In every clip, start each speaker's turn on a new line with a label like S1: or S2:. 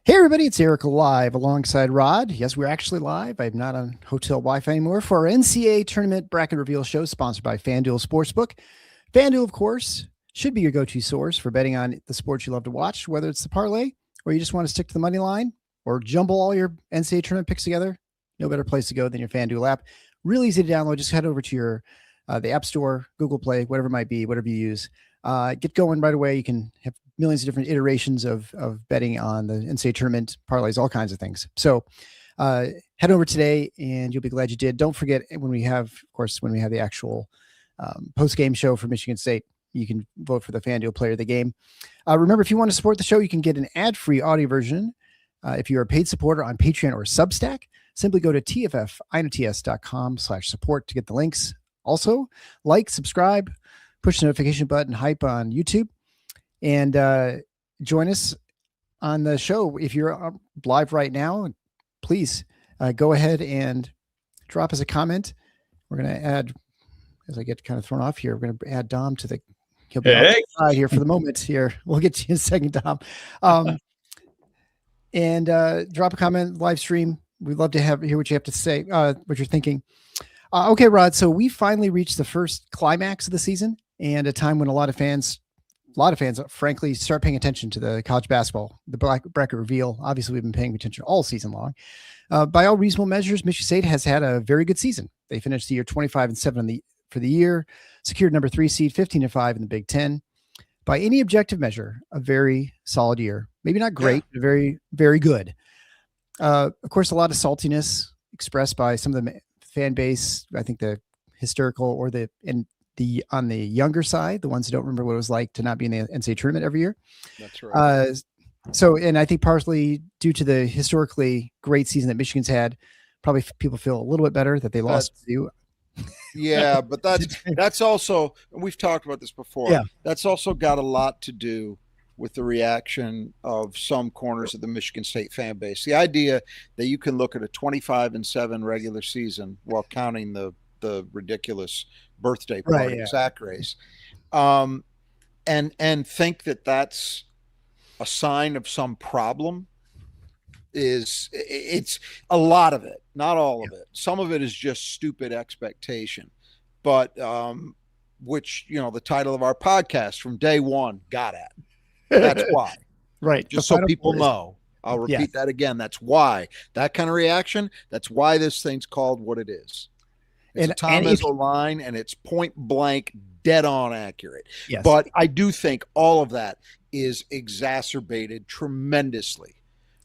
S1: Hey everybody, it's Eric live alongside Rod. Yes, we're actually live. I'm not on hotel Wi-Fi anymore for our NCAA Tournament Bracket Reveal show sponsored by Fanduel Sportsbook. Fanduel, of course, should be your go-to source for betting on the sports you love to watch, whether it's the parlay or you just want to stick to the money line or jumble all your NCAA Tournament picks together. No better place to go than your Fanduel app. Really easy to download. Just head over to your the App Store, Google Play, whatever it might be, whatever you use. Get going right away. You can have millions of different iterations of betting on the NCAA tournament, parlays, all kinds of things. So head over today and you'll be glad you did. Don't forget when we have the actual post-game show for Michigan State, you can vote for the FanDuel player of the game. Remember, if you want to support the show, you can get an ad-free audio version. If you're a paid supporter on Patreon or Substack, simply go to tffinots.com/support to get the links. Also, like, subscribe, push the notification button, hype on YouTube, and join us on the show. If you're live right now, please go ahead and drop us a comment. We're going to add, as I get kind of thrown off here, we're going to add Dom to the, he'll be outside here for the moment here. We'll get to you in a second, Dom. And drop a comment, live stream. We'd love to hear what you have to say, what you're thinking. Okay, Rod. So we finally reached the first climax of the season and a time when a lot of fans, frankly, start paying attention to the college basketball, the bracket reveal. Obviously, we've been paying attention all season long. By all reasonable measures, Michigan State has had a very good season. They finished the year 25-7 for the year, secured number 3 seed, 15-5 in the Big Ten. By any objective measure, a very solid year. Maybe not great, but very, very good. Of course, a lot of saltiness expressed by some of the fan base. I think the hysterical or on the younger side, the ones who don't remember what it was like to not be in the NCAA tournament every year.
S2: That's right.
S1: And I think partially due to the historically great season that Michigan's had, probably people feel a little bit better that they lost to you.
S2: Yeah, but that's also, we've talked about this before.
S1: Yeah.
S2: That's also got a lot to do with the reaction of some corners of the Michigan State fan base. The idea that you can look at a 25-7 regular season while counting the ridiculous birthday party sack race, and think that that's a sign of some problem it's a lot of it, not all of it. Some of it is just stupid expectation, but which, the title of our podcast from day one got at. That's why.
S1: Right.
S2: Just so people know. I'll repeat that again. That's why. That kind of reaction, that's why this thing's called what it is. It's a Tom Izzo line, and it's point blank, dead on accurate.
S1: Yes.
S2: But I do think all of that is exacerbated tremendously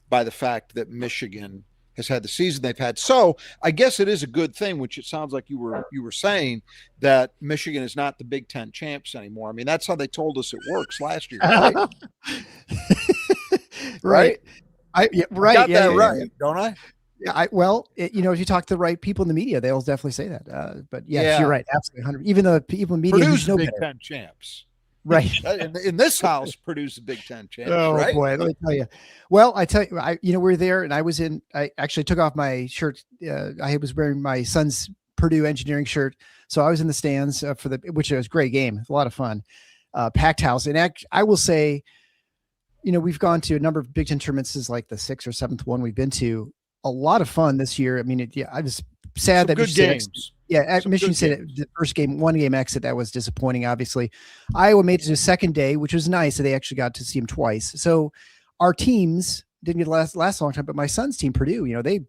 S2: by the fact that Michigan has had the season they've had. So I guess it is a good thing, which it sounds like you were saying, that Michigan is not the Big Ten champs anymore. I mean, that's how they told us it works last year, right?
S1: Right.
S2: I got that right, don't I?
S1: Yeah, if you talk to the right people in the media, they'll definitely say that. But yes, you're right, absolutely, 100. Even the people in media who know
S2: Big
S1: better.
S2: Ten champs,
S1: right?
S2: In this house, produce the Big Ten champs.
S1: Oh
S2: right?
S1: Boy, let me tell you. Well, I tell you, we're there, and I actually took off my shirt. I was wearing my son's Purdue engineering shirt, so I was in the stands which was a great game, a lot of fun, packed house, and I will say, we've gone to a number of Big Ten tournaments. This is like the 6th or 7th one we've been to. A lot of fun this year. I mean, I was sad that
S2: Michigan
S1: State, the first game, 1-game exit, that was disappointing. Obviously, Iowa made it to the second day, which was nice. So they actually got to see him twice. So our teams didn't get last a long time, but my son's team, Purdue, they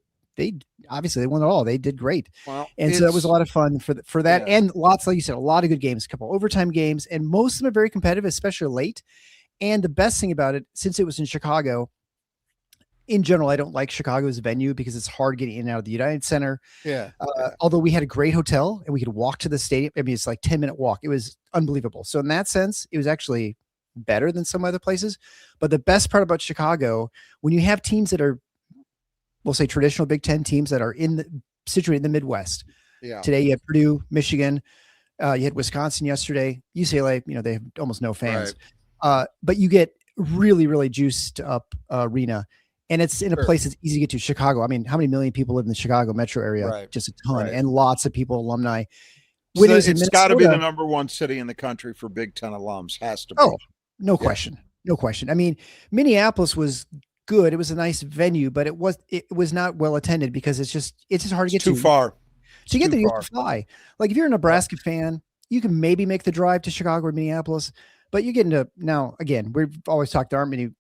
S1: obviously they won it all. They did great, and so that was a lot of fun for that, and lots, like you said, a lot of good games, a couple overtime games, and most of them are very competitive, especially late. And the best thing about it, since it was in Chicago. In general, I don't like Chicago as a venue because it's hard getting in and out of the United Center.
S2: Yeah.
S1: Although we had a great hotel and we could walk to the stadium. I mean, it's like 10-minute walk. It was unbelievable. So in that sense, it was actually better than some other places. But the best part about Chicago, when you have teams that are, we'll say traditional Big Ten teams that are situated in the Midwest.
S2: Yeah.
S1: Today you had Purdue, Michigan. You had Wisconsin yesterday. UCLA, they have almost no fans. Right. But you get really, really juiced up arena. And it's in a place that's easy to get to. Chicago. I mean, how many million people live in the Chicago metro area?
S2: Right.
S1: Just a ton, and lots of people, alumni.
S2: So it's got to be the number one city in the country for Big Ten alums. Has to be.
S1: Oh, no question. No question. I mean, Minneapolis was good. It was a nice venue, but it was not well attended because it's just hard to
S2: It's
S1: get
S2: too
S1: to.
S2: far.
S1: So you get
S2: Too
S1: there, you
S2: far.
S1: have to fly. Like if you're a Nebraska fan, you can maybe make the drive to Chicago or Minneapolis, but you get into now again, we've always talked there aren't many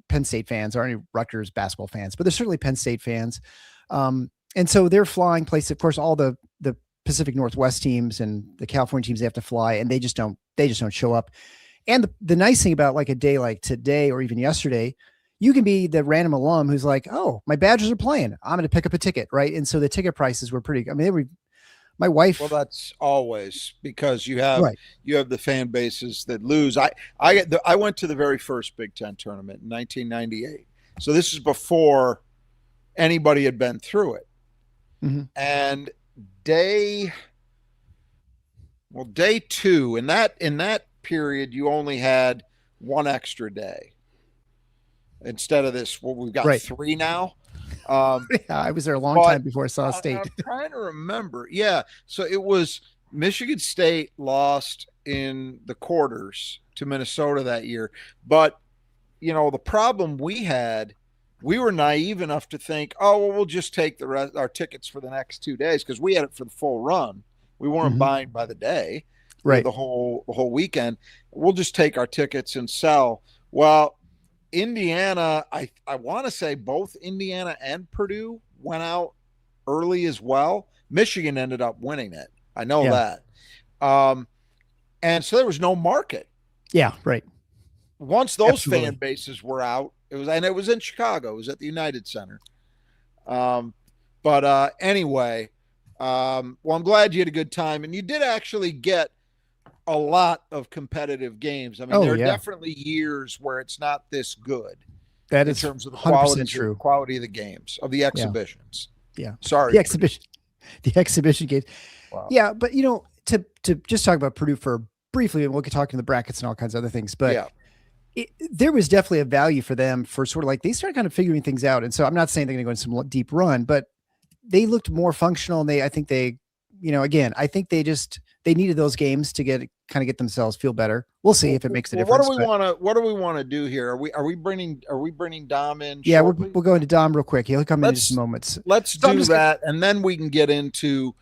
S1: Penn State fans, there aren't any Rutgers basketball fans, but there's certainly Penn State fans. And so they're flying places. Of course, all the Pacific Northwest teams and the California teams, they have to fly and they just don't show up. And the nice thing about like a day like today or even yesterday, you can be the random alum who's like, oh, my Badgers are playing. I'm going to pick up a ticket. Right. And so the ticket prices were pretty, I mean, they were, my wife.
S2: Well, that's always because you have
S1: Right.
S2: the fan bases that lose. I went to the very first Big Ten tournament in 1998. So this is before anybody had been through it.
S1: Mhm.
S2: And day two, in that period, you only had one extra day instead of this. Well, we've got
S1: Right.
S2: 3 now.
S1: Yeah, I was there a long time before I saw State.
S2: I'm trying to remember. Yeah. So it was Michigan State lost in the quarters to Minnesota that year. But, the problem we had, we were naive enough to think, oh, well, we'll just take our tickets for the next 2 days because we had it for the full run. We weren't buying by the day,
S1: Right.
S2: the whole weekend. We'll just take our tickets and sell. Well, Indiana, I want to say both Indiana and Purdue went out early as well. Michigan ended up winning it. I know that. And so there was no market.
S1: Yeah, right.
S2: Once those fan bases were out, it was in Chicago. It was at the United Center. Anyway, well, I'm glad you had a good time, and you did actually get a lot of competitive games. I mean, there are definitely years where it's not this good.
S1: That
S2: in
S1: is
S2: terms of the
S1: 100% true.
S2: Quality of the games, of the exhibitions.
S1: Yeah.
S2: Sorry.
S1: The exhibition games.
S2: Wow.
S1: Yeah. But, to just talk about Purdue for briefly, and we'll get talking the brackets and all kinds of other things, but there was definitely a value for them for sort of like, they started kind of figuring things out. And so I'm not saying they're going to go in some deep run, but they looked more functional. And I think they needed those games to get themselves feel better. We'll see if it makes a difference.
S2: What do we want to do here? Are we bringing Dom in?
S1: Yeah, we'll go into Dom real quick. He'll come in just moments.
S2: Let's do that, and then we can get into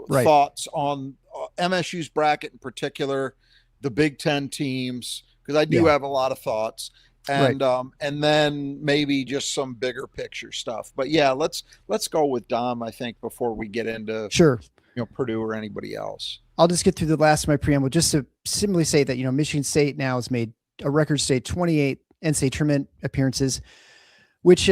S2: thoughts on MSU's bracket in particular, the Big Ten teams, because I do have a lot of thoughts, and then maybe just some bigger picture stuff. But yeah, let's go with Dom, I think, before we get into Purdue or anybody else.
S1: I'll just get through the last of my preamble just to simply say that, Michigan State now has made a record state 28 NCAA tournament appearances, which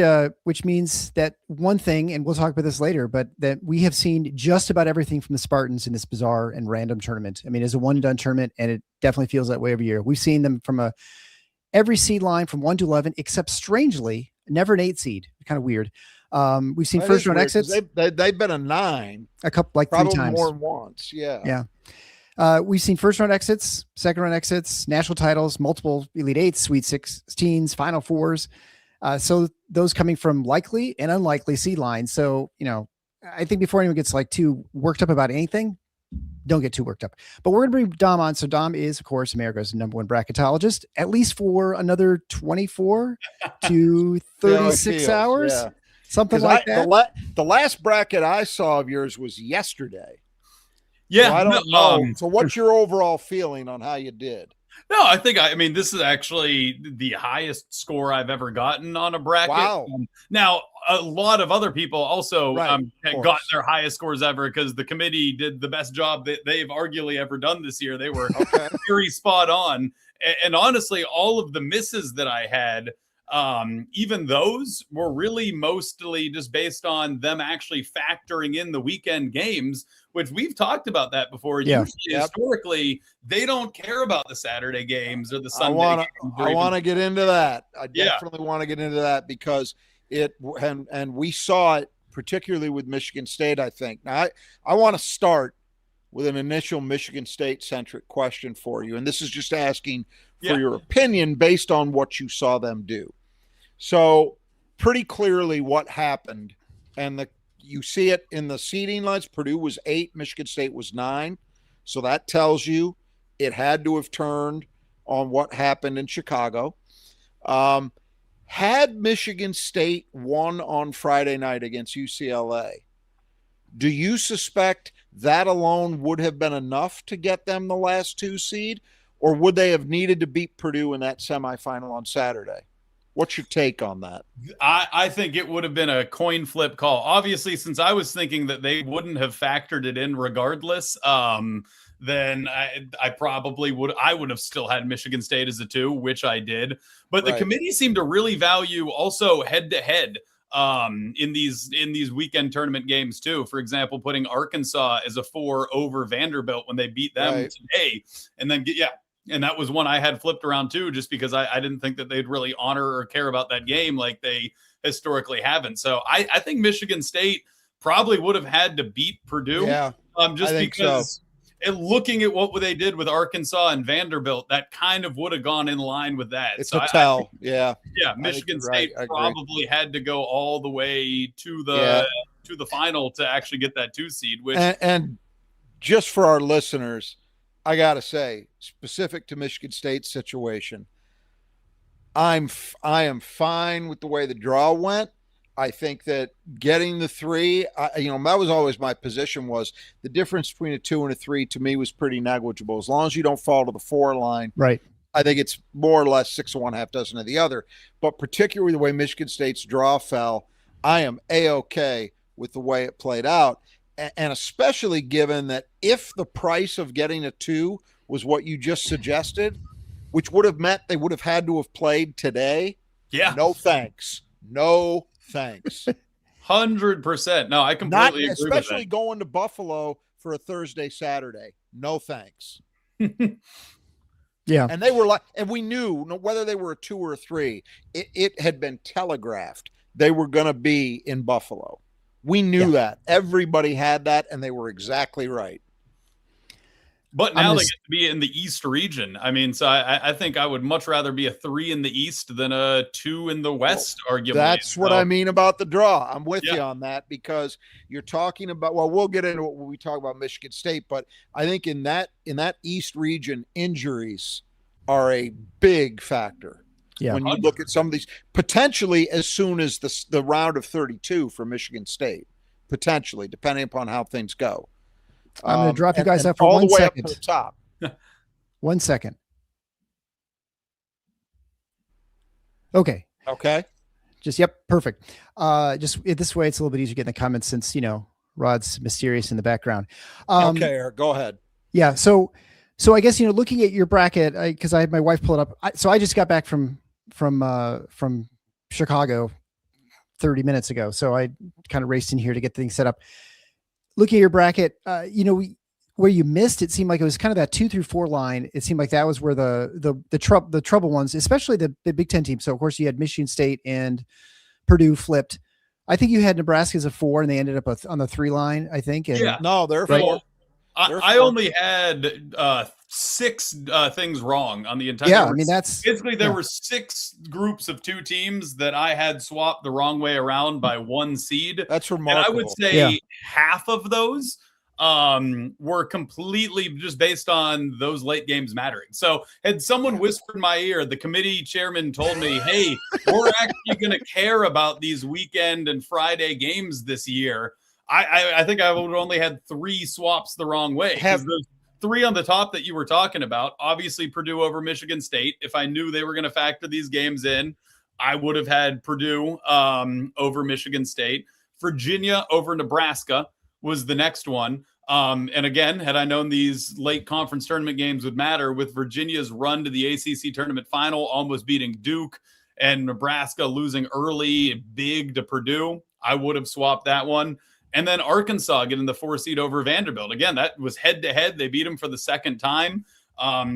S1: means that one thing, and we'll talk about this later, but that we have seen just about everything from the Spartans in this bizarre and random tournament. I mean, it's a one and done tournament, and it definitely feels that way every year. We've seen them from every seed line from 1 to 11, except strangely, never an 8 seed. Kind of weird. We've seen first round exits.
S2: They've been a 9,
S1: a couple, like 3 times,
S2: more than once. Yeah.
S1: We've seen first round exits, second round exits, national titles, multiple Elite 8s, Sweet 16s, Final Fours. So those coming from likely and unlikely seed lines. So, I think before anyone gets too worked up about anything, don't get too worked up. But we're going to bring Dom on. So Dom is, of course, America's #1 bracketologist, at least for another 24 to 36 hours.
S2: Yeah.
S1: Something like that.
S2: The last bracket I saw of yours was yesterday.
S3: Yeah.
S2: So I don't know. So what's your overall feeling on how you did?
S3: No, I think, this is actually the highest score I've ever gotten on a bracket.
S2: Wow.
S3: Now, a lot of other people also got their highest scores ever because the committee did the best job that they've arguably ever done this year. They were very spot on. And honestly, all of the misses that I had, even those were really mostly just based on them actually factoring in the weekend games, which we've talked about that before.
S1: Yeah.
S3: Usually, historically, they don't care about the Saturday games or the Sunday games.
S2: I want to get into that. I definitely want to get into that because and we saw it particularly with Michigan State, I think. Now, I want to start with an initial Michigan State-centric question for you, and this is just asking for your opinion based on what you saw them do. So pretty clearly what happened, and you see it in the seeding lines. Purdue was 8, Michigan State was 9. So that tells you it had to have turned on what happened in Chicago. Had Michigan State won on Friday night against UCLA, do you suspect that alone would have been enough to get them the last 2 seed, or would they have needed to beat Purdue in that semifinal on Saturday? What's your take on that?
S3: I think it would have been a coin flip call. Obviously, since I was thinking that they wouldn't have factored it in regardless, then I probably would. I would have still had Michigan State as a 2, which I did. But the committee seemed to really value also head-to-head in these weekend tournament games too. For example, putting Arkansas as a 4 over Vanderbilt when they beat them today, and then and that was one I had flipped around too, just because I didn't think that they'd really honor or care about that game like they historically haven't. So I think Michigan State probably would have had to beat Purdue. Just because looking at what they did with Arkansas and Vanderbilt, that kind of would have gone in line with that.
S2: It's a tell.
S3: Michigan State probably had to go all the way to the final to actually get that 2 seed. Which
S2: and just for our listeners, I got to say, specific to Michigan State's situation, I am fine with the way the draw went. I think that getting the 3, that was always my position, was the difference between a 2 and a 3 to me was pretty negligible. As long as you don't fall to the 4 line,
S1: right? I
S2: think it's more or less 6 of one, half dozen of the other. But particularly the way Michigan State's draw fell, I am A-okay with the way it played out. And especially given that if the price of getting a 2 was what you just suggested, which would have meant they would have had to have played today. No thanks.
S3: 100%. No, I completely agree with that.
S2: Especially going to Buffalo for a Thursday, Saturday. No thanks.
S1: Yeah.
S2: And they were and we knew whether they were a 2 or a 3, it had been telegraphed they were going to be in Buffalo. We knew that. Everybody had that, and they were exactly right.
S3: But now they get to be in the East region. I mean, so I think I would much rather be a 3 in the East than a 2 in the West, arguably.
S2: That's what I mean about the draw. I'm with you on that, because you're talking about, well, we'll get into it when we talk about Michigan State, but I think in that East region, injuries are a big factor.
S1: Yeah.
S2: When you look at some of these, potentially as soon as the round of 32 for Michigan State, potentially, depending upon how things go.
S1: I'm going to drop you guys up for 1 second.
S2: All the way up to the top.
S1: 1 second. Okay. Perfect. Just this way, it's a little bit easier to get in the comments since, Rod's mysterious in the background.
S2: Okay, Eric, go ahead.
S1: Yeah. So I guess, looking at your bracket, because I had my wife pull it up. So I just got back from Chicago 30 minutes ago. So I kind of raced in here to get things set up. Looking at your bracket, where you missed, it seemed like it was kind of that 2 through 4 line. It seemed like that was where the trouble ones, especially the Big Ten team. So of course you had Michigan State and Purdue flipped. I think you had Nebraska as a 4, and they ended up on the 3 line, I think. And,
S2: no, they're 4.
S3: I only had 6 things wrong on the entire.
S1: Yeah, I mean that's
S3: basically there were 6 groups of 2 teams that I had swapped the wrong way around by 1 seed.
S2: That's remarkable.
S3: And I would say half of those were completely just based on those late games mattering. So had someone whispered in my ear, the committee chairman told me, "Hey, we're actually going to care about these weekend and Friday games this year." I think I would have only had 3 swaps the wrong way. Those 3 on the top that you were talking about, obviously Purdue over Michigan State. If I knew they were going to factor these games in, I would have had Purdue over Michigan State. Virginia over Nebraska was the next one. And again, had I known these late conference tournament games would matter, with Virginia's run to the ACC tournament final, almost beating Duke, and Nebraska losing early big to Purdue, I would have swapped that one. And then Arkansas getting the 4 seed over Vanderbilt. Again, that was head-to-head. They beat them for the second time.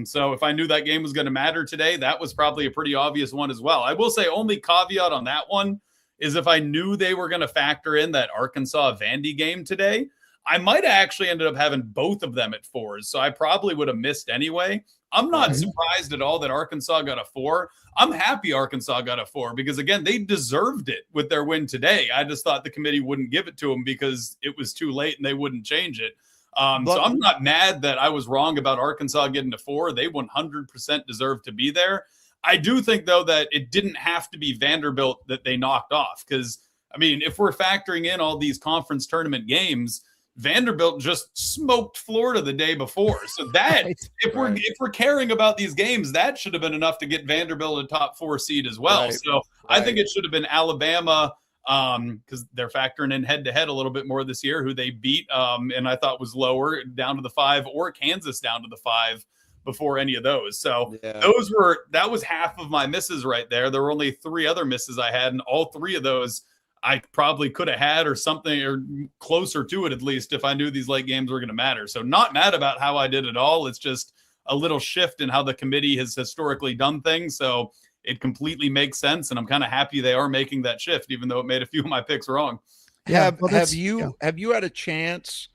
S3: So if I knew that game was going to matter today, that was probably a pretty obvious one as well. I will say only caveat on that one is if I knew they were going to factor in that Arkansas-Vandy game today, I might have actually ended up having both of them at 4s. So I probably would have missed anyway. I'm not surprised at all that Arkansas got a 4. I'm happy Arkansas got a 4 because, again, they deserved it with their win today. I just thought the committee wouldn't give it to them because it was too late and they wouldn't change it. So I'm not mad that I was wrong about Arkansas getting a 4. They 100% deserve to be there. I do think, though, that it didn't have to be Vanderbilt that they knocked off. Because, I mean, if we're factoring in all these conference tournament games, Vanderbilt just smoked Florida the day before. So that if we're caring about these games, that should have been enough to get Vanderbilt a top 4 seed as well. So I think it should have been Alabama, because they're factoring in head-to-head a little bit more this year, who they beat, and I thought was lower down to the 5, or Kansas down to the 5 before any of those. So that was half of my misses right there. There were only 3 other misses I had, and all 3 of those I probably could have had, or something, or closer to it at least, if I knew these late games were going to matter. So not mad about how I did it all. It's just a little shift in how the committee has historically done things. So it completely makes sense, and I'm kind of happy they are making that shift, even though it made a few of my picks wrong.
S2: Have you had a chance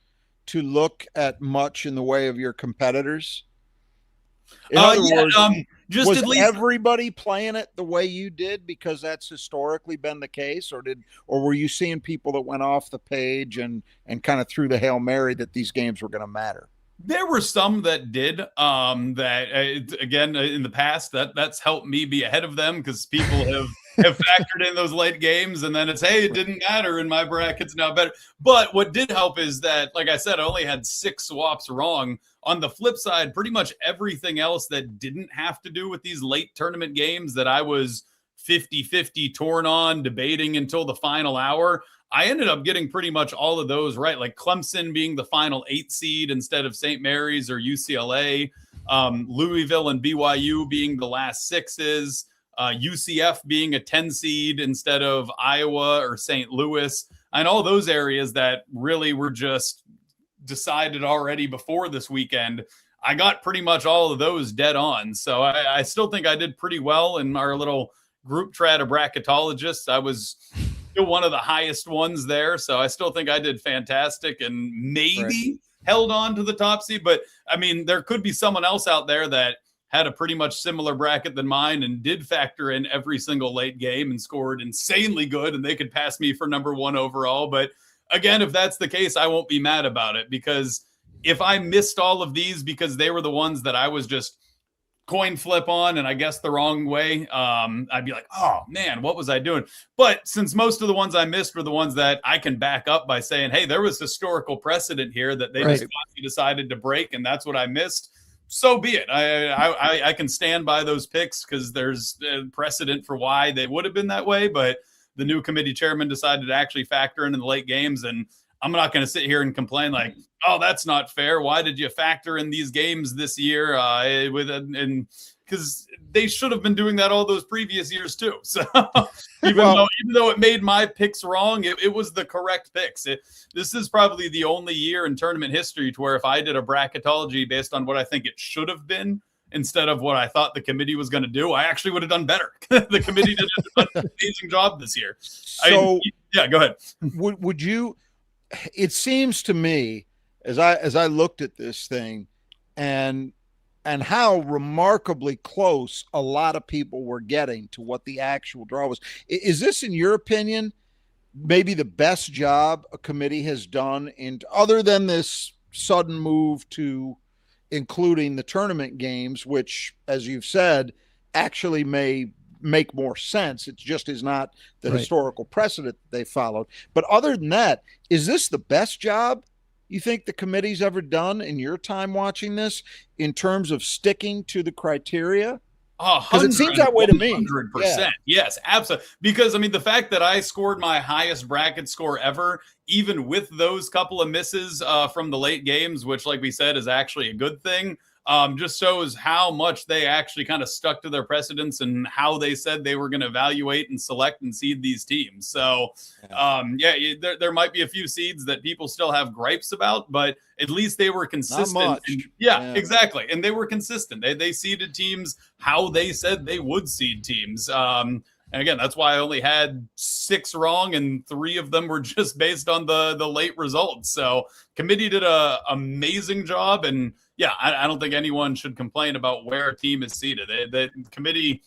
S2: to look at much in the way of your competitors? In other words, just was at least everybody playing it the way you did, because that's historically been the case, or were you seeing people that went off the page and kind of threw the Hail Mary that these games were going to matter?
S3: There were some that did, again, in the past, that's helped me be ahead of them, because people have factored in those late games, and then it's, hey, it didn't matter, and my bracket's now better. But what did help is that, like I said, I only had 6 swaps wrong. On the flip side, pretty much everything else that didn't have to do with these late tournament games that I was 50-50 torn on, debating until the final hour, I ended up getting pretty much all of those right, like Clemson being the final 8 seed instead of St. Mary's or UCLA, Louisville and BYU being the last 6s, UCF being a 10 seed instead of Iowa or St. Louis, and all those areas that really were just decided already before this weekend. I got pretty much all of those dead on. So I still think I did pretty well in our little group chat of bracketologists. I was still one of the highest ones there. So I still think I did fantastic, and maybe held on to the top seed. But I mean, there could be someone else out there that had a pretty much similar bracket than mine and did factor in every single late game and scored insanely good, and they could pass me for number 1 overall. But again, if that's the case, I won't be mad about it, because if I missed all of these because they were the ones that I was just coin flip on, and I guessed the wrong way, I'd be like, oh man, what was I doing? But since most of the ones I missed were the ones that I can back up by saying, hey, there was historical precedent here that they just decided to break, and that's what I missed, so be it. I can stand by those picks, because there's precedent for why they would have been that way. But the new committee chairman decided to actually factor in the late games, and I'm not going to sit here and complain like, oh, that's not fair. Why did you factor in these games this year? Because they should have been doing that all those previous years too. So even though it made my picks wrong, it was the correct picks. This is probably the only year in tournament history to where if I did a bracketology based on what I think it should have been, instead of what I thought the committee was going to do, I actually would have done better. The committee did an amazing job this year. So go ahead.
S2: Would you? It seems to me, as I looked at this thing, and how remarkably close a lot of people were getting to what the actual draw was. Is this, in your opinion, maybe the best job a committee has done, other than this sudden move to including the tournament games, which, as you've said, actually may make more sense? It just is not the historical precedent that they followed. But other than that, is this the best job you think the committee's ever done in your time watching this, in terms of sticking to the criteria? Because it seems that way to me.
S3: 100%. Yes, absolutely. Because, I mean, the fact that I scored my highest bracket score ever, even with those couple of misses from the late games, which, like we said, is actually a good thing, just shows how much they actually kind of stuck to their precedents and how they said they were going to evaluate and select and seed these teams. So, there might be a few seeds that people still have gripes about, but at least they were consistent.
S2: Not much.
S3: And, exactly. And they were consistent. They seeded teams how they said they would seed teams. And again, that's why I only had 6 wrong, and 3 of them were just based on the late results. So committee did a amazing job. And yeah, I don't think anyone should complain about where a team is seated. The committee,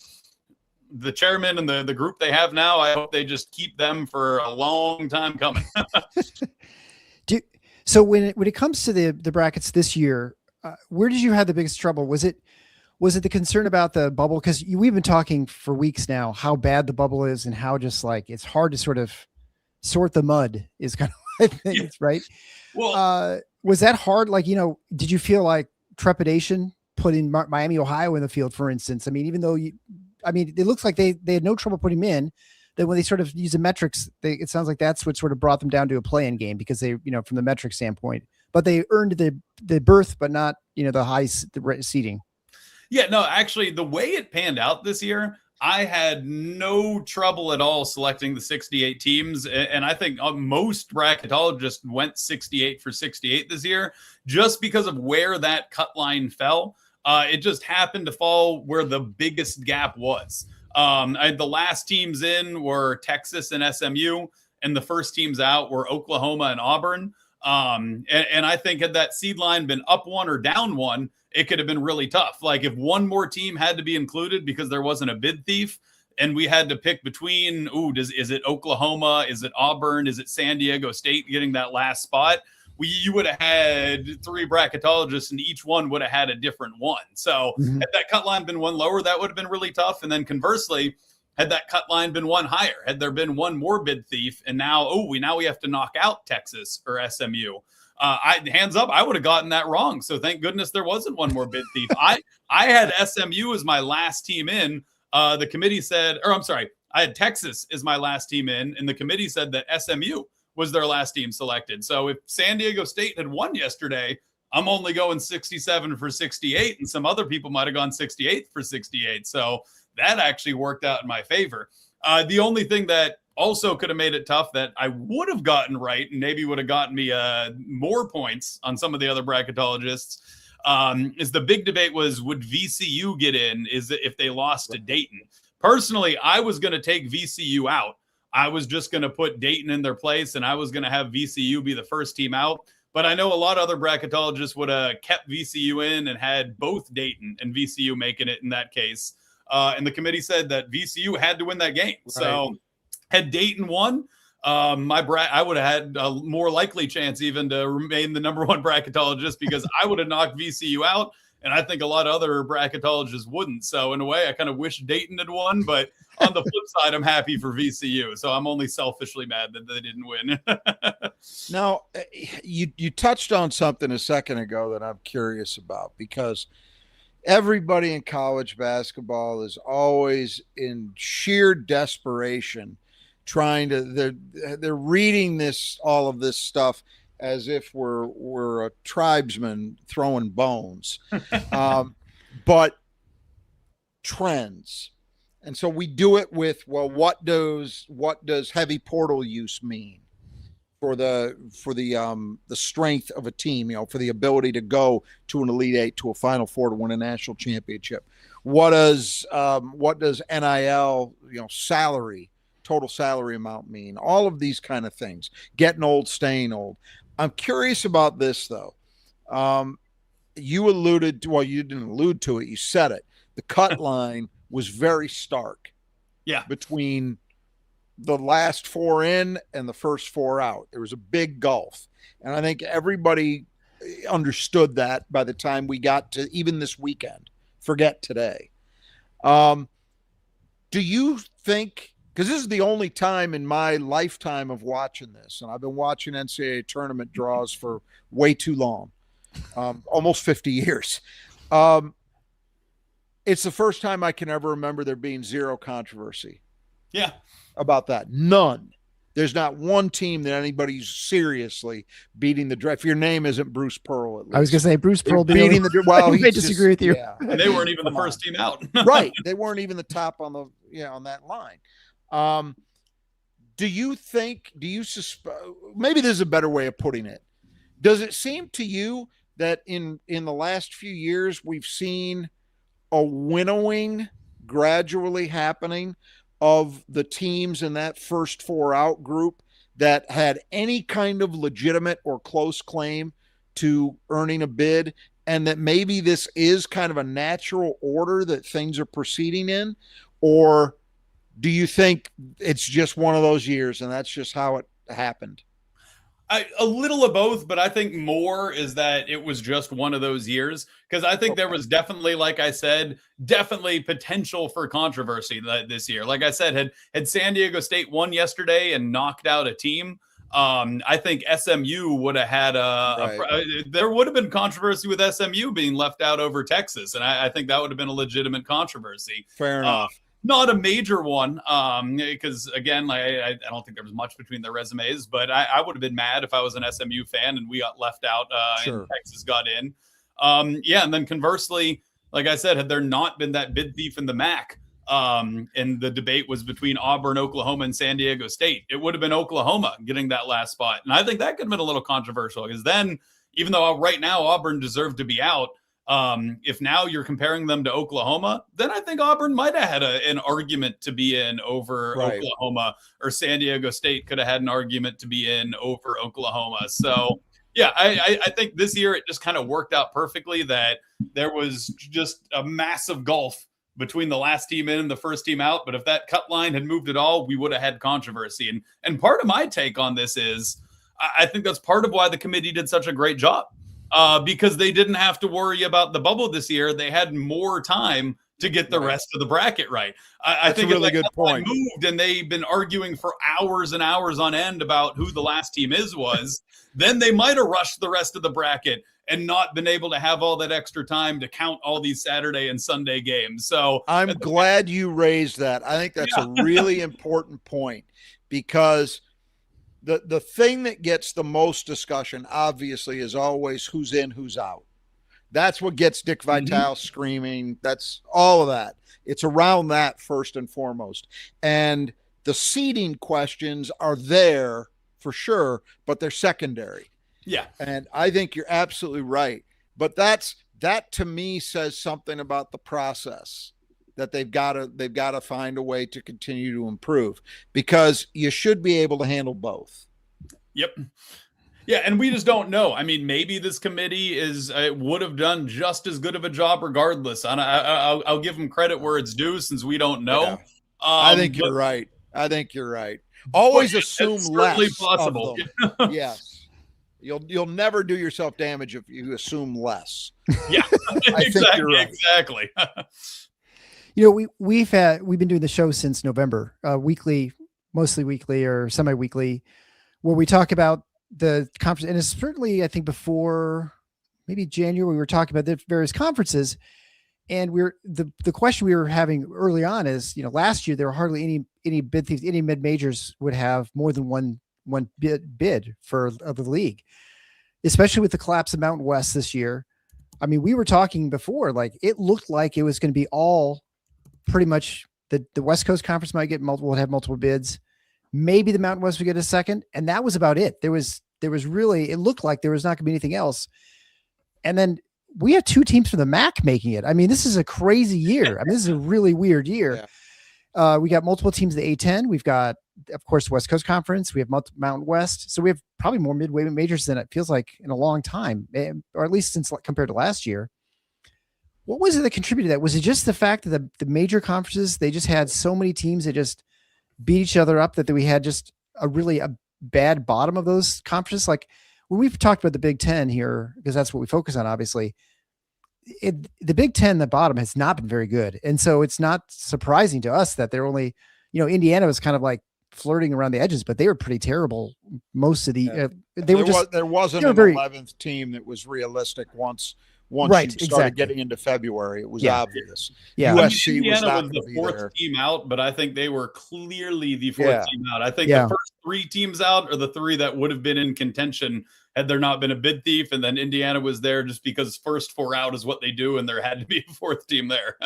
S3: the chairman and the group they have now, I hope they just keep them for a long time coming.
S1: So when it comes to the brackets this year, where did you have the biggest trouble? Was it Was it the concern about the bubble? Because we've been talking for weeks now how bad the bubble is and how just like it's hard to sort of sort the mud is kind of I think it's right.
S3: Well,
S1: was that hard? Like, did you feel like trepidation putting Miami, Ohio in the field, for instance? I mean, even though it looks like they had no trouble putting him in. That when they sort of use the metrics, it sounds like that's what sort of brought them down to a play-in game because they, from the metric standpoint, but they earned the berth, but not, the seating.
S3: Yeah, no, actually the way it panned out this year, I had no trouble at all selecting the 68 teams. And I think most bracketologists went 68 for 68 this year just because of where that cut line fell. It just happened to fall where the biggest gap was. The last teams in were Texas and SMU, and the first teams out were Oklahoma and Auburn. And I think had that seed line been up one or down one, it could have been really tough. Like if one more team had to be included because there wasn't a bid thief and we had to pick between, is it Oklahoma? Is it Auburn? Is it San Diego State getting that last spot? You would have had 3 bracketologists and each one would have had a different one. So had that cut line been one lower, that would have been really tough. And then conversely, had that cut line been one higher, had there been one more bid thief, and now we have to knock out Texas or SMU. Hands up, I would have gotten that wrong. So thank goodness there wasn't one more bid thief. I had SMU as my last team in. The committee said, I had Texas as my last team in, and the committee said that SMU was their last team selected. So if San Diego State had won yesterday, I'm only going 67 for 68, and some other people might have gone 68 for 68. So that actually worked out in my favor. The only thing that also could have made it tough that I would have gotten right and maybe would have gotten me more points on some of the other bracketologists is the big debate was, would VCU get in if they lost to Dayton? Personally, I was going to take VCU out. I was just going to put Dayton in their place, and I was going to have VCU be the first team out. But I know a lot of other bracketologists would have kept VCU in and had both Dayton and VCU making it in that case. And the committee said that VCU had to win that game. Right. So had Dayton won, I would have had a more likely chance even to remain the number one bracketologist because I would have knocked VCU out. And I think a lot of other bracketologists wouldn't. So in a way, I kind of wish Dayton had won. But on the flip side, I'm happy for VCU. So I'm only selfishly mad that they didn't win.
S2: Now, you touched on something a second ago that I'm curious about, because everybody in college basketball is always in sheer desperation trying to they're reading all of this stuff as if we're a tribesman throwing bones. But trends. And so we do it with, well, what does heavy portal use mean for the strength of a team, for the ability to go to an Elite Eight, to a Final Four, to win a national championship? What does NIL, salary, total salary amount mean? All of these kind of things. Getting old, staying old. I'm curious about this though. You alluded to, well, you didn't allude to it, you said it. The cut line was very stark.
S3: Yeah.
S2: Between the last 4 in and the first 4 out. There was a big gulf. And I think everybody understood that by the time we got to even this weekend. Forget today. Do you think, because this is the only time in my lifetime of watching this, and I've been watching NCAA tournament draws for way too long, almost 50 years. It's the first time I can ever remember there being zero controversy.
S3: Yeah.
S2: About that. None. There's not one team that anybody's seriously beating the draft. If your name isn't Bruce Pearl, at least.
S1: I was going to say Bruce Pearl
S2: beating the draft. Well,
S1: I may disagree with you.
S2: Yeah.
S3: And they weren't even the first team out.
S2: Right. They weren't even the top on on that line. Do you suspect, maybe there's a better way of putting it. Does it seem to you that in the last few years we've seen a winnowing gradually happening of the teams in that first 4 out group that had any kind of legitimate or close claim to earning a bid, and that maybe this is kind of a natural order that things are proceeding in? Or do you think it's just one of those years and that's just how it happened?
S3: A little of both, but I think more is that it was just one of those years, because I think there was definitely, like I said, definitely potential for controversy this year. Like I said, had San Diego State won yesterday and knocked out a team, I think SMU would have had there would have been controversy with SMU being left out over Texas, and I think that would have been a legitimate controversy.
S2: Fair enough.
S3: Not a major one, because again, I don't think there was much between their resumes, but I would have been mad if I was an SMU fan and we got left out and Texas got in. And then conversely, like I said, had there not been that bid thief in the MAC, and the debate was between Auburn, Oklahoma, and San Diego State, it would have been Oklahoma getting that last spot. And I think that could have been a little controversial, because then, even though right now Auburn deserved to be out, if now you're comparing them to Oklahoma, then I think Auburn might have had an argument to be in over Oklahoma, or San Diego State could have had an argument to be in over Oklahoma. So yeah, I think this year it just kind of worked out perfectly that there was just a massive gulf between the last team in and the first team out. But if that cut line had moved at all, we would have had controversy. And part of my take on this is I think that's part of why the committee did such a great job. Because they didn't have to worry about the bubble this year. They had more time to get the rest of the bracket right. I think
S2: a really good point.
S3: Moved and they've been arguing for hours and hours on end about who the last team was, then they might have rushed the rest of the bracket and not been able to have all that extra time to count all these Saturday and Sunday games. So
S2: I'm glad you raised that. I think that's a really important point, because the thing that gets the most discussion, obviously, is always who's in, who's out. That's what gets Dick Vitale screaming. That's all of that. It's around that first and foremost. And the seeding questions are there for sure, but they're secondary.
S3: Yeah.
S2: And I think you're absolutely right. But that to me says something about the process, that they've got to find a way to continue to improve, because you should be able to handle both.
S3: Yep. Yeah, and we just don't know. I mean, maybe this committee would have done just as good of a job regardless. And I'll give them credit where it's due, since we don't know.
S2: Yeah. I think you're right. Always assume less. Possible. Of them. Yes. You'll never do yourself damage if you assume less.
S3: Yeah, exactly.
S1: We've been doing the show since November, weekly, mostly weekly or semi-weekly, where we talk about the conference. And it's certainly, I think, before maybe January, we were talking about the various conferences, and the question we were having early on is, last year there were hardly any bid thieves, any mid majors would have more than one bid for the league, especially with the collapse of Mountain West this year. I mean, we were talking before, like it looked like it was going to be all pretty much the West Coast Conference would have multiple bids. Maybe the Mountain West would get a second, and that was about it. There was really, it looked like there was not going to be anything else. And then we have two teams from the MAC making it. I mean, this is a crazy year. I mean, this is a really weird year. Yeah. We got multiple teams in the A10. We've got, of course, the West Coast Conference. We have Mountain West. So we have probably more midway majors than it feels like in a long time, or at least since compared to last year. What was it that contributed to that? Was it just the fact that the major conferences, they just had so many teams that just beat each other up, that we had just a bad bottom of those conferences? Like when we've talked about the Big Ten here, because that's what we focus on, obviously, the Big Ten, the bottom has not been very good. And so it's not surprising to us that they're only, Indiana was kind of like flirting around the edges, but they were pretty terrible. Most of the,
S2: there wasn't an 11th team that was realistic once you started getting into February. It was obvious.
S3: Yeah. USC was the fourth team out, but I think they were clearly the fourth team out. I think the first three teams out are the three that would have been in contention had there not been a bid thief. And then Indiana was there just because first four out is what they do, and there had to be a fourth team there.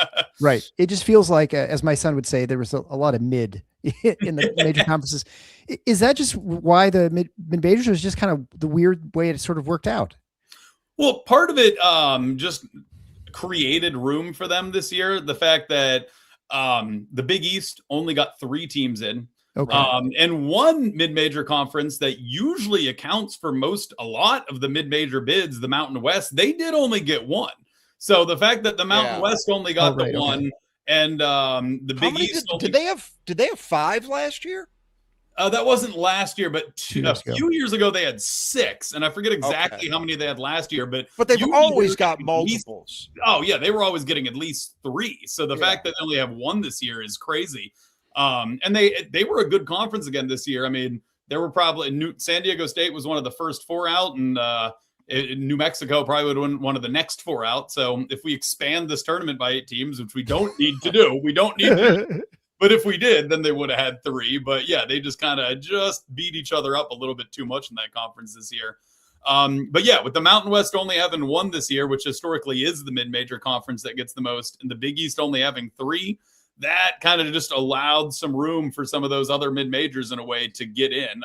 S1: Right. It just feels like, as my son would say, there was a lot of mid in the major conferences. Is that just why the mid majors was just kind of the weird way it sort of worked out?
S3: Well, part of it just created room for them this year. The fact that the Big East only got 3 teams in. Okay. And one mid-major conference that usually accounts for a lot of the mid-major bids, the Mountain West, they did only get 1. So the fact that the Mountain West only got one, and the Big East
S2: did they have 5 last year?
S3: That wasn't last year, but a few years ago they had 6, and I forget exactly how many they had last year. But
S2: they've always got multiples.
S3: They were always getting at least 3. So the fact that they only have 1 this year is crazy. And they were a good conference again this year. I mean, there were probably San Diego State was one of the first 4 out, and New Mexico probably would have been one of the next 4 out. So if we expand this tournament by 8 teams, which we don't need to do, but if we did, then they would have had 3. But yeah, they just kind of beat each other up a little bit too much in that conference this year. But yeah, with the Mountain West only having 1 this year, which historically is the mid-major conference that gets the most, and the Big East only having 3, that kind of just allowed some room for some of those other mid-majors in a way to get in.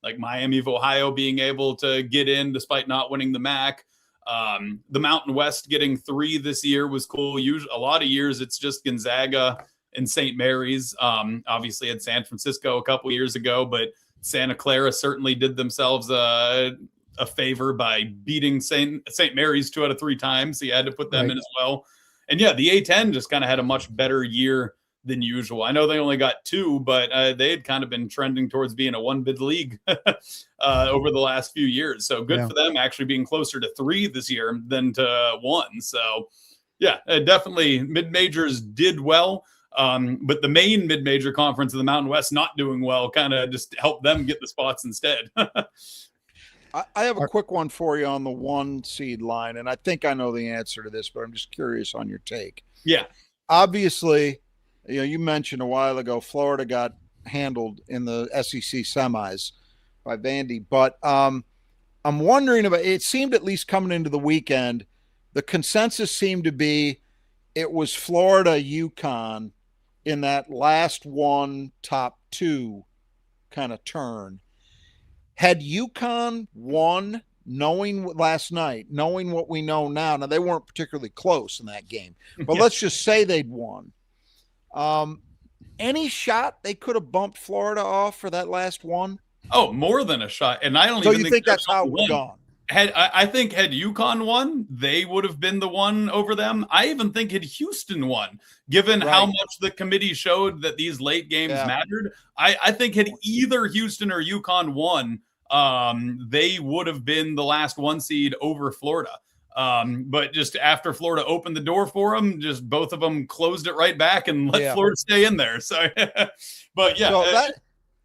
S3: Like Miami of Ohio being able to get in despite not winning the MAC. The Mountain West getting 3 this year was cool. Usually, a lot of years it's just Gonzaga and St. Mary's. Obviously had San Francisco a couple years ago, but Santa Clara certainly did themselves a favor by beating St. Mary's 2 out of 3 times. So you had to put them in as well. And yeah, the A10 just kind of had a much better year than usual. I know they only got 2, but they had kind of been trending towards being a 1-bid league over the last few years. So good for them actually being closer to 3 this year than to 1. So yeah, definitely mid-majors did well. But the main mid-major conference of the Mountain West not doing well kind of just helped them get the spots instead.
S2: I have a quick one for you on the 1 seed line, and I think I know the answer to this, but I'm just curious on your take.
S3: Yeah.
S2: Obviously, you mentioned a while ago Florida got handled in the SEC semis by Vandy, but I'm wondering about, it seemed at least coming into the weekend, the consensus seemed to be it was Florida, UConn in that last 1 top 2 kind of turn. Had UConn won, knowing what we know now they weren't particularly close in that game, but let's just say they'd won. Any shot they could have bumped Florida off for that last 1?
S3: Oh, more than a shot. And I don't even
S2: think that's how it would have gone.
S3: I think had UConn won, they would have been the one over them. I even think had Houston won, given how much the committee showed that these late games mattered. I think had either Houston or UConn won, they would have been the last 1 seed over Florida. But just after Florida opened the door for them, just both of them closed it right back and let Florida stay in there. So, but yeah. So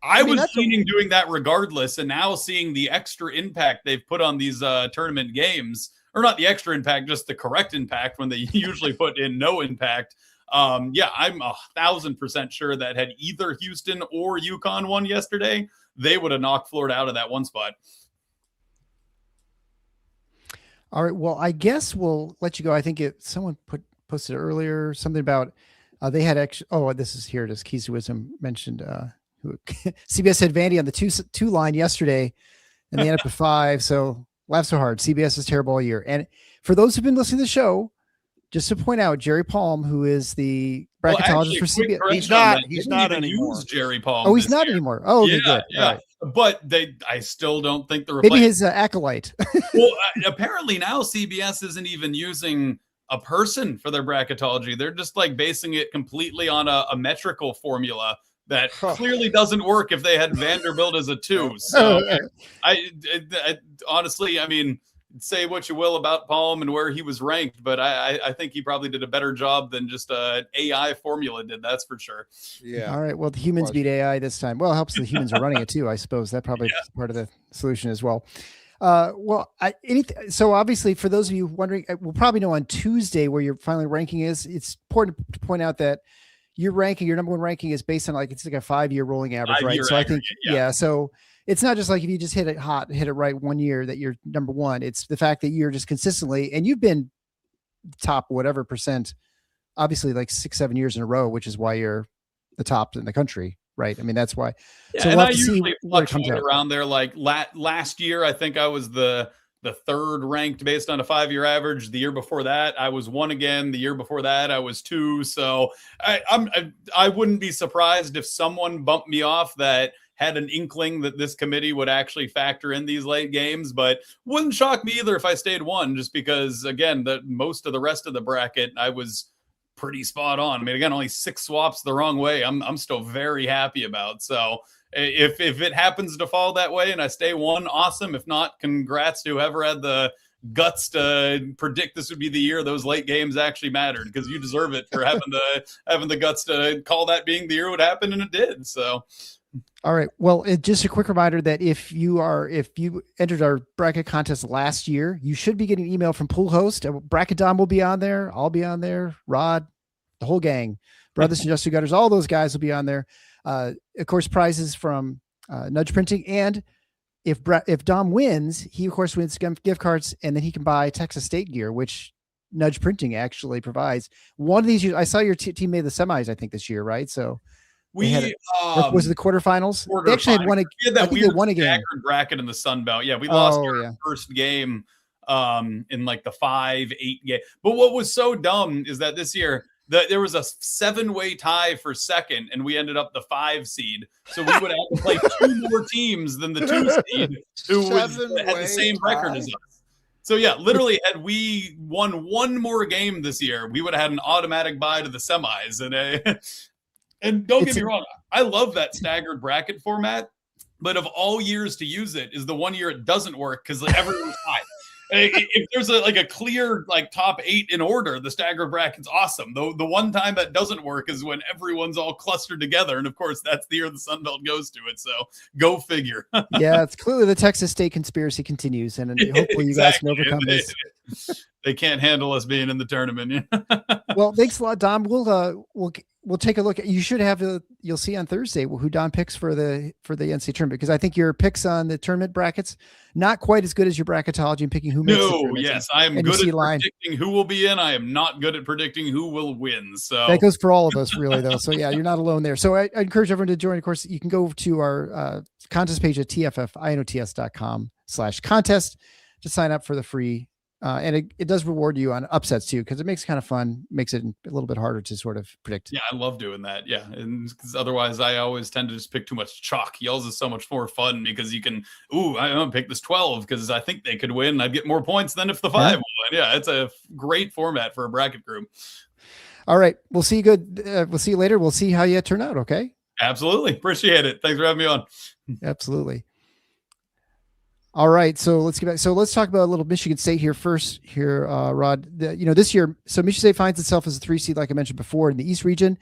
S3: I was leaning doing that regardless, and now seeing the extra impact they've put on these tournament games, or not the extra impact, just the correct impact when they usually put in no impact. I'm 1,000% sure that had either Houston or UConn won yesterday, they would have knocked Florida out of that 1 spot.
S1: All right. Well, I guess we'll let you go. I think someone posted earlier something about they had actually. Oh, this is here. It is Keys to Wisdom mentioned. CBS had Vandy on the 2 line yesterday, and they ended up at 5. So laugh so hard. CBS is terrible all year. And for those who've been listening to the show, just to point out, Jerry Palm, who is the bracketologist for CBS,
S2: he's not anymore.
S3: Jerry Palm.
S1: Oh, he's not anymore. Oh, okay, good.
S3: Yeah. Right. But I still don't think the
S1: maybe his acolyte.
S3: Well, apparently now CBS isn't even using a person for their bracketology. They're just like basing it completely on a metrical formula that clearly doesn't work if they had Vanderbilt as a 2. So I honestly, I mean, say what you will about Palm and where he was ranked, but I think he probably did a better job than just an AI formula did. That's for sure.
S2: Yeah.
S1: All right. Well, the humans beat AI this time. Well, it helps the humans are running it too, I suppose. That probably is part of the solution as well. So obviously for those of you wondering, we'll probably know on Tuesday where your final ranking is. It's important to point out that your number 1 ranking is based on it's like a 5-year rolling average, right? So I think, so it's not just like if you just hit it right 1 year that you're number 1. It's the fact that you're just consistently, and you've been top whatever percent, obviously like 6-7 years in a row, which is why you're the top in the country, right? I mean, that's why.
S3: Yeah, so we'll have to see what it comes out around there. Like last year, I think I was the 3rd ranked based on a 5-year average. The year before that, I was 1 again. The year before that, I was 2. So I wouldn't be surprised if someone bumped me off that had an inkling that this committee would actually factor in these late games, but wouldn't shock me either if I stayed 1, just because again, most of the rest of the bracket, I was pretty spot on. I mean, again, only 6 swaps the wrong way. I'm still very happy about. So if it happens to fall that way and I stay one, awesome. If not, congrats to whoever had the guts to predict this would be the year those late games actually mattered, because you deserve it for having the guts to call that being the year would happen, and it did. So
S1: all right. Well, just a quick reminder that if you entered our bracket contest last year, you should be getting an email from Pool Host. Bracket Dom will be on there. I'll be on there. Rod, the whole gang, Brothers and Just Gutters, all those guys will be on there. Of course, prizes from Nudge Printing, and if Dom wins, he of course wins gift cards, and then he can buy Texas State gear, which Nudge Printing actually provides. One of these years, I saw your team made the semis, I think, this year, right? So was it the quarterfinals? They actually had won a,
S3: we had that weird staggered bracket in the Sun Belt. Yeah, we lost our first game in like the 5-8 game. But what was so dumb is that this year there was a 7-way tie for second, and we ended up the 5 seed. So we would have to play 2 more teams than the 2 seed who had the same record as us. So yeah, literally, had we won one more game this year, we would have had an automatic bye to the semis. And don't get me wrong, I love that staggered bracket format, but of all years to use it is the one year it doesn't work, because everyone's tied. If there's a clear top 8 in order, the staggered bracket's awesome. The one time that doesn't work is when everyone's all clustered together, and of course that's the year the Sun Belt goes to it. So go figure.
S1: Yeah, it's clearly the Texas State conspiracy continues, and hopefully you guys can overcome this.
S3: They can't handle us being in the tournament.
S1: Well, thanks a lot, Dom. We'll take a look at, you should have you'll see on Thursday who Don picks for the NCAA tournament, because I think your picks on the tournament brackets not quite as good as your bracketology and picking who makes the tournament.
S3: Yes, I am good at predicting who will be in. I am not good at predicting who will win. So
S1: that goes for all of us, really, though. So yeah, you're not alone there. So I encourage everyone to join. Of course, you can go to our contest page at tffinots.com/contest to sign up for the free. And it does reward you on upsets too, because it makes it kind of fun, makes it a little bit harder to sort of predict.
S3: Yeah, I love doing that. Yeah, and because otherwise I always tend to just pick too much chalk. Yells is so much more fun because you can, I'm gonna pick this 12 because I think they could win. I'd get more points than if the 5 won. Yeah, it's a great format for a bracket group.
S1: All right, we'll see you good. We'll see you later. We'll see how you turn out. Okay.
S3: Absolutely, appreciate it. Thanks for having me on.
S1: Absolutely. All right, so let's get back. So let's talk about a little Michigan State here first. Here, Rod. This year, so Michigan State finds itself as a 3 seed, like I mentioned before, in the East region,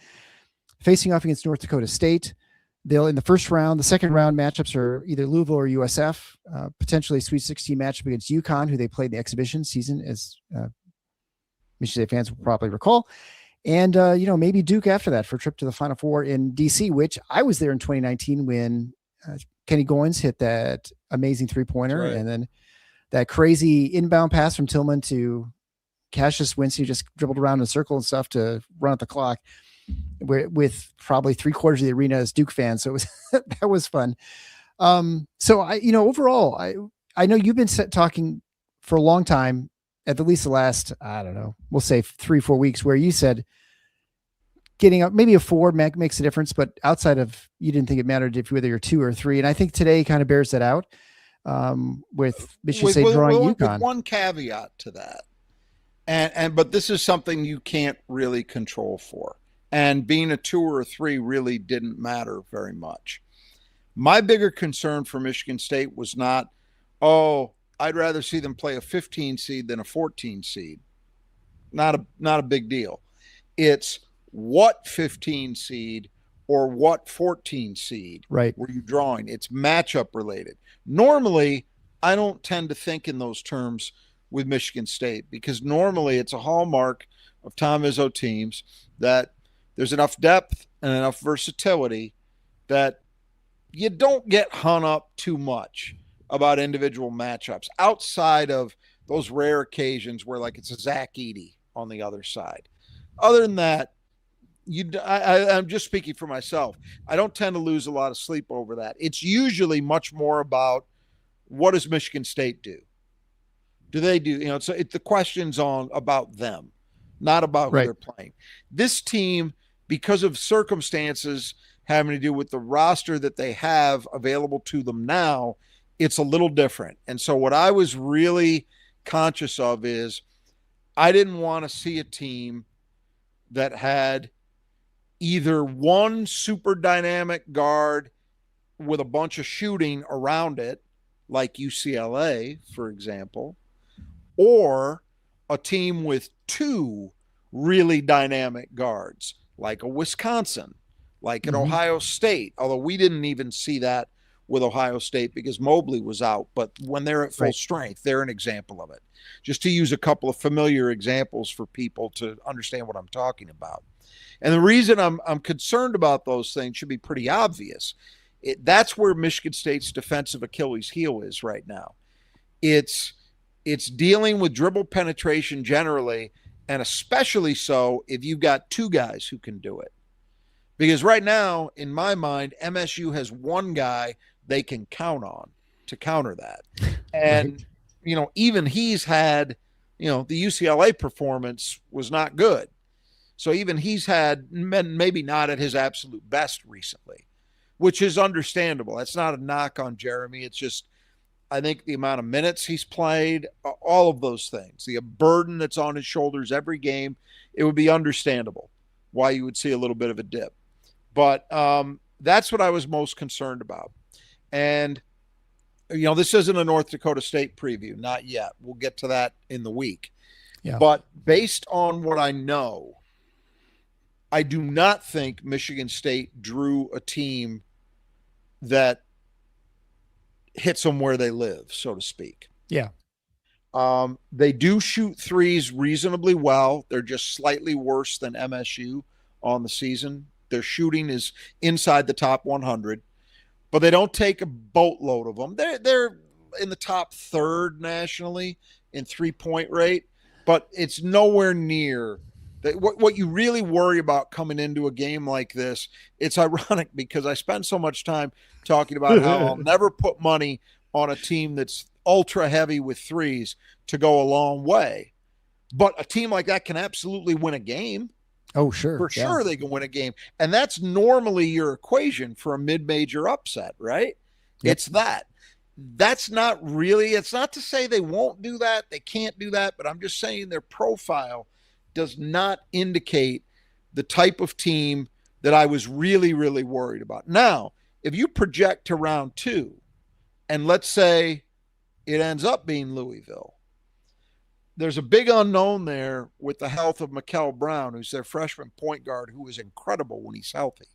S1: facing off against North Dakota State. They'll in the first round. The second round matchups are either Louisville or USF. Potentially a Sweet 16 matchup against UConn, who they played in the exhibition season, as Michigan State fans will probably recall. And maybe Duke after that for a trip to the Final Four in DC, which I was there in 2019 when Kenny Goins hit that amazing 3-pointer, right, and then that crazy inbound pass from Tillman to Cassius Winston, who just dribbled around in a circle and stuff to run out the clock, with probably 3/4 of the arena as Duke fans. So it was that was fun. So overall, I know you've been talking for a long time, at least the last, I don't know, we'll say 3-4 weeks, where you said getting up maybe a 4 makes a difference, but outside of, you didn't think it mattered if whether you're 2 or 3. And I think today kind of bears that out with Michigan State drawing UConn.
S2: With one caveat to that, but this is something you can't really control for. And being a 2 or a 3 really didn't matter very much. My bigger concern for Michigan State was not, I'd rather see them play a 15 seed than a 14 seed. Not a big deal. It's what 15 seed or what 14 seed
S1: were
S2: you drawing? It's matchup related. Normally, I don't tend to think in those terms with Michigan State, because normally it's a hallmark of Tom Izzo teams that there's enough depth and enough versatility that you don't get hung up too much about individual matchups outside of those rare occasions where it's a Zach Edey on the other side. Other than that, I'm just speaking for myself. I don't tend to lose a lot of sleep over that. It's usually much more about, what does Michigan State do? Do they do, so the question's about them, not about who they're playing. This team, because of circumstances having to do with the roster that they have available to them now, it's a little different. And so what I was really conscious of is, I didn't want to see a team that had either one super dynamic guard with a bunch of shooting around it, like UCLA, for example, or a team with two really dynamic guards, like a Wisconsin, like an Ohio State, although we didn't even see that with Ohio State because Mobley was out. But when they're at full strength, they're an example of it. Just to use a couple of familiar examples for people to understand what I'm talking about. And the reason I'm concerned about those things should be pretty obvious. That's where Michigan State's defensive Achilles heel is right now. It's dealing with dribble penetration generally, and especially so if you've got two guys who can do it. Because right now, in my mind, MSU has one guy they can count on to counter that. And, even he's had, the UCLA performance was not good. So even he's had maybe not at his absolute best recently, which is understandable. That's not a knock on Jeremy. It's just, I think the amount of minutes he's played, all of those things, the burden that's on his shoulders every game, it would be understandable why you would see a little bit of a dip. But that's what I was most concerned about. And, this isn't a North Dakota State preview, not yet. We'll get to that in the week.
S1: Yeah.
S2: But based on what I know, I do not think Michigan State drew a team that hits them where they live, so to speak.
S1: Yeah.
S2: They do shoot threes reasonably well. They're just slightly worse than MSU on the season. Their shooting is inside the top 100, but they don't take a boatload of them. They're in the top third nationally in three-point rate, but it's nowhere near what you really worry about coming into a game like this. It's ironic because I spend so much time talking about how I'll never put money on a team that's ultra heavy with threes to go a long way. But a team like that can absolutely win a game.
S1: Oh, sure.
S2: For sure they can win a game. And that's normally your equation for a mid-major upset, right? Yep. It's that. That's not really, it's not to say they won't do that. They can't do that. But I'm just saying their profile does not indicate the type of team that I was really, really worried about. Now, if you project to round two, and let's say it ends up being Louisville, there's a big unknown there with the health of Mikel Brown, who's their freshman point guard, who is incredible when he's healthy.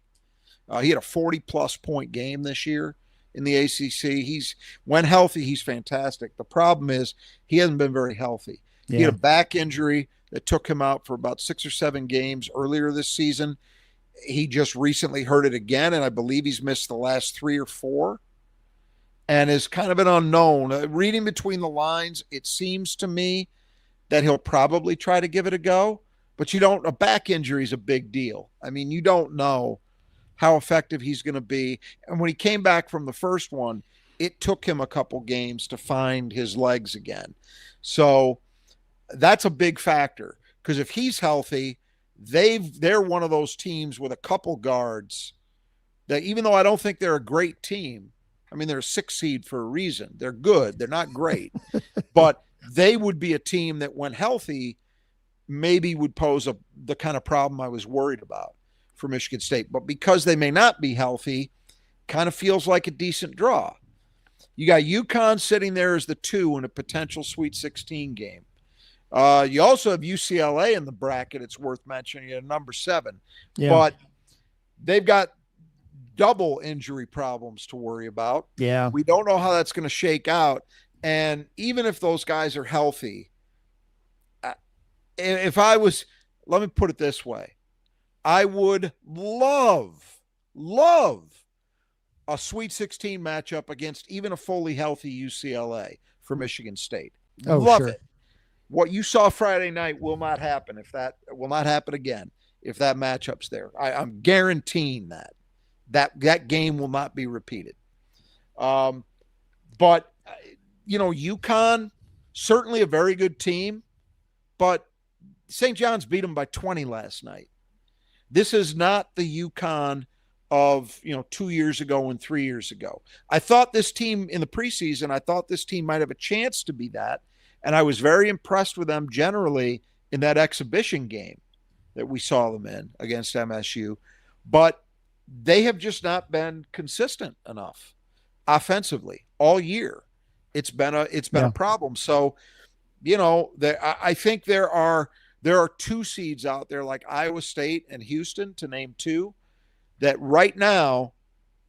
S2: He had a 40-plus point game this year in the ACC. When healthy, he's fantastic. The problem is he hasn't been very healthy. Yeah. He had a back injury that took him out for about 6 or 7 games earlier this season. He just recently hurt it again, and I believe he's missed the last 3 or 4 and is kind of an unknown. Reading between the lines, it seems to me that he'll probably try to give it a go, but a back injury is a big deal. I mean, you don't know how effective he's going to be. And when he came back from the first one, it took him a couple games to find his legs again. So that's a big factor, because if he's healthy, they're one of those teams with a couple guards that, even though I don't think they're a great team, I mean, they're a 6 seed for a reason. They're good. They're not great, but they would be a team that, when healthy, maybe would pose the kind of problem I was worried about for Michigan State. But because they may not be healthy, kind of feels like a decent draw. You got UConn sitting there as the 2 in a potential Sweet 16 game. You also have UCLA in the bracket. It's worth mentioning at number 7, but they've got double injury problems to worry about.
S1: Yeah.
S2: We don't know how that's going to shake out. And even if those guys are healthy, let me put it this way. I would love a Sweet 16 matchup against even a fully healthy UCLA for Michigan State. Love it. What you saw Friday night will not happen will not happen again if that matchup's there. I'm guaranteeing that game will not be repeated. But UConn, certainly a very good team, but St. John's beat them by 20 last night. This is not the UConn of 2 years ago and 3 years ago. I thought this team in the preseason, might have a chance to be that, and I was very impressed with them generally in that exhibition game that we saw them in against MSU. But they have just not been consistent enough offensively all year. It's been a problem. So, I think there are 2 seeds out there like Iowa State and Houston, to name 2, that right now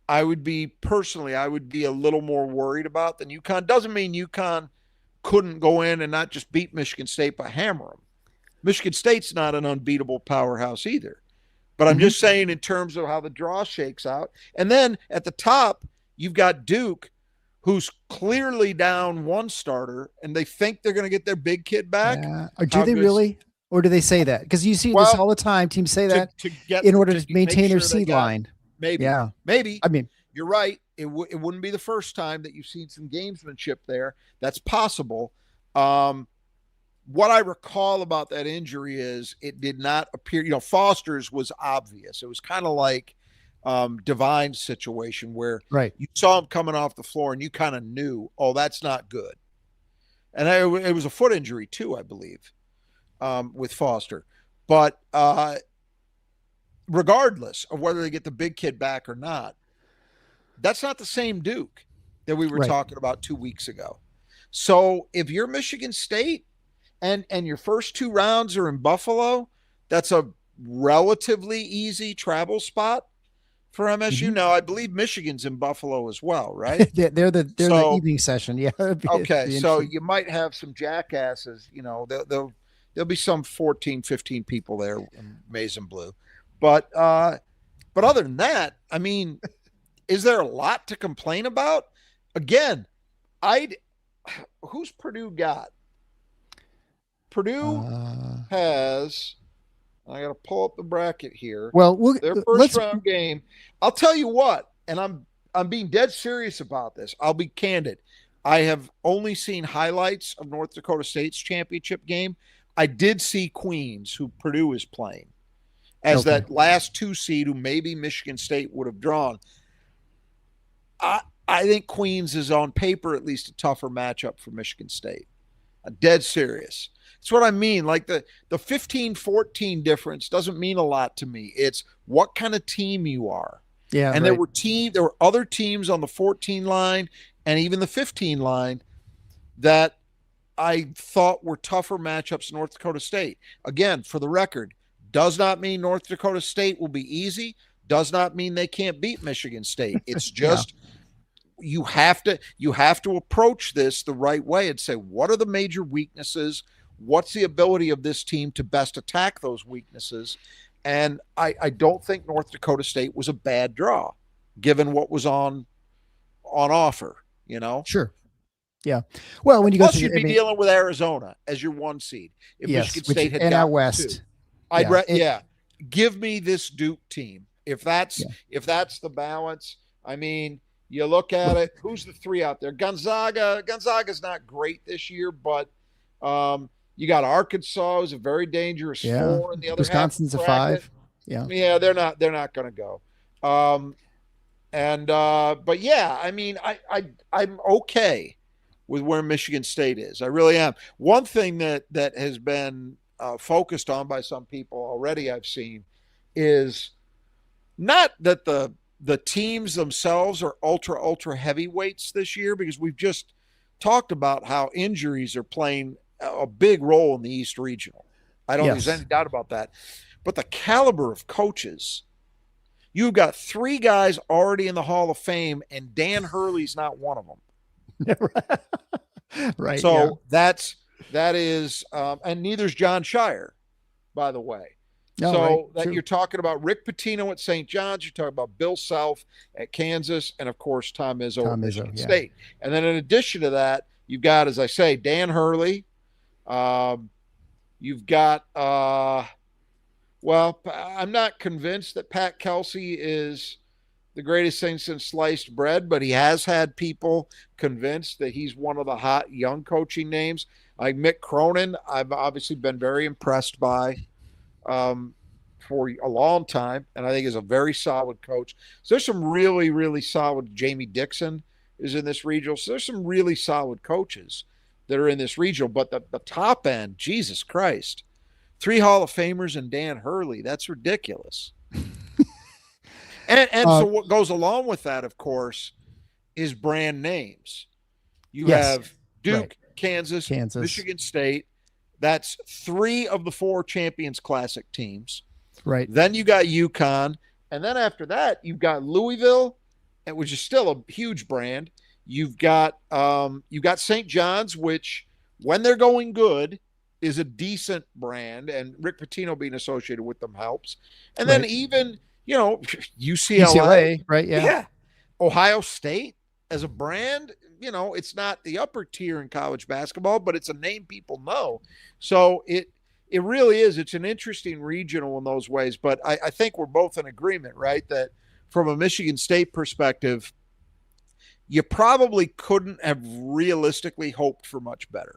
S2: I would be a little more worried about than UConn. Doesn't mean UConn couldn't go in and not just beat Michigan State, but hammer them. Michigan State's not an unbeatable powerhouse either. But I'm just saying in terms of how the draw shakes out. And then at the top, you've got Duke, who's clearly down 1 starter, and they think they're going to get their big kid back.
S1: Or do they really? Or do they say that? Because you see this all the time. Teams say that in order to maintain their seed line.
S2: Maybe.
S1: Yeah.
S2: Maybe.
S1: I mean,
S2: you're right. It wouldn't be the first time that you've seen some gamesmanship there. That's possible. What I recall about that injury is it did not appear, Foster's was obvious. It was kind of like Divine's situation where you saw him coming off the floor and you kind of knew, oh, that's not good. And it was a foot injury too, I believe, with Foster. But regardless of whether they get the big kid back or not, that's not the same Duke that we were talking about 2 weeks ago. So if you're Michigan State, and your first 2 rounds are in Buffalo, that's a relatively easy travel spot for MSU. Now, I believe Michigan's in Buffalo as well, right?
S1: they're the evening session. Yeah.
S2: Okay, so you might have some jackasses. There'll be some 14, 15 people there in maize and blue. But other than that, I mean, is there a lot to complain about? Again, who's Purdue got? Purdue has, I got to pull up the bracket here.
S1: Well,
S2: their first round game. I'll tell you what, and I'm being dead serious about this. I'll be candid. I have only seen highlights of North Dakota State's championship game. I did see Queens, who Purdue is playing, as that last 2 seed who maybe Michigan State would have drawn. I think Queens is on paper at least a tougher matchup for Michigan State. I'm dead serious. That's what I mean. Like the 15-14 difference doesn't mean a lot to me. It's what kind of team you are.
S1: Yeah.
S2: And there were other teams on the 14 line and even the 15 line that I thought were tougher matchups in North Dakota State. Again, for the record, does not mean North Dakota State will be easy. Does not mean they can't beat Michigan State. It's just you have to approach this the right way and say, what are the major weaknesses? What's the ability of this team to best attack those weaknesses? And I don't think North Dakota State was a bad draw, given what was on offer,
S1: Sure. Yeah. Well, when you
S2: Plus you'd be dealing with Arizona as your 1 seed. If Michigan State had
S1: out west.
S2: 2. Give me this Duke team. If that's the balance, I mean, you look at it, who's the 3 out there? Gonzaga's not great this year, but you got Arkansas is a very dangerous 4 in the other
S1: Wisconsin's
S2: half
S1: a 5.
S2: Yeah, they're not going to go. But yeah, I mean, I'm okay with where Michigan State is. I really am. One thing that has been focused on by some people already I've seen is not that the teams themselves are ultra heavyweights this year, because we've just talked about how injuries are playing a big role in the East Regional. I don't think there's any doubt about that. But the caliber of coaches, you've got 3 guys already in the Hall of Fame, and Dan Hurley's not one of them.
S1: Right.
S2: So that is, and neither's John Shire, by the way. No, so you're talking about Rick Pitino at St. John's, you're talking about Bill Self at Kansas, and of course Tom Izzo at Michigan State. And then in addition to that, you've got, as I say, Dan Hurley. You've got well, I'm not convinced that Pat Kelsey is the greatest thing since sliced bread, but he has had people convinced that he's one of the hot young coaching names. Like Mick Cronin, I've obviously been very impressed by for a long time, and I think is a very solid coach. So there's some really, really solid. Jamie Dixon is in this regional. So there's some really solid coaches that are in this regional. But the top end, Jesus Christ, 3 Hall of Famers and Dan Hurley, that's ridiculous. And so what goes along with that, of course, is brand names. You have Duke, Kansas, Michigan State. That's 3 of the 4 Champions Classic teams.
S1: Right.
S2: Then you got UConn. And then after that, you've got Louisville, which is still a huge brand. You've got St. John's, which when they're going good is a decent brand, and Rick Pitino being associated with them helps. And then even, UCLA,
S1: right? Yeah.
S2: Ohio State as a brand, it's not the upper tier in college basketball, but it's a name people know. So it really is. It's an interesting regional in those ways. But I think we're both in agreement, right, that from a Michigan State perspective, you probably couldn't have realistically hoped for much better.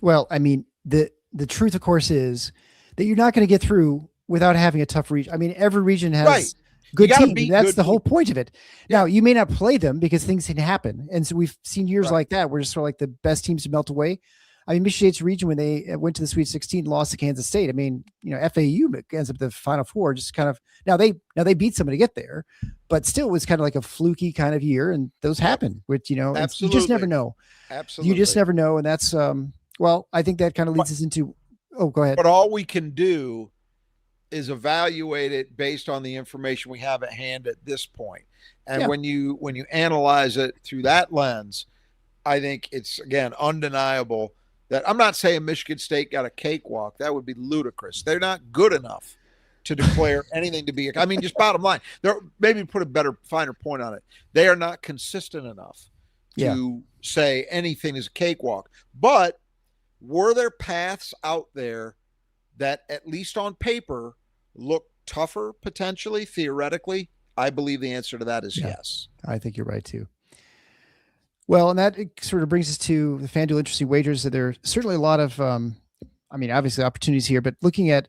S1: Well, I mean, the truth, of course, is that you're not going to get through without having a tough region. I mean, every region has good teams. That's the whole point of it. Now, you may not play them because things can happen. And so we've seen years like that where just sort of like the best teams to melt away. I mean, Michigan State's region, when they went to the Sweet 16, lost to Kansas State. I mean, FAU ends up the Final Four, just kind of now they beat somebody to get there, but still it was kind of like a fluky kind of year. And those happen, which, you just never know.
S2: Absolutely.
S1: You just never know. And that's, well, I think that kind of leads us into, go ahead.
S2: But all we can do is evaluate it based on the information we have at hand at this point. And when you analyze it through that lens, I think it's, again, undeniable that I'm not saying Michigan State got a cakewalk. That would be ludicrous. They're not good enough to declare anything to be, just bottom line. Maybe put a finer point on it. They are not consistent enough to say anything is a cakewalk. But were there paths out there that, at least on paper, look tougher, potentially, theoretically? I believe the answer to that is yes.
S1: I think you're right, too. Well, and that sort of brings us to the Fanduel interesting wagers. That there are certainly a lot of, obviously opportunities here, but look at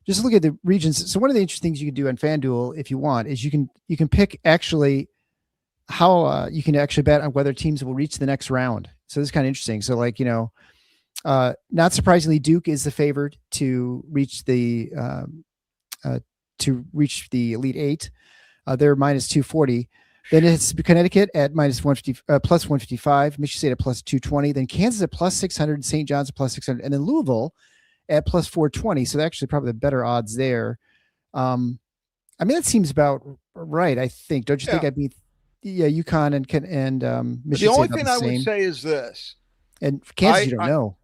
S1: the regions. So one of the interesting things you can do on Fanduel, if you want, is you can pick actually how you can actually bet on whether teams will reach the next round. So this is kind of interesting. So not surprisingly, Duke is the favorite to reach the Elite Eight. They're minus 240. Then it's Connecticut at minus 150, plus 155, Michigan State at plus 220, then Kansas at plus 600, St. John's at plus 600, and then Louisville at plus 420. So actually probably the better odds there. That seems about right, I think. Don't you think? UConn and Michigan
S2: the only
S1: State
S2: thing I would say is this.
S1: And Kansas, you don't know.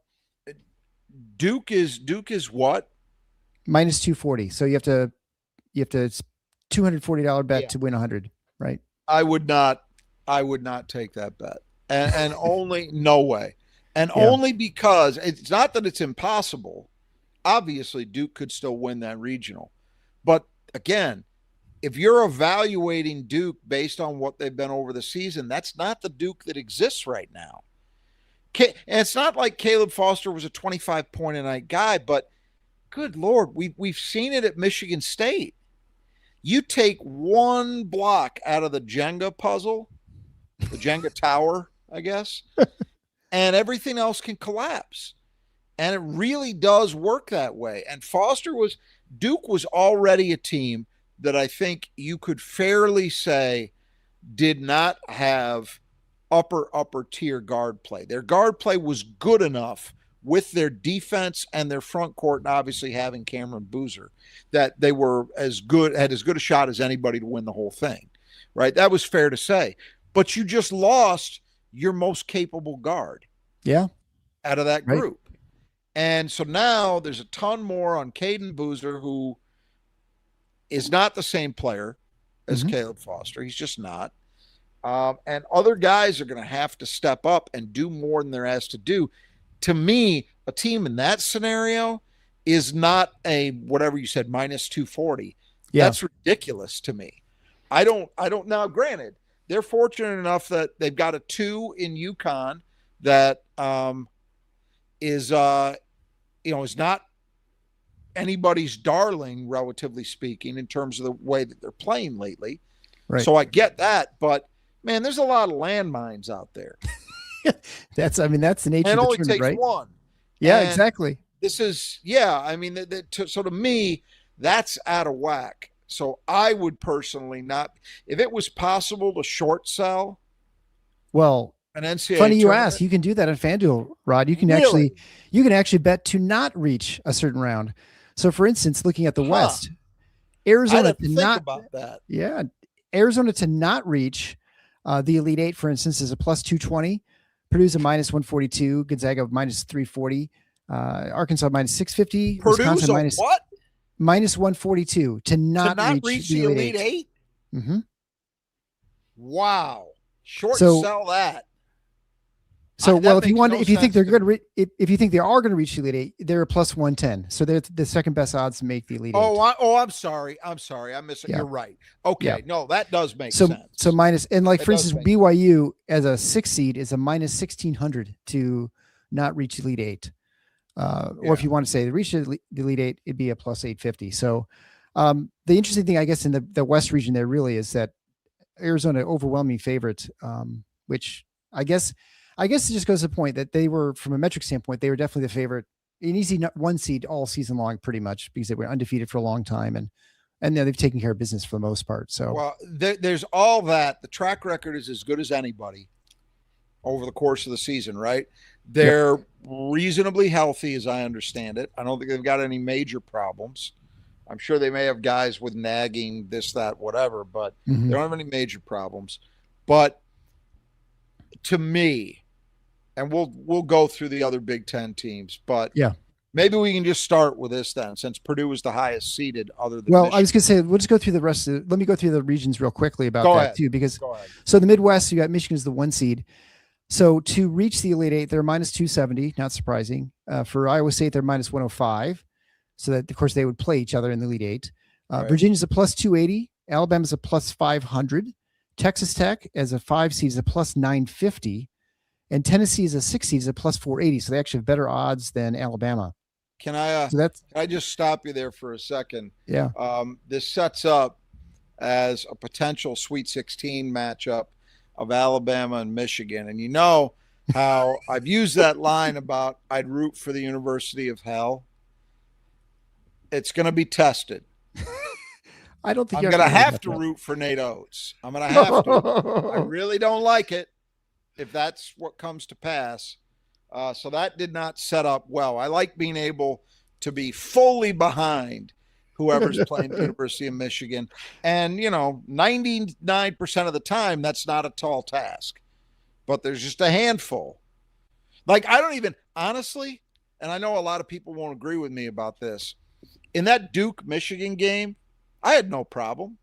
S2: Duke is what?
S1: Minus 240. So you have to it's $240 bet to win 100, right?
S2: I would not take that bet. And only no way. And only because it's not that it's impossible. Obviously, Duke could still win that regional. But again, if you're evaluating Duke based on what they've been over the season, that's not the Duke that exists right now. And it's not like Caleb Foster was a 25-point-a-night guy, but good Lord, we've seen it at Michigan State. You take one block out of the Jenga puzzle, the Jenga tower, I guess, and everything else can collapse. And it really does work that way. And Duke was already a team that I think you could fairly say did not have upper tier guard play. Their guard play was good enough with their defense and their front court, and obviously having Cameron Boozer, that they were had as good a shot as anybody to win the whole thing, right? That was fair to say. But you just lost your most capable guard out of that group. Right. And so now there's a ton more on Caden Boozer, who is not the same player as Caleb Foster. He's just not. And other guys are going to have to step up and do more than they're asked to do. To me, a team in that scenario is not a, whatever you said, minus 240. Yeah. That's ridiculous to me. I don't now, granted, they're fortunate enough that they've got a 2 in UConn that is not anybody's darling, relatively speaking, in terms of the way that they're playing lately. Right. So I get that, but man, there's a lot of landmines out there.
S1: That's the nature of the tournament, right?
S2: It only takes one.
S1: Yeah, exactly.
S2: This is, so to me, that's out of whack. So I would personally not, if it was possible to short sell.
S1: Well,
S2: an NCAA
S1: funny you
S2: tournament?
S1: ask. You can do that on FanDuel, Rod. You can
S2: Really?
S1: actually bet to not reach a certain round. So, for instance, looking at the West, Arizona
S2: I didn't think about that.
S1: Yeah, Arizona to not reach the Elite Eight, for instance, is a plus 220. Purdue's a minus 142. Gonzaga minus 340. Arkansas minus 650.
S2: Purdue's
S1: Wisconsin
S2: minus what?
S1: Minus 142 to not reach the Elite
S2: Eight.
S1: Mm-hmm.
S2: Wow. Sell that.
S1: So, well, if you think they're going to, if you think they are going to reach the Elite Eight, they're a plus 110. So they're the second best odds to make the Elite Eight.
S2: I'm sorry. I missed it. Yeah. You're right. Okay. Yeah. No, that does make sense.
S1: So minus, and like, for instance, BYU as a 6 seed is a minus 1600 to not reach the Elite Eight. Or if you want to say reach the Elite Eight, it'd be a plus 850. So the interesting thing, I guess, in the West region there really is that Arizona overwhelming favorite, which I guess it just goes to the point that they were, from a metric standpoint, they were definitely the favorite, an easy 1 seed all season long, pretty much, because they were undefeated for a long time. And they've taken care of business for the most part. So,
S2: well, there's all that. The track record is as good as anybody over the course of the season, right? They're reasonably healthy, as I understand it. I don't think they've got any major problems. I'm sure they may have guys with nagging, this, that, whatever, but they don't have any major problems. But to me, and we'll go through the other Big Ten teams, but maybe we can just start with this then, since Purdue was the highest seeded other than Michigan.
S1: I was going to say, we'll just go through the rest of let me go through the regions real quickly about that too, because so the Midwest, you got Michigan is the 1 seed. So to reach the Elite Eight, they're minus 270, not surprising. For Iowa State, they're minus 105. So that, of course, they would play each other in the Elite Eight. Virginia's a plus 280. Alabama's a plus 500. Texas Tech as a 5 seed is a plus 950. And Tennessee is a 6 seed is a plus 480. So they actually have better odds than Alabama.
S2: Can I just stop you there for a second?
S1: Yeah.
S2: This sets up as a potential Sweet 16 matchup of Alabama and Michigan. And you know how I've used that line about I'd root for the University of Hell. It's going to be tested.
S1: I don't think
S2: I'm going to have to root for Nate Oates. I'm going to have to. I really don't like it if that's what comes to pass. So that did not set up well. I like being able to be fully behind whoever's playing the University of Michigan. And, 99% of the time, that's not a tall task. But there's just a handful. Like, I don't even, honestly, and I know a lot of people won't agree with me about this, in that Duke-Michigan game, I had no problem.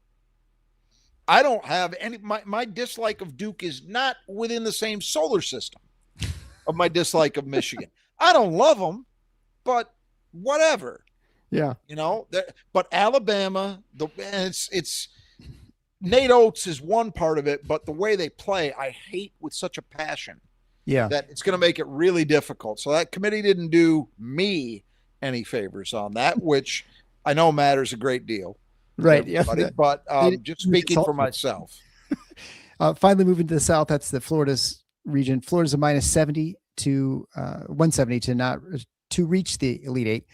S2: I don't have any, my dislike of Duke is not within the same solar system of my dislike of Michigan. I don't love them, but whatever.
S1: Yeah.
S2: But Alabama, it's Nate Oates is one part of it, but the way they play, I hate with such a passion.
S1: Yeah.
S2: That it's going to make it really difficult. So that committee didn't do me any favors on that, which I know matters a great deal.
S1: Right. Yeah.
S2: But just speaking for myself.
S1: Finally moving to the South, that's the Florida's region. Florida's a minus 70 to 170 to reach the Elite Eight.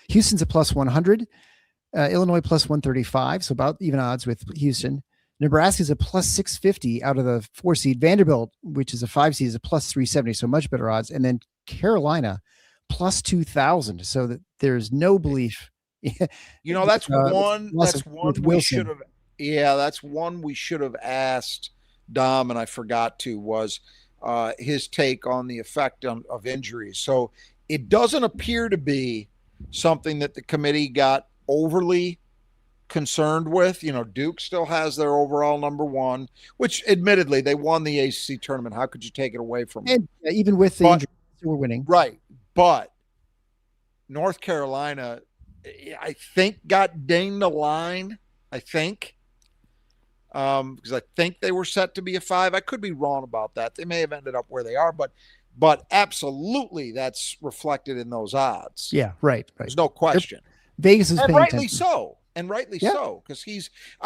S1: Houston's a plus 100. Illinois plus 135. So about even odds with Houston. Nebraska's a plus 650 out of the 4 seed. Vanderbilt, which is a 5 seed, is a plus 370. So much better odds. And then Carolina plus 2,000. So that there's no belief.
S2: That's one we should have. Yeah, that's one we should have asked Dom, and I forgot to, was his take on the effect of injuries. So it doesn't appear to be something that the committee got overly concerned with. Duke still has their overall number 1, which admittedly they won the ACC tournament. How could you take it away from them?
S1: And even with the injuries, we're winning.
S2: Right. But North Carolina, I think, got dinged a line, because I think they were set to be a 5. I could be wrong about that. They may have ended up where they are, but absolutely that's reflected in those odds.
S1: Yeah, right.
S2: There's no question.
S1: Vegas is paying
S2: rightly
S1: attention.
S2: so. And rightly so, because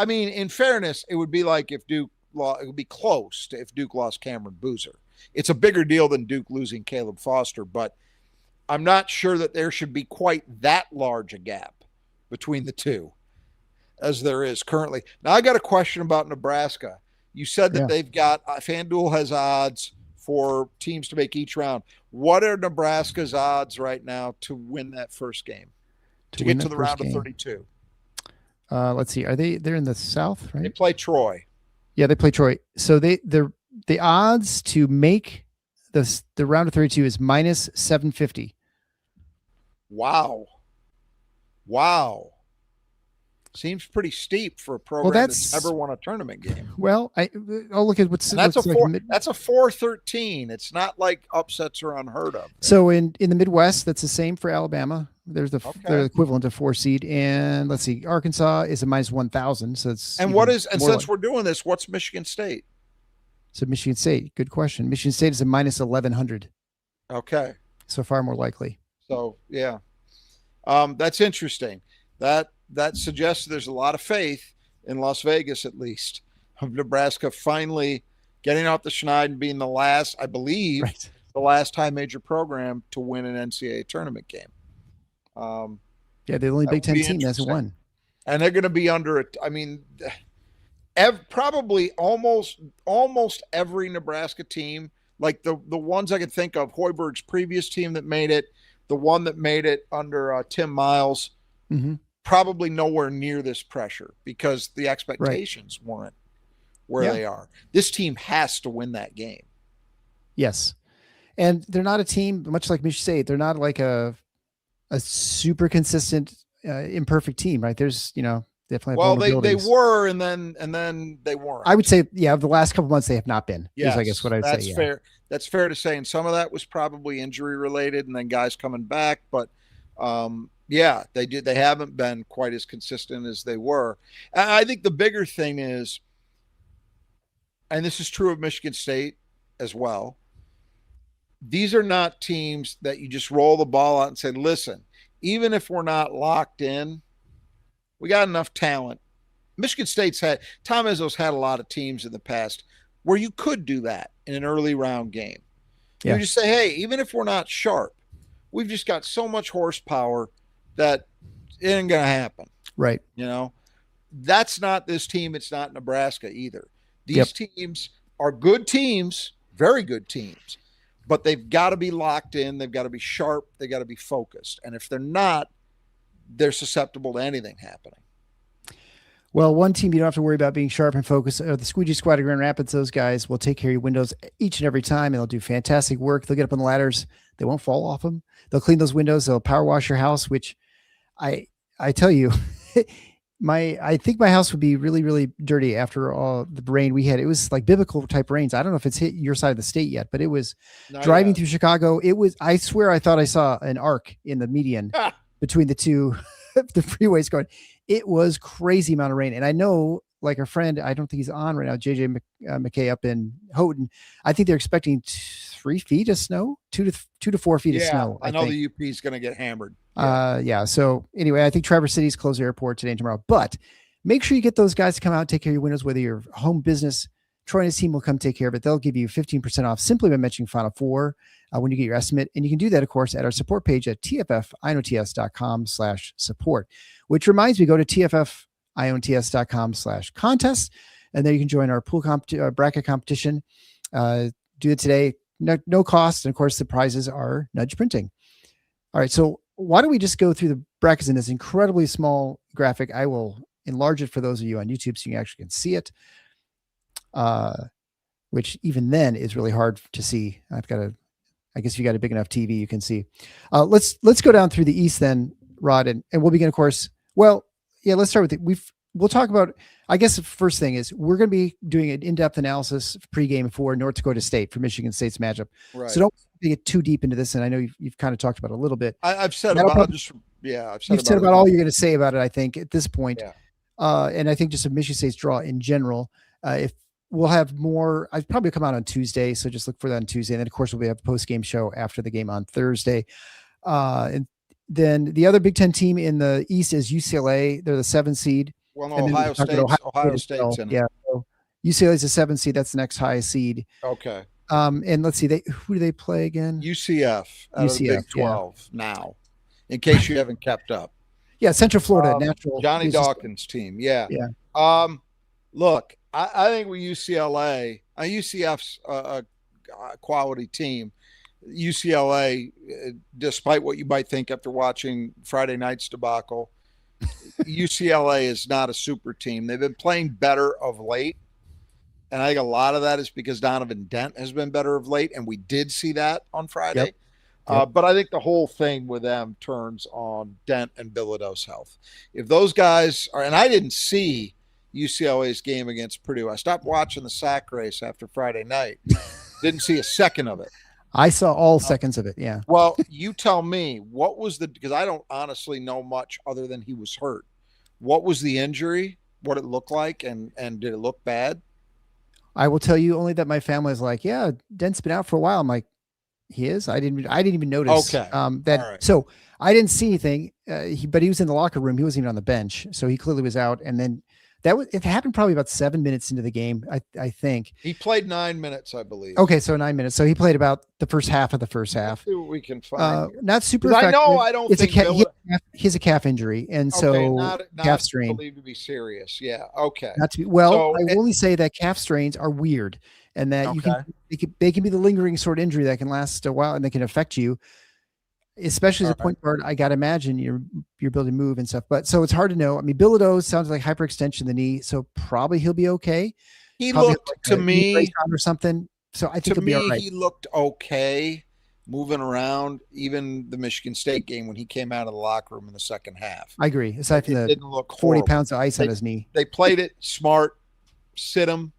S2: in fairness, it would be like if it would be close to if Duke lost Cameron Boozer. It's a bigger deal than Duke losing Caleb Foster, but I'm not sure that there should be quite that large a gap between the two. as there is currently. Now, I got a question about Nebraska. You said that they've got FanDuel has odds for teams to make each round. What are Nebraska's odds right now to win that first game, to get to the round of 32?
S1: Let's see. They're in the South, right?
S2: They play Troy.
S1: Yeah, they play Troy. So the odds to make the round of 32 is minus 750.
S2: Wow. Seems pretty steep for a program that's never won a tournament game.
S1: Well, I'll look at what's
S2: that's a 4-13. It's not like upsets are unheard of.
S1: So in the Midwest, that's the same for Alabama. There's the equivalent of 4 seed, and let's see, Arkansas is a minus 1,000. So it's
S2: since we're doing this, what's Michigan State?
S1: So Michigan State, good question. Michigan State is a minus 1,100.
S2: Okay,
S1: so far more likely.
S2: So yeah, that's interesting. That suggests there's a lot of faith in Las Vegas, at least, of Nebraska finally getting off the schneid and being the last, I believe, the last high major program to win an NCAA tournament game.
S1: Yeah, the only Big Ten team that hasn't won.
S2: And they're going to be under it. I mean, probably almost every Nebraska team, like the ones I could think of, Hoiberg's previous team that made it, the one that made it under Tim Miles, probably nowhere near this pressure because the expectations weren't where they are. This team has to win that game.
S1: Yes. And they're not a team, much like Michigan State, they're not like a super consistent, imperfect team, right? There's, definitely.
S2: Well, they were, and then they weren't.
S1: I would say, the last couple months they have not been. Yes, I guess what I'd say.
S2: That's fair. That's fair to say. And some of that was probably injury related and then guys coming back. But, they haven't been quite as consistent as they were. I think the bigger thing is, and this is true of Michigan State as well, these are not teams that you just roll the ball out and say, listen, even if we're not locked in, we got enough talent. Michigan State's Tom Izzo's had a lot of teams in the past where you could do that in an early round game. You just say, hey, even if we're not sharp, we've just got so much horsepower that it ain't going to happen.
S1: Right.
S2: That's not this team. It's not Nebraska either. These teams are good teams, very good teams, but they've got to be locked in. They've got to be sharp. They've got to be focused. And if they're not, they're susceptible to anything happening.
S1: Well, one team you don't have to worry about being sharp and focused are the Squeegee Squad of Grand Rapids. Those guys will take care of your windows each and every time, and they'll do fantastic work. They'll get up on the ladders. They won't fall off them. They'll clean those windows. They'll power wash your house, which I tell you, I think my house would be really, really dirty after all the rain we had. It was like biblical type rains. I don't know if it's hit your side of the state yet, but it was driving through Chicago. I swear I thought I saw an arc in the median between the two, the freeways going. It was crazy amount of rain. And I know, like our friend, I don't think he's on right now, JJ McKay up in Houghton, I think they're expecting 3 feet of snow, 2 to 4 feet of snow.
S2: I know the UP is going to get hammered.
S1: So anyway, I think Traverse City's closed the airport today and tomorrow, but make sure you get those guys to come out and take care of your windows, whether you're home business. Troy and his team will come take care of it. They'll give you 15% off simply by mentioning Final Four when you get your estimate. And you can do that, of course, at our support page at tffinots.com/support, which reminds me, go to tffinots.com/contest. And there you can join our pool bracket competition. Do it today. No cost. And of course, the prizes are nudge printing. All right. So why don't we just go through the brackets in this incredibly small graphic? I will enlarge it for those of you on YouTube so you actually can see it. Which even then is really hard to see. I guess if you got a big enough TV, you can see. Let's go down through the East then, Rod, and we'll begin, of course. Well, let's start with it. We'll talk about, I guess the first thing is we're going to be doing an in-depth analysis pregame for North Dakota State for Michigan State's matchup. Right. So don't get too deep into this. And I know you've kind of talked about it a little bit.
S2: I've said about
S1: all you're going to say about it, I think, at this point. Yeah. And I think just a Michigan State's draw in general, if we'll have more, I'd probably come out on Tuesday. So just look for that on Tuesday. And then of course we'll have a post-game show after the game on Thursday. And then the other Big Ten team in the East is UCLA. They're the 7th seed.
S2: Well, no, Ohio State's in it.
S1: Yeah. So UCLA is the 7th seed. That's the next highest seed.
S2: Okay.
S1: And let's see, who do they play again?
S2: UCF out of the Big 12 now, in case you haven't kept up.
S1: Yeah, Central Florida, natural.
S2: Johnny Dawkins' team. Yeah.
S1: Yeah.
S2: Look, I think with UCLA, UCF's a quality team. UCLA, despite what you might think after watching Friday night's debacle, UCLA is not a super team. They've been playing better of late. And I think a lot of that is because Donovan Dent has been better of late. And we did see that on Friday. Yep. But I think the whole thing with them turns on Dent and Bilodeau's health. If those guys are, and I didn't see UCLA's game against Purdue. I stopped watching the sack race after Friday night. Didn't see a second of it.
S1: I saw all seconds of it. Yeah.
S2: Well, you tell me, what was because I don't honestly know much other than he was hurt. What was the injury? What it looked like? And did it look bad?
S1: I will tell you only that my family is like, yeah, Dent's been out for a while. I'm like, he is? I didn't even notice.
S2: Okay.
S1: Right. So I didn't see anything. But he was in the locker room. He wasn't even on the bench. So he clearly was out. And then it happened probably about 7 minutes into the game. I think
S2: he played 9 minutes, I believe.
S1: Okay. So 9 minutes. So he played about the first half of the first half.
S2: Let's see what we can find.
S1: Not super effective.
S2: I don't think
S1: he has a calf injury. And so
S2: not
S1: calf strain.
S2: Believed to be serious. Yeah. Okay.
S1: Not to be, well, so I will only say that calf strains are weird and that they can be the lingering sort of injury that can last a while and they can affect you. Especially as a point guard, I got to imagine your ability to move and stuff. But so it's hard to know. I mean, Bilodeau sounds like hyperextension of the knee, so probably he'll be okay.
S2: He looked to me
S1: or something. So I think
S2: to me all right. He looked okay moving around. Even the Michigan State game when he came out of the locker room in the second half.
S1: I agree. Aside from the
S2: didn't look
S1: 40
S2: horrible.
S1: Pounds of ice on his knee.
S2: They played it smart. Sit him.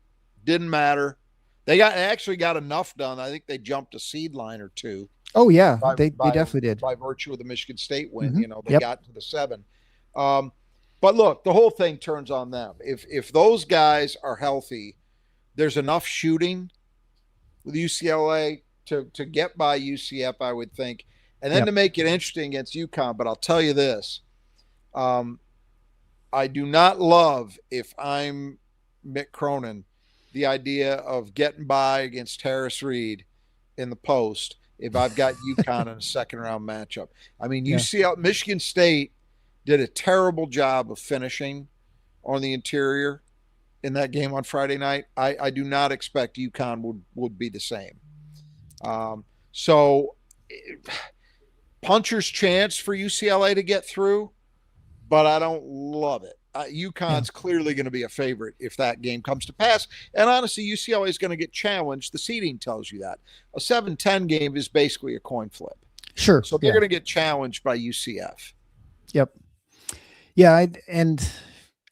S2: Didn't matter. They actually got enough done. I think they jumped a seed line or two.
S1: Oh yeah, they definitely did
S2: by virtue of the Michigan State win. Mm-hmm. They got to the 7. But look, the whole thing turns on them. If those guys are healthy, there's enough shooting with UCLA to get by UCF, I would think, and then to make it interesting against UConn. But I'll tell you this: I do not love, if I'm Mick Cronin, the idea of getting by against Harris Reed in the post. If I've got UConn in a second round matchup, I mean, Michigan State did a terrible job of finishing on the interior in that game on Friday night. I do not expect UConn would be the same. So puncher's chance for UCLA to get through, but I don't love it. UConn's clearly going to be a favorite if that game comes to pass. And honestly, UCLA is going to get challenged. The seeding tells you that. A 7-10 game is basically a coin flip.
S1: Sure.
S2: So they're going to get challenged by UCF.
S1: Yep. Yeah,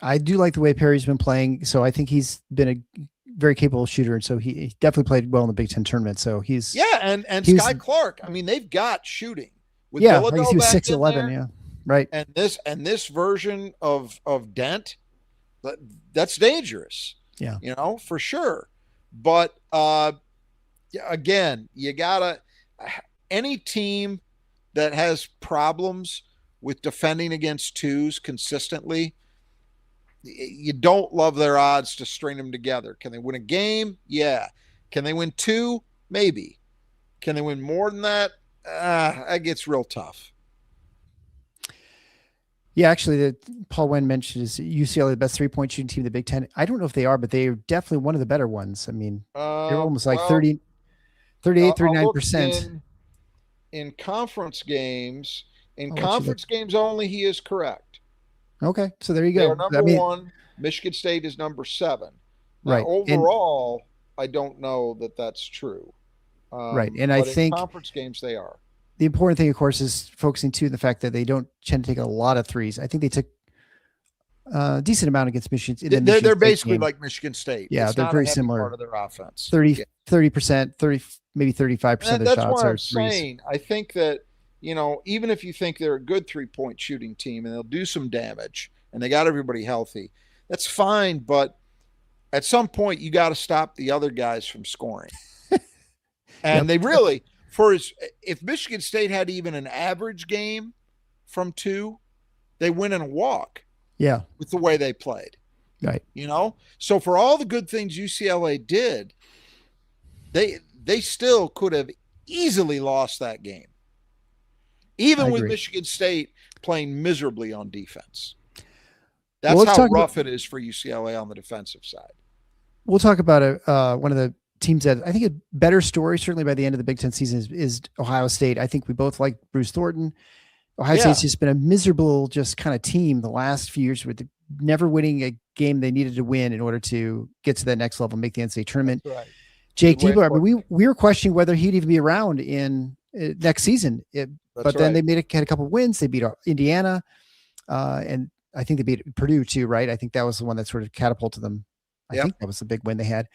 S1: I do like the way Perry's been playing. So I think he's been a very capable shooter. And so he definitely played well in the Big Ten tournament. So he's...
S2: Yeah, and Sky Clark. I mean, they've got shooting.
S1: With I guess he was 6'11", yeah. Right.
S2: And this version of Dent, that's dangerous.
S1: Yeah.
S2: For sure. But again, you gotta, any team that has problems with defending against twos consistently, you don't love their odds to string them together. Can they win a game? Yeah. Can they win 2? Maybe. Can they win more than that? That gets real tough.
S1: Yeah, actually, Paul Wen mentioned is UCLA the best 3-point shooting team in the Big Ten. I don't know if they are, but they are definitely one of the better ones. I mean, they're almost like 38, 39%.
S2: In conference games, games only, he is correct.
S1: Okay, so there you go.
S2: They're number 1. Michigan State is number 7. Now,
S1: right.
S2: Overall, I don't know that that's true.
S1: Right, and I think
S2: in conference games they are.
S1: The important thing, of course, is focusing too on the fact that they don't tend to take a lot of threes. I think they took a decent amount against Michigan.
S2: They're basically like Michigan State.
S1: Yeah, they're very similar.
S2: Part of their offense.
S1: 30%, 30, maybe 35% of the shots
S2: what
S1: are
S2: I'm
S1: threes.
S2: Saying. I think that, even if you think they're a good 3-point shooting team and they'll do some damage and they got everybody healthy, that's fine. But at some point, you got to stop the other guys from scoring. And they really... if Michigan State had even an average game from 2, they win in a walk.
S1: Yeah.
S2: With the way they played.
S1: Right.
S2: So for all the good things UCLA did, they still could have easily lost that game. even with Michigan State playing miserably on defense. That's
S1: well,
S2: how rough it is for UCLA on the defensive side.
S1: We'll talk about one of the teams that I think a better story, certainly by the end of the Big Ten season, is Ohio State. I think we both like Bruce Thornton. Ohio State's just been a miserable, just kind of team the last few years, with never winning a game they needed to win in order to get to that next level, make the NCAA tournament.
S2: That's right.
S1: Jake Diebler, I mean, we were questioning whether he'd even be around in next season. But then they had a couple of wins. They beat Indiana, and I think they beat Purdue too, right? I think that was the one that sort of catapulted them. I think that was the big win they had.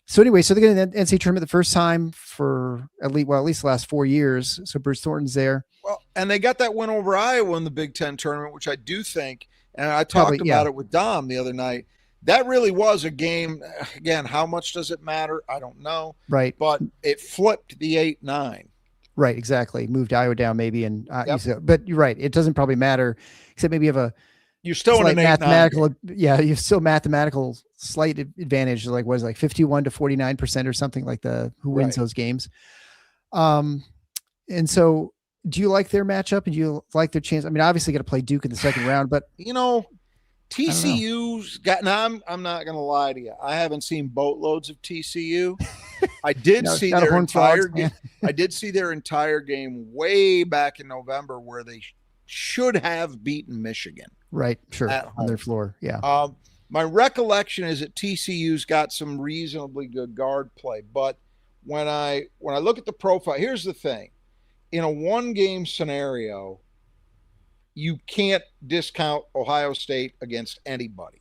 S1: So anyway, so they're getting the NCAA tournament the first time for at least the last 4 years. So Bruce Thornton's there.
S2: Well, and they got that win over Iowa in the Big Ten tournament, which I do think, and I talked about it with Dom the other night, that really was a game. Again, how much does it matter? I don't know.
S1: Right.
S2: But it flipped the 8-9.
S1: Right, exactly. Moved Iowa down maybe. And but you're right. It doesn't probably matter, except maybe you have
S2: you're still in an
S1: mathematical. You have still mathematical slight advantage, like 51 to 49% or something like who wins those games. And so do you like their matchup, and do you like their chance? I mean, obviously got to play Duke in the second round, but
S2: TCU's got, now I'm not going to lie to you. I haven't seen boatloads of TCU. I did see their entire game. I did see their entire game way back in November where they should have beaten Michigan.
S1: Right. Sure. On their floor. Yeah.
S2: My recollection is that TCU's got some reasonably good guard play, but when I look at the profile, here's the thing. In a one-game scenario, you can't discount Ohio State against anybody.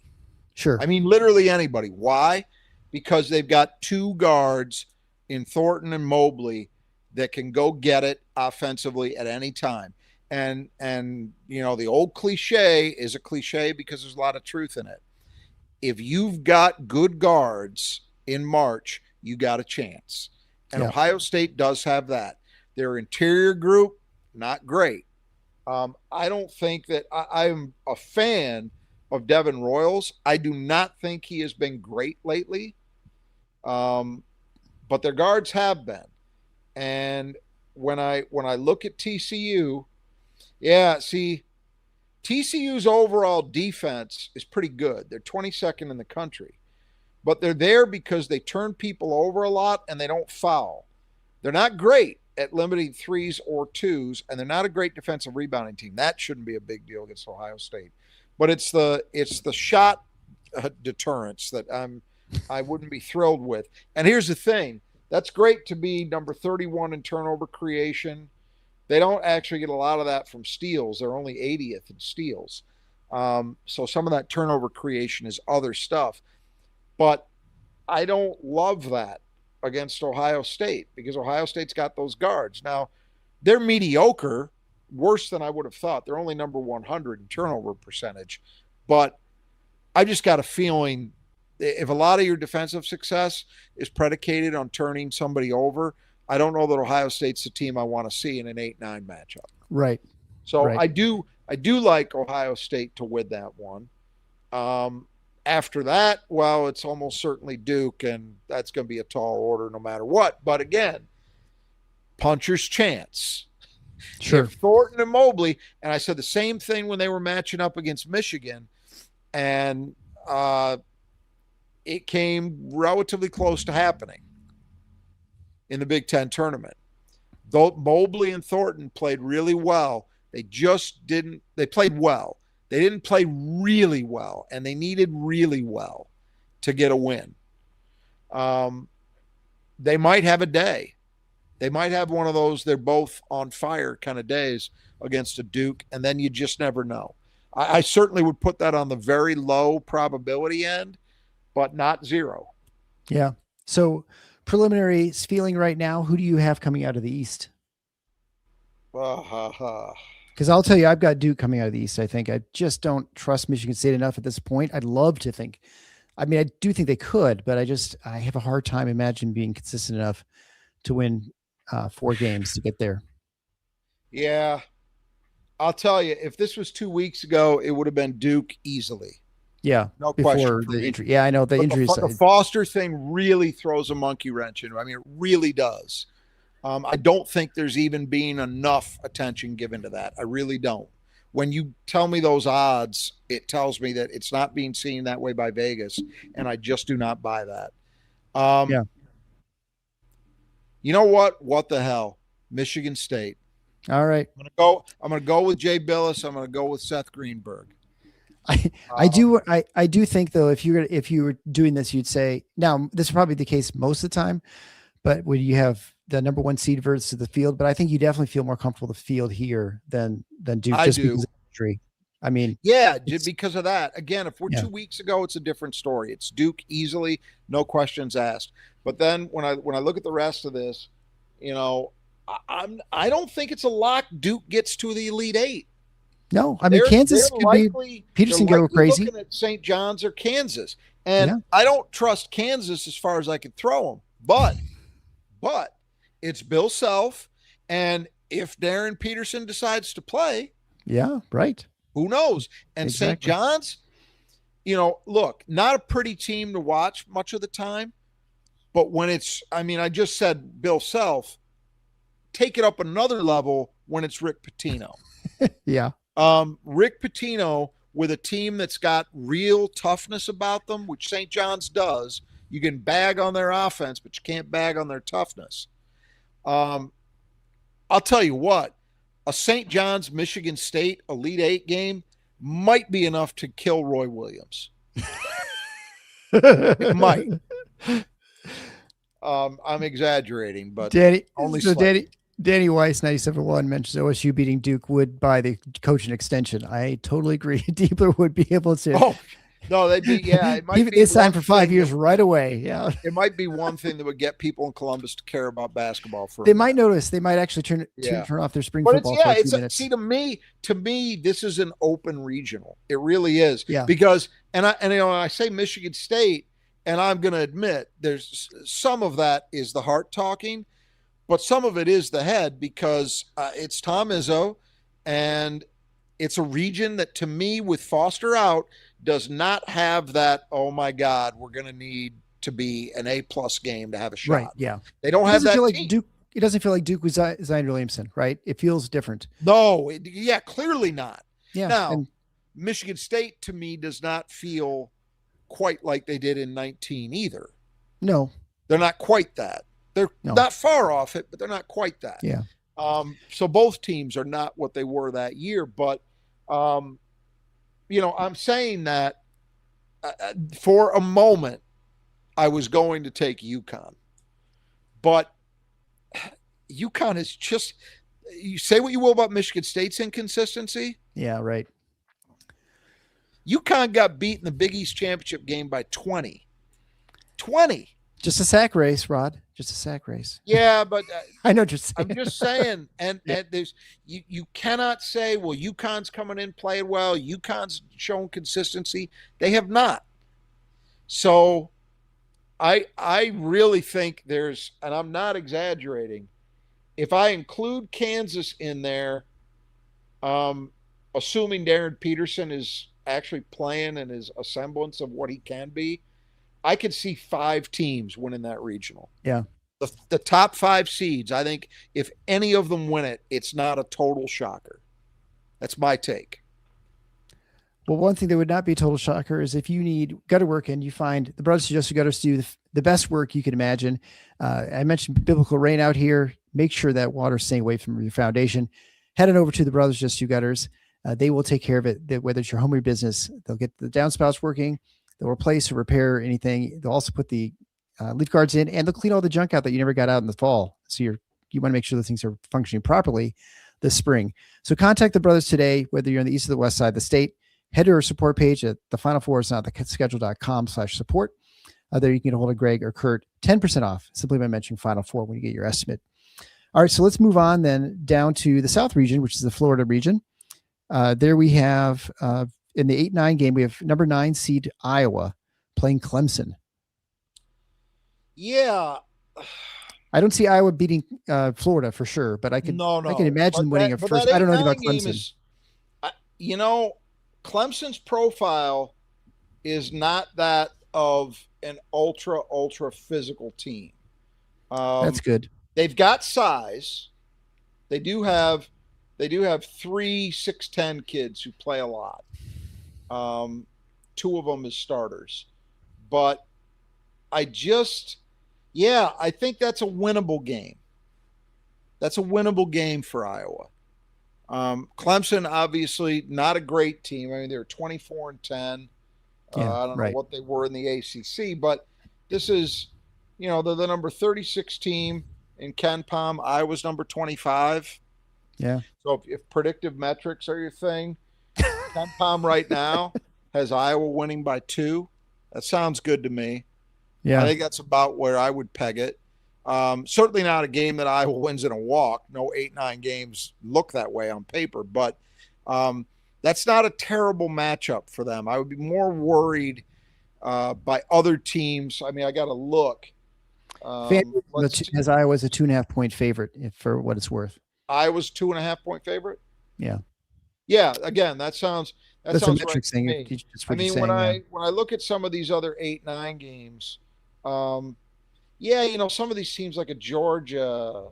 S1: Sure.
S2: I mean, literally anybody. Why? Because they've got two guards in Thornton and Mobley that can go get it offensively at any time. And the old cliche is a cliche because there's a lot of truth in it. If you've got good guards in March, you got a chance. And Ohio State does have that. Their interior group, not great. I don't think that I'm a fan of Devin Royals. I do not think he has been great lately. But their guards have been. And when I look at TCU, TCU's overall defense is pretty good. They're 22nd in the country. But they're there because they turn people over a lot and they don't foul. They're not great at limiting threes or twos, and they're not a great defensive rebounding team. That shouldn't be a big deal against Ohio State. But it's the shot deterrence that I wouldn't be thrilled with. And here's the thing. That's great to be number 31 in turnover creation. They don't actually get a lot of that from steals. They're only 80th in steals. So some of that turnover creation is other stuff. But I don't love that against Ohio State because Ohio State's got those guards. Now, they're mediocre, worse than I would have thought. They're only number 100 in turnover percentage. But I just got a feeling if a lot of your defensive success is predicated on turning somebody over, I don't know that Ohio State's the team I want to see in an 8-9 matchup.
S1: Right.
S2: So I do like Ohio State to win that one. After that, well, it's almost certainly Duke, and that's going to be a tall order no matter what. But again, puncher's chance.
S1: Sure.
S2: If Thornton and Mobley, and I said the same thing when they were matching up against Michigan, and it came relatively close to happening in the Big Ten tournament. Though Mobley and Thornton played really well, they played well. They didn't play really well, and they needed really well to get a win. They might have a day. They might have one of those they're both on fire kind of days against a Duke, and then you just never know. I certainly would put that on the very low probability end, but not zero.
S1: Yeah. So preliminary feeling right now, who do you have coming out of the East? Because I'll tell you, I've got Duke coming out of the East. I think I just don't trust Michigan State enough at this point. I'd love to think. I mean, I do think they could, but I have a hard time imagining being consistent enough to win 4 games to get there.
S2: Yeah. I'll tell you, if this was 2 weeks ago, it would have been Duke easily.
S1: Yeah.
S2: No
S1: before
S2: question.
S1: The injury. Yeah, I know the injuries.
S2: The Foster thing really throws a monkey wrench in. I mean, it really does. I don't think there's even been enough attention given to that. I really don't. When you tell me those odds, it tells me that it's not being seen that way by Vegas, and I just do not buy that.
S1: Yeah.
S2: You know what? What the hell? Michigan State.
S1: All right.
S2: I'm gonna go with Jay Billis. I'm gonna go with Seth Greenberg.
S1: I do think though, if you were doing this, you'd say, now this is probably the case most of the time, but when you have the number 1 seed versus the field, but I think you definitely feel more comfortable the field here than Duke.
S2: I do.
S1: Because of injury. I mean,
S2: yeah, because of that. Again, if we're 2 weeks ago, it's a different story. It's Duke easily, no questions asked. But then when I look at the rest of this, you know, I don't think it's a lock. Duke gets to the Elite Eight.
S1: No, I mean, Kansas could be Peterson go crazy.
S2: Looking at St. John's or Kansas, and I don't trust Kansas as far as I can throw them. But it's Bill Self, and if Darren Peterson decides to play,
S1: right.
S2: Who knows? And St. John's, you know, look, not a pretty team to watch much of the time, but when it's, I mean, I just said Bill Self, take it up another level when it's Rick Pitino.
S1: Yeah.
S2: Rick Pitino with a team that's got real toughness about them, which St. John's does. You can bag on their offense, but you can't bag on their toughness. I'll tell you what, a St. John's Michigan State Elite Eight game might be enough to kill Roy Williams. It might. I'm exaggerating, but
S1: Danny Weiss, 97.1, mentions OSU beating Duke would buy the coach an extension. I totally agree. Diebler would be able to.
S2: Oh, no, they'd be, it might
S1: even
S2: be.
S1: It's signed for 5 years right away. Yeah.
S2: It might be one thing that would get people in Columbus to care about basketball.
S1: They might notice. They might actually turn off their spring football for a few minutes.
S2: See, to me, this is an open regional. It really is.
S1: Yeah.
S2: Because, and I say Michigan State, and I'm going to admit there's some of that is the heart talking, but some of it is the head because it's Tom Izzo, and it's a region that, to me, with Foster out, does not have that, oh my God, we're going to need to be an A+ game to have a shot.
S1: Right, yeah.
S2: They don't have that
S1: feel
S2: team.
S1: like Duke. It doesn't feel like Duke was Zion Williamson, right? It feels different.
S2: No, clearly not.
S1: Yeah.
S2: Now, Michigan State, to me, does not feel quite like they did in 19 either.
S1: No.
S2: They're not quite that. They're not far off it, but they're not quite that.
S1: Yeah.
S2: So both teams are not what they were that year, but I'm saying that for a moment I was going to take UConn, but UConn is just, you say what you will about Michigan State's inconsistency.
S1: Yeah, right.
S2: UConn got beat in the Big East Championship game by 20. 20.
S1: Just a sack race, Rod. Just a sack race.
S2: Yeah, but
S1: I know what you're saying.
S2: I'm just saying, and there's you cannot say, well, UConn's coming in playing well, UConn's shown consistency. They have not. So I really think there's, and I'm not exaggerating, if I include Kansas in there, assuming Darren Peterson is actually playing and is a semblance of what he can be, I could see 5 teams winning that regional.
S1: Yeah.
S2: The top 5 seeds, I think if any of them win it, it's not a total shocker. That's my take.
S1: Well, one thing that would not be a total shocker is if you need gutter work and you find the Brothers Suggested Gutters do the best work you can imagine. I mentioned biblical rain out here. Make sure that water's staying away from your foundation. Head on over to the Brothers Suggested Gutters. They will take care of it, whether it's your home or your business. They'll get the downspouts working. They'll replace or repair anything. They'll also put the leaf guards in, and they'll clean all the junk out that you never got out in the fall. So you want to make sure the things are functioning properly this spring. So contact the brothers today, whether you're on the east or the west side of the state. Head to our support page at thefinal4isnottheschedule.com/support. There you can get a hold of Greg or Kurt, 10% off simply by mentioning Final Four when you get your estimate. All right, so let's move on then down to the South region, which is the Florida region. There we have in the 8-9 game, we have number 9 seed Iowa playing Clemson.
S2: Yeah.
S1: I don't see Iowa beating Florida for sure, but I can imagine winning a first. I don't know about Clemson.
S2: Clemson's profile is not that of an ultra physical team.
S1: That's good.
S2: they've got size. They do have 3 6'10" kids who play a lot. 2 of them as starters. But I think that's a winnable game. That's a winnable game for Iowa. Clemson, obviously, not a great team. I mean, they're 24-10. I don't know what they were in the ACC, but this is, they're the number 36 team in KenPom. Iowa's number 25.
S1: Yeah.
S2: So if predictive metrics are your thing, KenPom right now has Iowa winning by 2. That sounds good to me.
S1: Yeah.
S2: I think that's about where I would peg it. Certainly not a game that Iowa wins in a walk. No 8-9 games look that way on paper, but that's not a terrible matchup for them. I would be more worried by other teams. I mean, I got to look.
S1: As Iowa's a 2.5-point favorite, for what it's worth.
S2: Iowa's 2.5-point favorite.
S1: Yeah.
S2: Yeah. Again, that's a metric
S1: right thing.
S2: I mean, when I look at some of these other 8-9 games, some of these teams like a Georgia,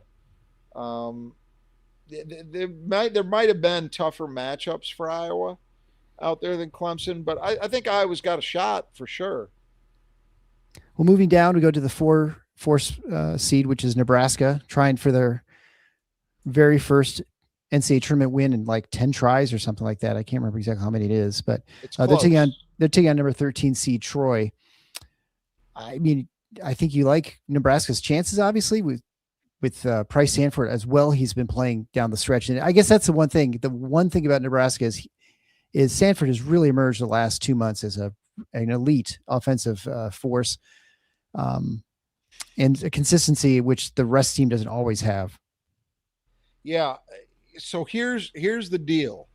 S2: there might have been tougher matchups for Iowa out there than Clemson, but I think Iowa's got a shot for sure.
S1: Well, moving down, we go to the four seed, which is Nebraska, trying for their very first NCAA tournament win in like 10 tries or something like that. I can't remember exactly how many it is, but they're taking on number 13 seed Troy. I mean, I think you like Nebraska's chances, obviously, with Price Sanford as well. He's been playing down the stretch, and I guess that's the one thing. The one thing about Nebraska is Sanford has really emerged the last 2 months as an elite offensive force, and a consistency which the rest team doesn't always have.
S2: Yeah. So here's the deal.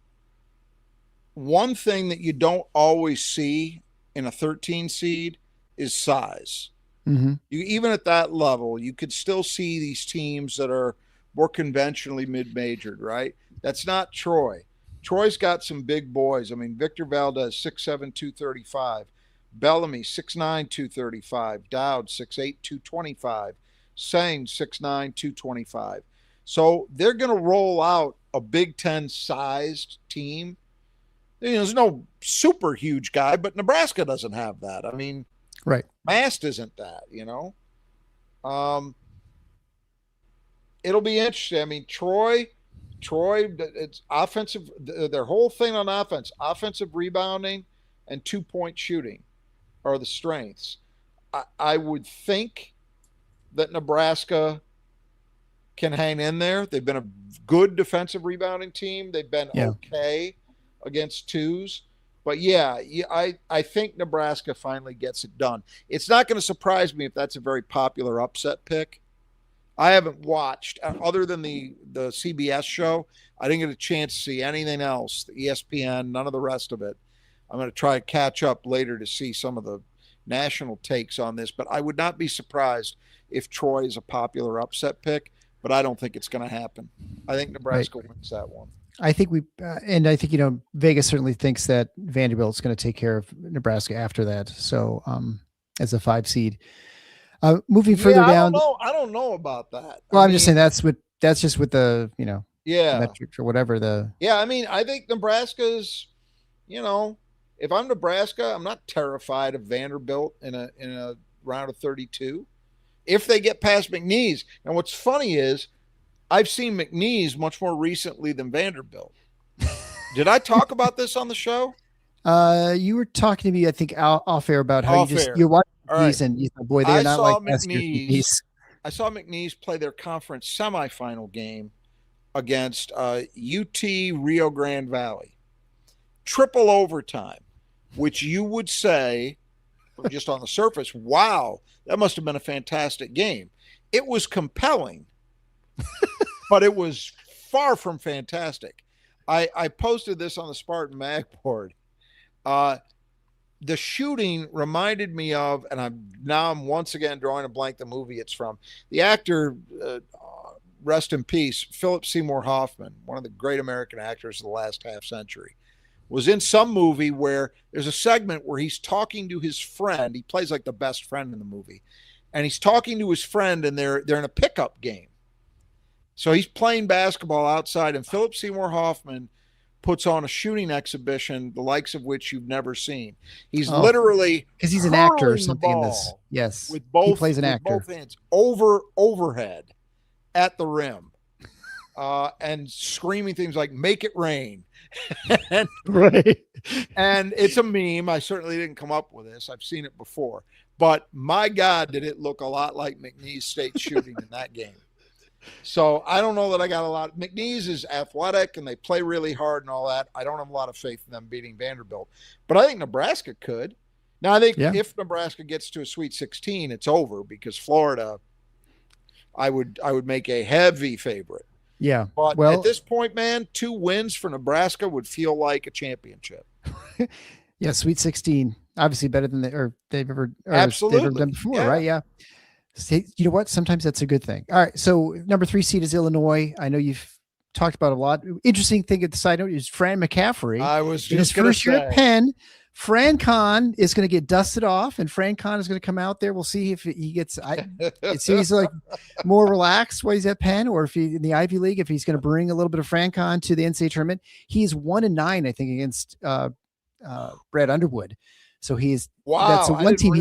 S2: One thing that you don't always see in a 13 seed is size.
S1: Mm-hmm.
S2: Even at that level, you could still see these teams that are more conventionally mid-majored, right? That's not Troy. Troy's got some big boys. I mean, Victor Valdez, 6'7", 235. Bellamy, 6'9", 235. Dowd, 6'8", 225. Sang, 6'9", 225. So they're going to roll out a Big Ten sized team. There's no super huge guy, but Nebraska doesn't have that. I mean,
S1: right.
S2: Mast isn't that, It'll be interesting. I mean, Troy, it's offensive. Their whole thing on offensive rebounding and 2-point shooting are the strengths. I would think that Nebraska can hang in there. They've been a good defensive rebounding team. They've been okay against twos. But I think Nebraska finally gets it done. It's not going to surprise me if that's a very popular upset pick. I haven't watched, other than the CBS show, I didn't get a chance to see anything else, the ESPN, none of the rest of it. I'm going to try to catch up later to see some of the national takes on this, but I would not be surprised if Troy is a popular upset pick, but I don't think it's going to happen. I think Nebraska wins that one.
S1: I think Vegas certainly thinks that Vanderbilt's going to take care of Nebraska after that. So, as a 5 seed, moving further down.
S2: I don't know about that.
S1: Well, I'm just saying that's just with the, metrics or whatever
S2: I mean, I think Nebraska's, if I'm Nebraska, I'm not terrified of Vanderbilt in a round of 32 if they get past McNeese. And what's funny is I've seen McNeese much more recently than Vanderbilt. Did I talk about this on the show?
S1: You were talking to me, I think, off air about how you're watching McNeese and you thought, boy, they're not like McNeese.
S2: I saw McNeese play their conference semifinal game against UT Rio Grande Valley. Triple overtime, which you would say, just on the surface, wow, that must have been a fantastic game. It was compelling, but it was far from fantastic. I posted this on the Spartan Mag board. The shooting reminded me of, and I'm once again drawing a blank the movie it's from. The actor, rest in peace, Philip Seymour Hoffman, one of the great American actors of the last half century, was in some movie where there's a segment where he's talking to his friend. He plays like the best friend in the movie. And he's talking to his friend, and they're in a pickup game. So he's playing basketball outside, and Philip Seymour Hoffman puts on a shooting exhibition, the likes of which you've never seen. He's literally
S1: because he's an actor or
S2: hurling the
S1: something in this.
S2: ball
S1: Yes,
S2: with both,
S1: he plays an
S2: with
S1: actor.
S2: both hands overhead at the rim, and screaming things like "Make it rain." and,
S1: Right.
S2: And it's a meme. I certainly didn't come up with this. I've seen it before. But my God, did it look a lot like McNeese State shooting in that game. So I don't know that I got a lot. McNeese is athletic and they play really hard and all that. I don't have a lot of faith in them beating Vanderbilt. But I think Nebraska could. Now, I think if Nebraska gets to a Sweet 16, it's over because Florida, I would make a heavy favorite.
S1: Yeah.
S2: But at this point, man, 2 wins for Nebraska would feel like a championship.
S1: Yeah, Sweet 16, obviously better than they've ever done before, right? Yeah. You know what? Sometimes that's a good thing. All right. So number 3 seed is Illinois. I know you've talked about a lot. Interesting thing at the side note is Fran McCaffrey.
S2: I was just
S1: in his first year at Penn. Fran Con is going to get dusted off, and Fran Con is going to come out there. We'll see if he gets. It seems like more relaxed while he's at Penn, or if he in the Ivy League, if he's going to bring a little bit of Fran Con to the NCAA tournament. He's 1-9, I think, against Brad Underwood. So he's that's the one team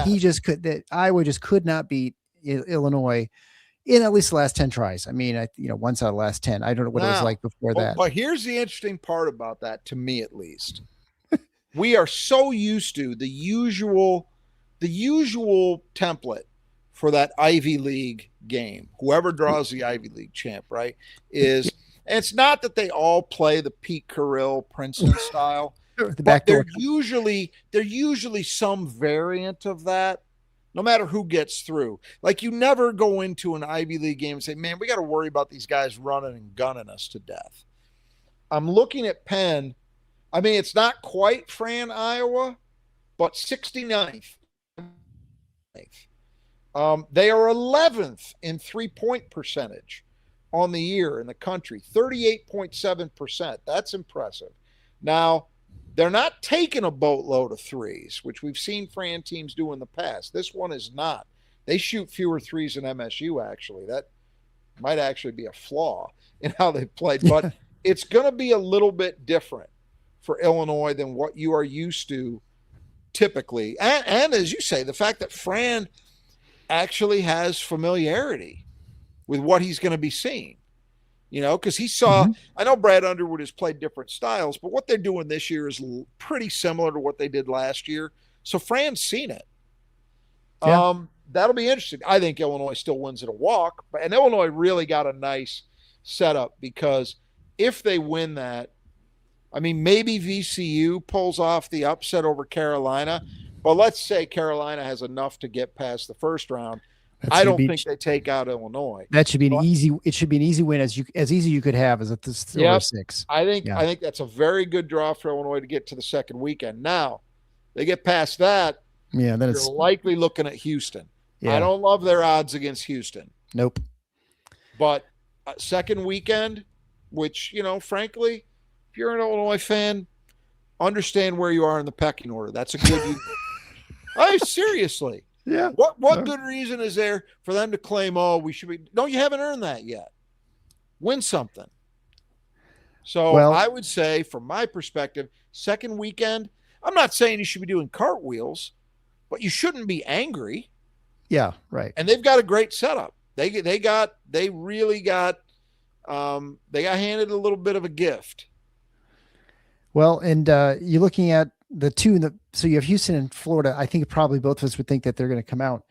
S1: he just could that Iowa just could not beat Illinois in at least the last 10 tries. I mean, once out of the last 10. I don't know what it was like before that.
S2: But here's the interesting part about that, to me at least. We are so used to the usual template for that Ivy League game. Whoever draws the Ivy League champ, right? And it's not that they all play the Pete Carrill Princeton style. But they're usually some variant of that, no matter who gets through. Like, you never go into an Ivy League game and say, man, we got to worry about these guys running and gunning us to death. I'm looking at Penn. I mean, it's not quite Fran, Iowa, but 69th. They are 11th in 3-point percentage on the year in the country, 38.7%. That's impressive. Now, they're not taking a boatload of threes, which we've seen Fran teams do in the past. This one is not. They shoot fewer threes than MSU, actually. That might actually be a flaw in how they played. But it's going to be a little bit different for Illinois than what you are used to typically. And as you say, the fact that Fran actually has familiarity with what he's going to be seeing. Because he saw, I know Brad Underwood has played different styles, but what they're doing this year is pretty similar to what they did last year. So Fran's seen it. Yeah. That'll be interesting. I think Illinois still wins it a walk, and Illinois really got a nice setup because if they win that, I mean, maybe VCU pulls off the upset over Carolina, but let's say Carolina has enough to get past the first round. I don't think they take out Illinois.
S1: That should be it should be an easy win as easy you could have as a 6.
S2: I think that's a very good draw for Illinois to get to the second weekend. Now, they get past that.
S1: Yeah, then
S2: you're likely looking at Houston. Yeah. I don't love their odds against Houston.
S1: Nope.
S2: But second weekend, which, frankly, if you're an Illinois fan, understand where you are in the pecking order. That's a good seriously.
S1: Yeah.
S2: What good reason is there for them to claim, we should be? No, you haven't earned that yet. Win something. So I would say, from my perspective, second weekend, I'm not saying you should be doing cartwheels, but you shouldn't be angry.
S1: Yeah, right.
S2: And they've got a great setup. They got handed a little bit of a gift.
S1: Well, and you're looking at the two so you have Houston and Florida. I think probably both of us would think that they're going to come out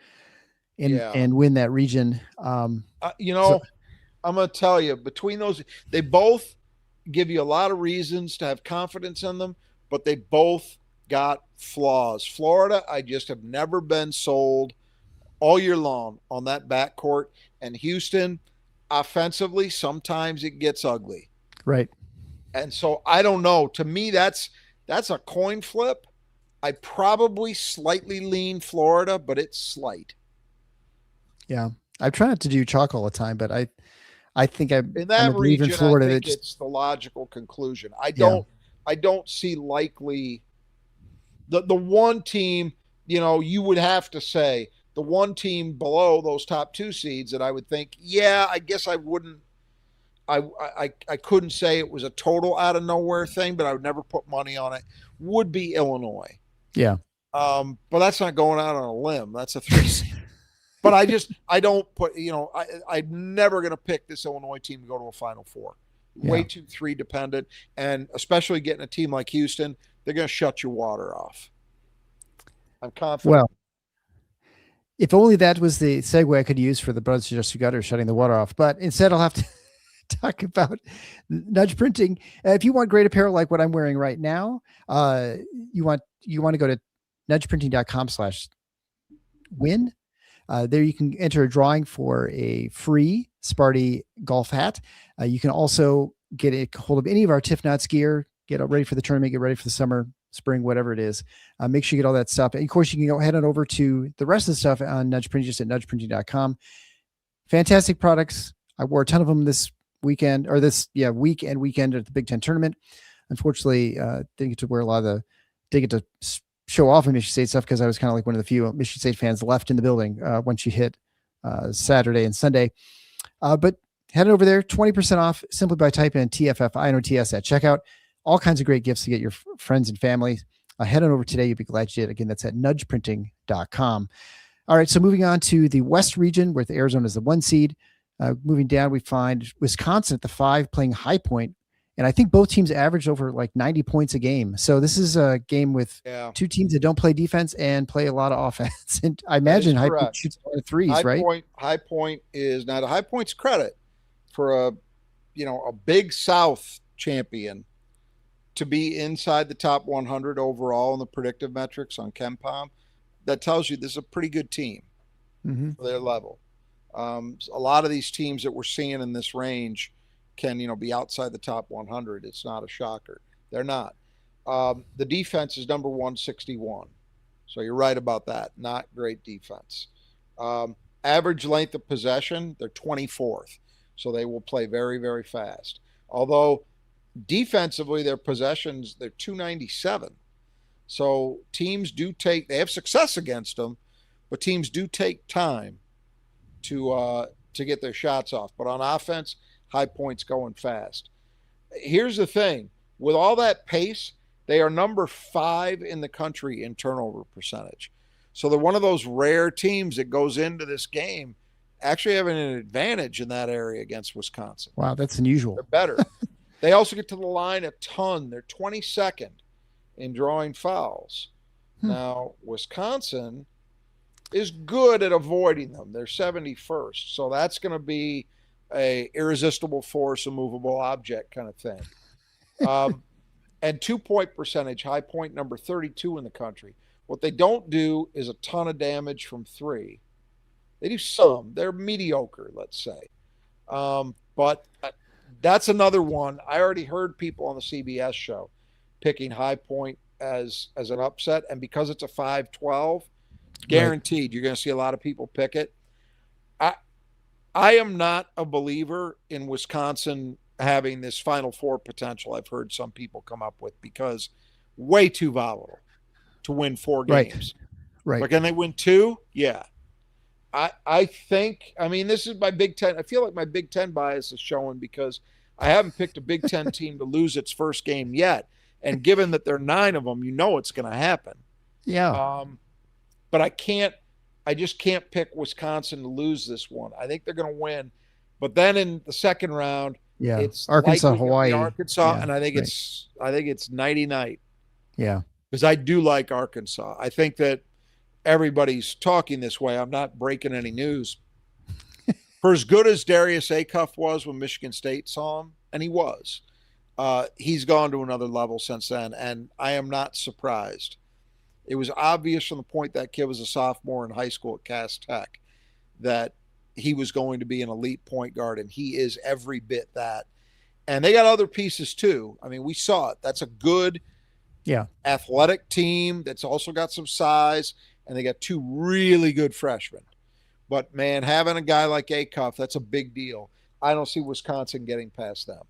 S1: and win that region.
S2: I'm going to tell you, between those, they both give you a lot of reasons to have confidence in them, but they both got flaws. Florida, I just have never been sold all year long on that backcourt, and Houston, offensively, sometimes it gets ugly.
S1: Right.
S2: And so I don't know. To me, that's a coin flip. I probably slightly lean Florida, but it's slight.
S1: Yeah. I try not to do chalk all the time, but I think
S2: in that region, in Florida, I think it's the logical conclusion. I don't see likely the one team, you would have to say the one team below those top 2 seeds that I would think, yeah, I guess I wouldn't. I couldn't say it was a total out of nowhere thing, but I would never put money on it. Would be Illinois.
S1: Yeah.
S2: But that's not going out on a limb. That's a 3 seed. But I don't put, I'm never going to pick this Illinois team to go to a Final Four. Way too 3 dependent. And especially getting a team like Houston, they're going to shut your water off. I'm confident.
S1: Well, if only that was the segue I could use for the Brothers Just Gutter shutting the water off. But instead, I'll have to talk about Nudge Printing. If you want great apparel like what I'm wearing right now, you want to go to nudgeprinting.com/win. There you can enter a drawing for a free Sparty golf hat. You can also get a hold of any of our Tiff Knots gear, get ready for the tournament, get ready for the summer, spring, whatever it is. Make sure you get all that stuff. And of course, you can go head on over to the rest of the stuff on Nudge Printing, just at nudgeprinting.com. Fantastic products. I wore a ton of them this weekend, or week and weekend at the Big Ten tournament. Unfortunately, didn't get to wear didn't get to show off in Michigan State stuff because I was kind of like one of the few Michigan State fans left in the building once you hit Saturday and Sunday. But head over there, 20% off simply by typing in TFFINOTS at checkout. All kinds of great gifts to get your friends and family. Head on over today. You'll be glad you did. Again, that's at nudgeprinting.com. All right, so moving on to the West region, where Arizona is the 1 seed. Moving down, we find Wisconsin at the 5 playing High Point. And I think both teams averaged over like 90 points a game. So this is a game with 2 teams that don't play defense and play a lot of offense. And I imagine High Point shoots a lot of threes, right?
S2: High Point is now to High Point's credit for a Big South champion to be inside the top 100 overall in the predictive metrics on KenPom. That tells you this is a pretty good team for their level. A lot of these teams that we're seeing in this range can, be outside the top 100. It's not a shocker. They're not. The defense is number 161. So you're right about that. Not great defense. Average length of possession, they're 24th. So they will play very, very fast. Although defensively, their possessions, they're 297. So teams they have success against them, but teams do take time to get their shots off. But on offense, High Point's going fast. Here's the thing. With all that pace, they are number 5 in the country in turnover percentage. So they're one of those rare teams that goes into this game actually having an advantage in that area against Wisconsin.
S1: Wow, that's unusual.
S2: They're better. They also get to the line a ton. They're 22nd in drawing fouls. Now, Wisconsin is good at avoiding them. They're 71st. So that's going to be a irresistible force, a movable object kind of thing. And 2-point percentage, High Point number 32 in the country. What they don't do is a ton of damage from 3. They do some. They're mediocre, let's say. But that's another one. I already heard people on the CBS show picking High Point as an upset. And because it's a 5-12, guaranteed you're going to see a lot of people pick it. I am not a believer in Wisconsin having this Final Four potential I've heard some people come up with, because way too volatile to win 4 games.
S1: Right.
S2: But can they win 2? Yeah. I think, this is my Big Ten. I feel like my Big Ten bias is showing because I haven't picked a Big Ten team to lose its first game yet. And given that there are 9 of them, it's going to happen.
S1: Yeah.
S2: But I just can't pick Wisconsin to lose this one. I think they're going to win. But then in the second round, it's
S1: Arkansas, Hawaii.
S2: Arkansas, and I think it's nighty-night.
S1: Yeah.
S2: Because I do like Arkansas. I think that everybody's talking this way. I'm not breaking any news. For as good as Darius Acuff was when Michigan State saw him, and he was, he's gone to another level since then, and I am not surprised. It was obvious from the point that kid was a sophomore in high school at Cass Tech that he was going to be an elite point guard, and he is every bit that. And they got other pieces too. We saw it. That's a good athletic team that's also got some size, and they got 2 really good freshmen. But, man, having a guy like Acuff, that's a big deal. I don't see Wisconsin getting past them.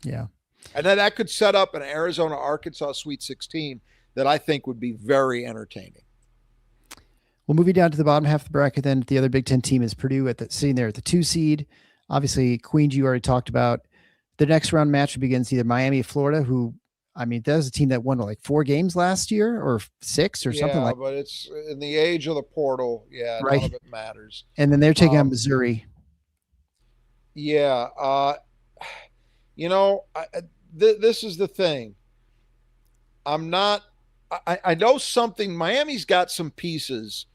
S1: Yeah.
S2: And then that could set up an Arizona-Arkansas Sweet 16 that I think would be very entertaining.
S1: Well, moving down to the bottom half of the bracket, then the other Big Ten team is Purdue sitting there at the 2 seed. Obviously, Queens you already talked about. The next round match begins either Miami or Florida, who, I mean, that was a team that won like 4 games last year or 6 or something like that.
S2: Yeah, but it's in the age of the portal. Yeah,
S1: right.
S2: None of it matters.
S1: And then they're taking on Missouri.
S2: Yeah. This is the thing. I know something. Miami's got some pieces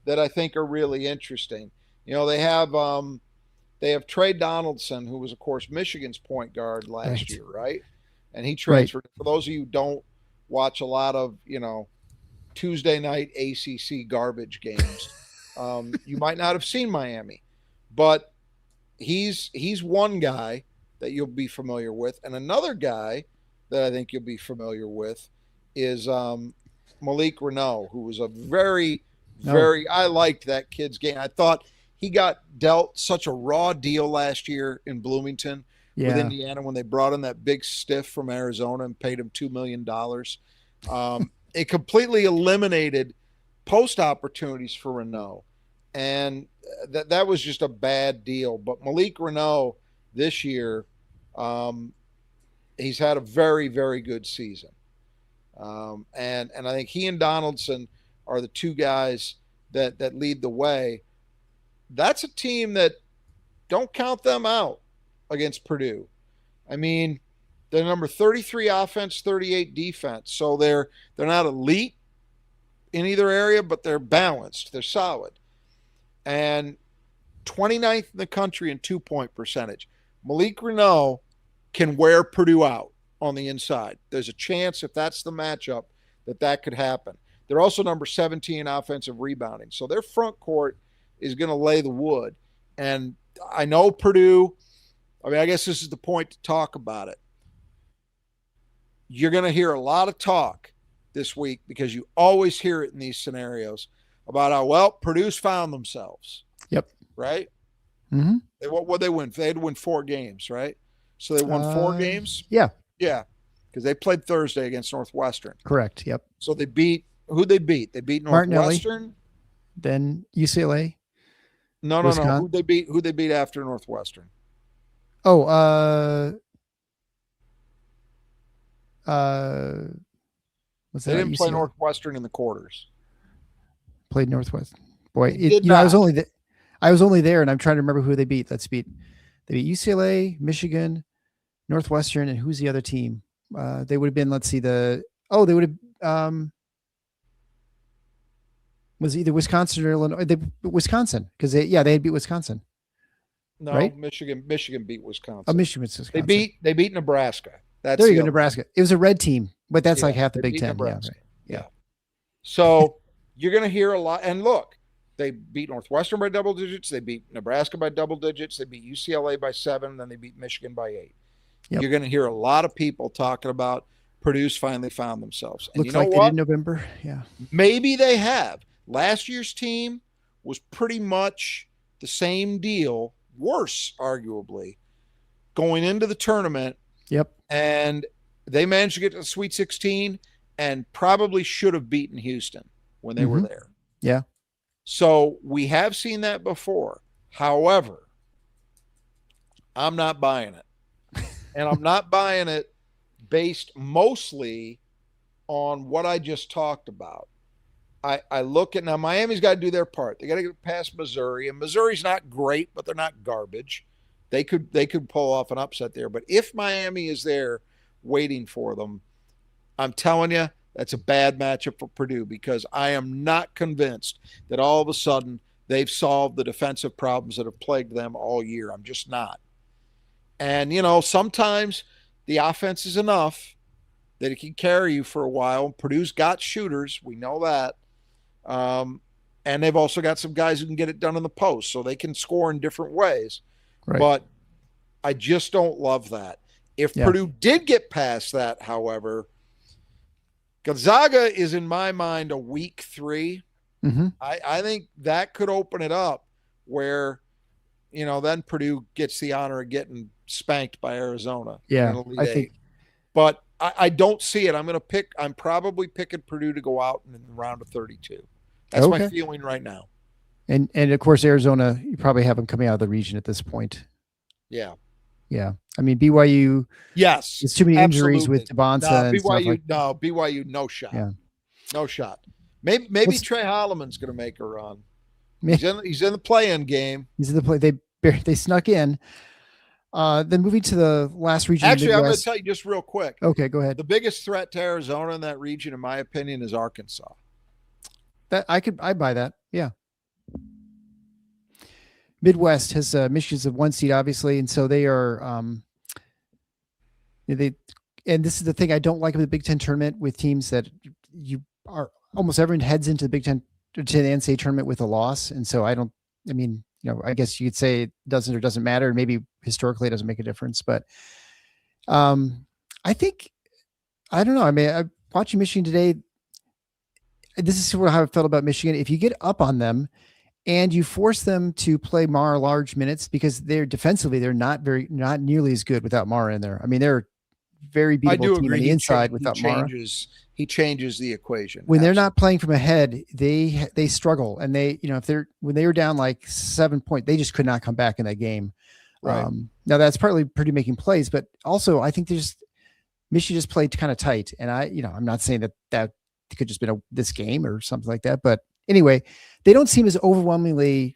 S2: that I think are really interesting. They have Trey Donaldson, who was, of course, Michigan's point guard last year, right? And he transferred. Right. For those of you who don't watch a lot of, Tuesday night ACC garbage games, you might not have seen Miami, but he's one guy that you'll be familiar with. And another guy that I think you'll be familiar with is Malik Renault, who was a very I liked that kid's game. I thought he got dealt such a raw deal last year in Bloomington with Indiana when they brought in that big stiff from Arizona and paid him $2 million. It completely eliminated post opportunities for Renault. And that was just a bad deal. But Malik Renault this year, he's had a very, very good season. And I think he and Donaldson are the two guys that lead the way. That's a team that don't count them out against Purdue. I mean, they're number 33 offense, 38 defense. So they're not elite in either area, but they're balanced. They're solid. And 29th in the country in 2-point percentage. Malik Renault can wear Purdue out on the inside. There's a chance, if that's the matchup, that could happen. They're also number 17 offensive rebounding. So their front court is going to lay the wood. And I know Purdue, I guess this is the point to talk about it. You're going to hear a lot of talk this week because you always hear it in these scenarios about how, Purdue's found themselves.
S1: Yep.
S2: Right?
S1: Mm-hmm.
S2: What they win? They had to win 4 games, right? So they won 4 games?
S1: Yeah.
S2: Yeah. Because they played Thursday against Northwestern.
S1: Correct. Yep.
S2: So they beat who'd they beat? They beat Northwestern.
S1: Then UCLA.
S2: No. Who'd they beat after Northwestern?
S1: Oh,
S2: they didn't play Northwestern in the quarters.
S1: Played Northwestern. Boy, I was only there, and I'm trying to remember who they beat. They beat UCLA, Michigan, Northwestern, and who's the other team? They would have been. Let's see. They would have. Was either Wisconsin or Illinois? Wisconsin, because they had beat Wisconsin.
S2: No,
S1: right?
S2: Michigan beat Wisconsin.
S1: Oh, Michigan, Wisconsin.
S2: They beat Nebraska.
S1: There you go, Nebraska. It was a red team, but that's like half the Big Ten. Yeah.
S2: So you're going to hear a lot. And look, they beat Northwestern by double digits. They beat Nebraska by double digits. They beat UCLA by 7. And then they beat Michigan by 8. Yep. You're going to hear a lot of people talking about Purdue's finally found themselves. And
S1: looks like they did in November. Yeah.
S2: Maybe they have. Last year's team was pretty much the same deal, worse, arguably, going into the tournament.
S1: Yep.
S2: And they managed to get to the Sweet 16 and probably should have beaten Houston when they were there.
S1: Yeah.
S2: So we have seen that before. However, I'm not buying it. And I'm not buying it based mostly on what I just talked about. I look at now Miami's got to do their part. They got to get past Missouri, and Missouri's not great, but they're not garbage. They could pull off an upset there. But if Miami is there waiting for them, I'm telling you, that's a bad matchup for Purdue because I am not convinced that all of a sudden they've solved the defensive problems that have plagued them all year. I'm just not. And, sometimes the offense is enough that it can carry you for a while. Purdue's got shooters. We know that. And they've also got some guys who can get it done in the post, so they can score in different ways. Right. But I just don't love that. If Purdue did get past that, however, Gonzaga is, in my mind, a weak 3.
S1: Mm-hmm.
S2: I think that could open it up where, then Purdue gets the honor of getting spanked by Arizona.
S1: Yeah, I think.
S2: But I don't see it. I'm probably picking Purdue to go out in the round of 32. That's my feeling right now.
S1: And of course, Arizona, you probably have them coming out of the region at this point.
S2: Yeah.
S1: Yeah. I mean, BYU.
S2: Yes.
S1: There's too many injuries with Tabonsa and stuff like that.
S2: No, BYU, no shot.
S1: Yeah.
S2: No shot. Maybe Trey Holloman's going to make a run. He's in the play-in game.
S1: He's in the play. They snuck in. Then moving to the last region.
S2: Actually, I'm going to tell you just real quick.
S1: Okay, go ahead.
S2: The biggest threat to Arizona in that region, in my opinion, is Arkansas.
S1: I buy that. Yeah. Midwest has Michigan's a 1 seed, obviously, and so they are. And this is the thing I don't like about the Big Ten tournament with teams that you are almost everyone heads into the Big Ten to the NCAA tournament with a loss, and so I guess you could say it doesn't or doesn't matter. Maybe historically it doesn't make a difference, but I think I don't know. I mean, I'm watching Michigan today. This is how I felt about Michigan. If you get up on them and you force them to play Mara large minutes, because they're defensively, they're not nearly as good without Mara in there. I mean, they're very beatable team on the inside without Mara.
S2: He changes the equation.
S1: When they're not playing from ahead, they struggle, and when they were down like 7 points, they just could not come back in that game.
S2: Right.
S1: Now that's partly Purdue making plays, but also I think Michigan just played kind of tight, and I'm not saying that could just been this game or something like that, but anyway, they don't seem as overwhelmingly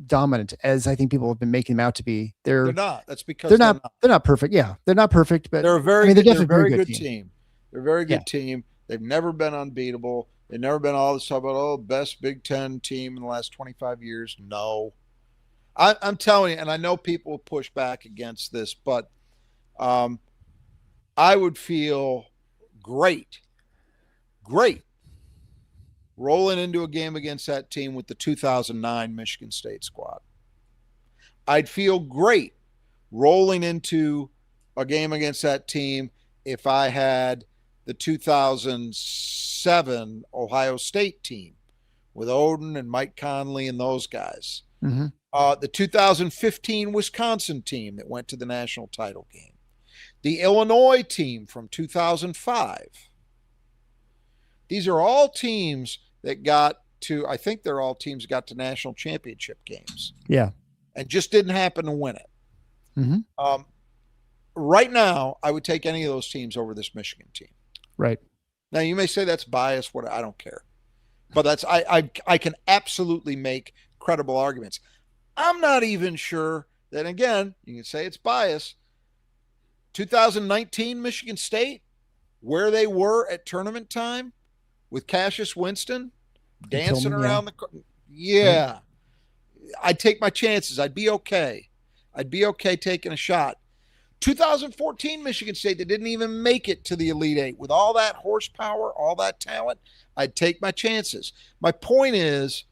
S1: dominant as I think people have been making them out to be. They're not. That's because they're not perfect. Yeah, they're not perfect, but
S2: they're they're definitely a very good team. They're a very good team. They've never been unbeatable. They've never been all this stuff about best Big Ten team in the last 25 years. No, I'm telling you, and I know people will push back against this, but I would feel great rolling into a game against that team with the 2009 Michigan State squad. I'd feel great rolling into a game against that team if I had the 2007 Ohio State team with Oden and Mike Conley and those guys.
S1: Mm-hmm.
S2: The 2015 Wisconsin team that went to the national title game. The Illinois team from 2005. These are all teams that got to national championship games.
S1: Yeah.
S2: And just didn't happen to win it.
S1: Mm-hmm.
S2: Right now, I would take any of those teams over this Michigan team.
S1: Right.
S2: Now, you may say that's biased. I don't care. But I can absolutely make credible arguments. I'm not even sure that, again, you can say it's biased. 2019 Michigan State, where they were at tournament time, with Cassius Winston dancing around right. I'd take my chances. I'd be okay taking a shot. 2014 Michigan State, that didn't even make it to the Elite Eight with all that horsepower, all that talent. I'd take my chances. My point is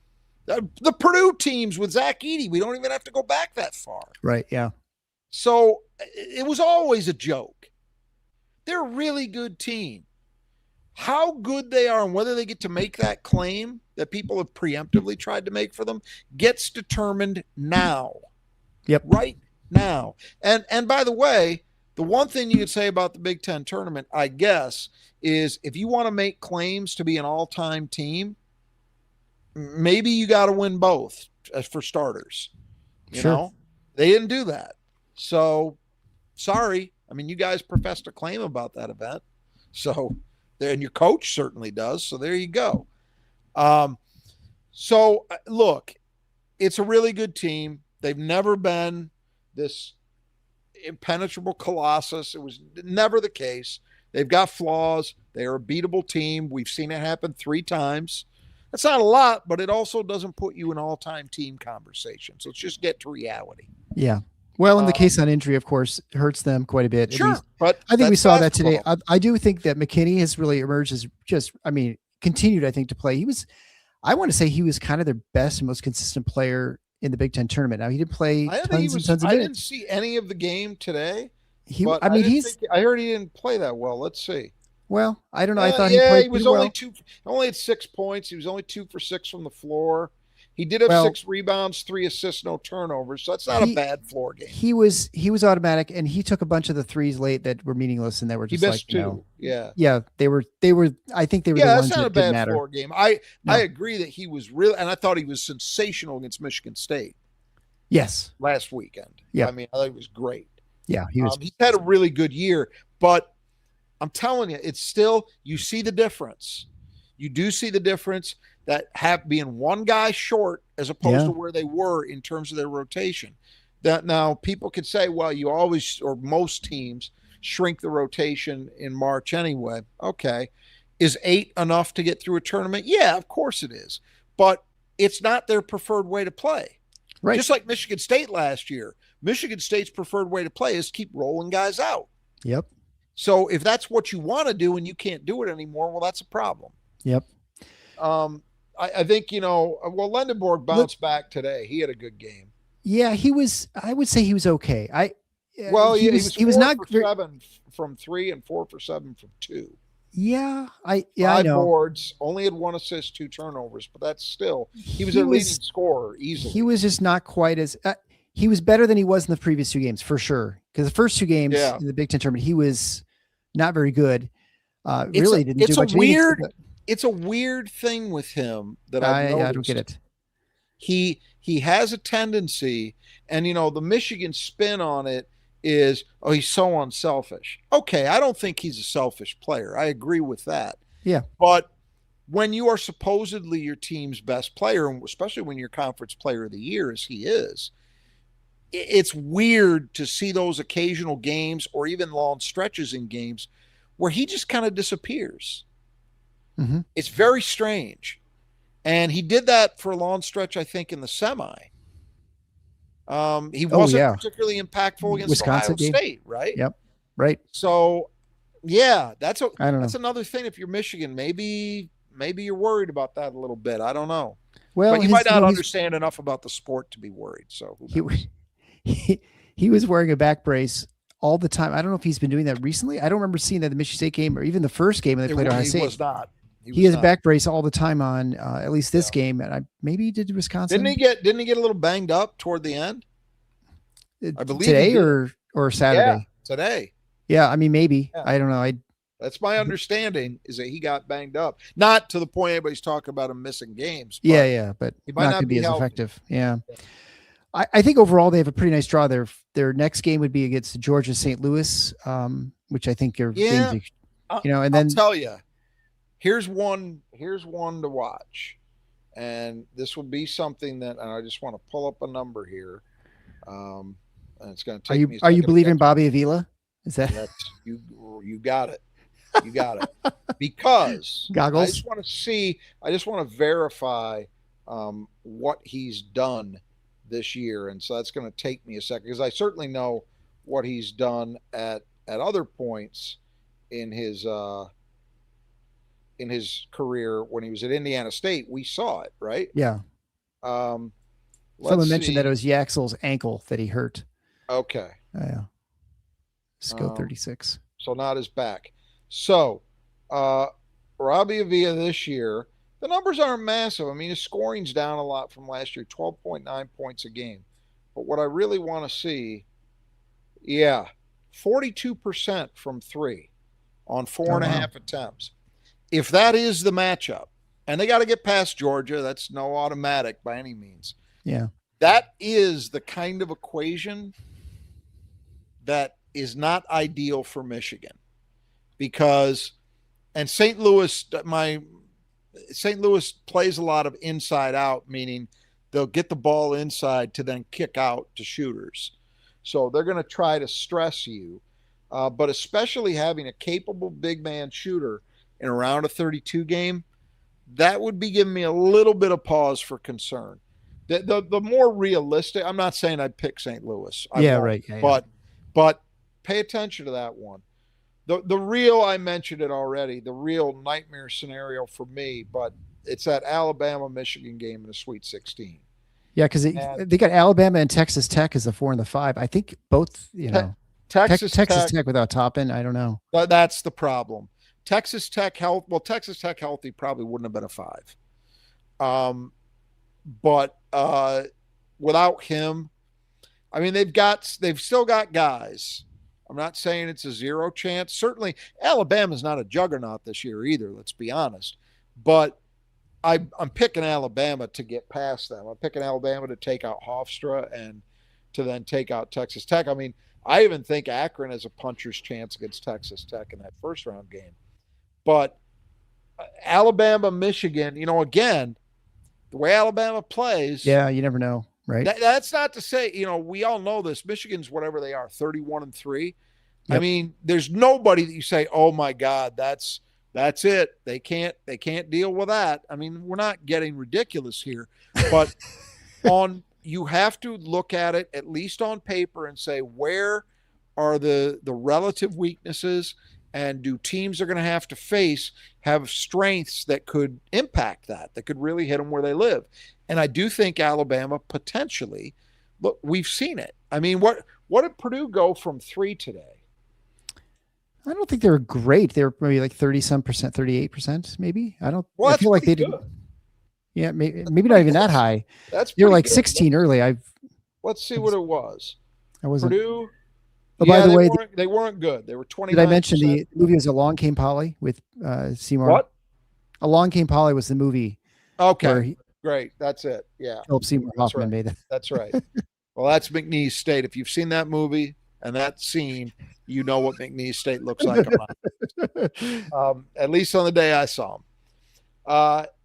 S2: the Purdue teams with Zach Edey, we don't even have to go back that far.
S1: Right. Yeah.
S2: So it was always a joke. They're a really good team. How good they are and whether they get to make that claim that people have preemptively tried to make for them gets determined now.
S1: Yep.
S2: Right now. And by the way, the one thing you could say about the Big Ten tournament, I guess, is if you want to make claims to be an all-time team, maybe you got to win both for starters. You know, they didn't do that. So sorry. I mean, you guys professed a claim about that event. So, and your coach certainly does. So there you go. So look, it's a really good team. They've never been this impenetrable colossus. It was never the case. They've got flaws. They're a beatable team. We've seen it happen 3 times. That's not a lot, but it also doesn't put you in all-time team conversation. So let's just get to reality.
S1: Yeah. Well, in the case on injury, of course, it hurts them quite a bit.
S2: Sure,
S1: but I think we saw that today. I do think that McKinney has really emerged as continued, I think, to play. I want to say he was kind of their best and most consistent player in the Big Ten tournament. Now, he did play tons and tons of minutes.
S2: I didn't see any of the game today. I heard he didn't play that well. Let's see.
S1: Well, I don't know. I thought he played
S2: he was only had 6 points. He was only 2 for 6 from the floor. He did have 6 rebounds, 3 assists, no turnovers. So that's not a bad floor game.
S1: He was automatic, and he took a bunch of the threes late that were meaningless and that were just like,
S2: two. Yeah.
S1: They were. I think they were the ones that didn't matter.
S2: That's not a bad floor game. I agree that he was real, and I thought he was sensational against Michigan State.
S1: Yes.
S2: Last weekend.
S1: Yeah.
S2: I mean, I thought he was great.
S1: Yeah, he was.
S2: He's had a really good year, but I'm telling you, it's still, you see the difference. You do see the difference that have being one guy short as opposed to where they were in terms of their rotation. That now people could say, well, you always, or most teams shrink the rotation in March anyway. Okay. Is 8 enough to get through a tournament? Yeah, of course it is. But it's not their preferred way to play. Right. Just like Michigan State last year. Michigan State's preferred way to play is keep rolling guys out.
S1: Yep.
S2: So if that's what you want to do and you can't do it anymore, well, that's a problem.
S1: Yep.
S2: I think, Lendenborg bounced back today. He had a good game.
S1: Yeah, I would say he was okay.
S2: He was not 7 from 3 and 4 for 7 from 2.
S1: Yeah, I
S2: 5
S1: know.
S2: boards, only had 1 assist, 2 turnovers, but that's still, he was a leading scorer easily.
S1: He was just not quite as he was better than he was in the previous 2 games for sure. Because the first 2 games in the Big Ten tournament, he was not very good. Really didn't do much.
S2: It's a weird thing with him that I
S1: don't get it.
S2: He has a tendency, and the Michigan spin on it is, oh, he's so unselfish. Okay, I don't think he's a selfish player. I agree with that.
S1: Yeah.
S2: But when you are supposedly your team's best player, and especially when you're conference player of the year, as he is, it's weird to see those occasional games or even long stretches in games where he just kind of disappears.
S1: Mm-hmm.
S2: It's very strange. And he did that for a long stretch, I think, in the semi. He wasn't particularly impactful against
S1: Wisconsin
S2: Ohio State, right?
S1: Yep. Right.
S2: So, yeah, that's
S1: that's
S2: another thing. If you're Michigan, maybe you're worried about that a little bit. I don't know.
S1: Well,
S2: but you might not understand enough about the sport to be worried. So
S1: he was wearing a back brace all the time. I don't know if he's been doing that recently. I don't remember seeing that in the Michigan State game or even the first game when they played Ohio State.
S2: He was not.
S1: He has a back brace all the time on, at least this game, and maybe he did Wisconsin.
S2: Didn't he get a little banged up toward the end? I believe
S1: today or Saturday.
S2: Yeah, today.
S1: Yeah, I mean maybe.
S2: Yeah.
S1: I don't know.
S2: That's my understanding is that he got banged up, not to the point anybody's talking about him missing games.
S1: But yeah, but
S2: he might not
S1: going to be as
S2: healthy.
S1: Effective. Yeah. I think overall they have a pretty nice draw. Their next game would be against Georgia St. Louis, which I think are games, and then
S2: I'll tell you. Here's one to watch, and this will be something that, and I just want to pull up a number here. And it's going to take me.
S1: Are you believing Bobby Avila? Is that
S2: you got it? You got it. Because
S1: goggles.
S2: I just want to verify what he's done this year, and so that's going to take me a second because I certainly know what he's done at other points in his career when he was at Indiana State. We saw it, right?
S1: Yeah. Someone mentioned that it was Yaxel's ankle that he hurt.
S2: Okay.
S1: Yeah. Skill 36.
S2: So not his back. So Robbie Avila this year, the numbers aren't massive. I mean, his scoring's down a lot from last year, 12.9 points a game. But what I really want to see, 42% from 3 on 4.5 attempts. If that is the matchup, and they got to get past Georgia, that's no automatic by any means.
S1: Yeah.
S2: That is the kind of equation that is not ideal for Michigan because, and St. Louis plays a lot of inside out, meaning they'll get the ball inside to then kick out to shooters. So they're going to try to stress you, but especially having a capable big man shooter in a round of 32 game, that would be giving me a little bit of pause for concern. The more realistic, I'm not saying I'd pick St. Louis.
S1: Right. Yeah,
S2: but pay attention to that one. The real, I mentioned it already, the real nightmare scenario for me, but it's that Alabama-Michigan game in the Sweet 16.
S1: Yeah, because they got Alabama and Texas Tech as the 4 and the 5. I think both,
S2: Texas
S1: Tech without Toppin, I don't know.
S2: That's the problem. Texas Tech healthy probably wouldn't have been a 5. but without him, I mean, they've still got guys. I'm not saying it's a zero chance. Certainly, Alabama's not a juggernaut this year either. Let's be honest. But I'm picking Alabama to get past them. I'm picking Alabama to take out Hofstra and to then take out Texas Tech. I mean, I even think Akron has a puncher's chance against Texas Tech in that first round game. But Alabama, Michigan, again, the way Alabama plays.
S1: Yeah, you never know, right?
S2: That's not to say, we all know this. Michigan's whatever they are, 31-3. Yep. I mean, there's nobody that you say, oh my God, that's it. They can't deal with that. I mean, we're not getting ridiculous here, but you have to look at it at least on paper and say, where are the relative weaknesses, and do teams they're going to have to face have strengths that could impact that could really hit them where they live? And I do think Alabama potentially, look, we've seen it. I mean, what did Purdue go from 3 today?
S1: I don't think they were great. They were maybe like 30-some percent, 38%, maybe. I feel like they didn't. Yeah, maybe not even that high. You're like good. 16 early.
S2: Let's see what it was.
S1: I wasn't.
S2: Purdue.
S1: Oh, by the way,
S2: they weren't good. They were 20.
S1: Did I mention the movie was Along Came Polly with Seymour?
S2: What?
S1: Along Came Polly was the movie.
S2: Okay, great. That's it. Yeah.
S1: Philip Seymour Hoffman made it.
S2: That's right. Well, that's McNeese State. If you've seen that movie and that scene, you know what McNeese State looks like. At least on the day I saw them.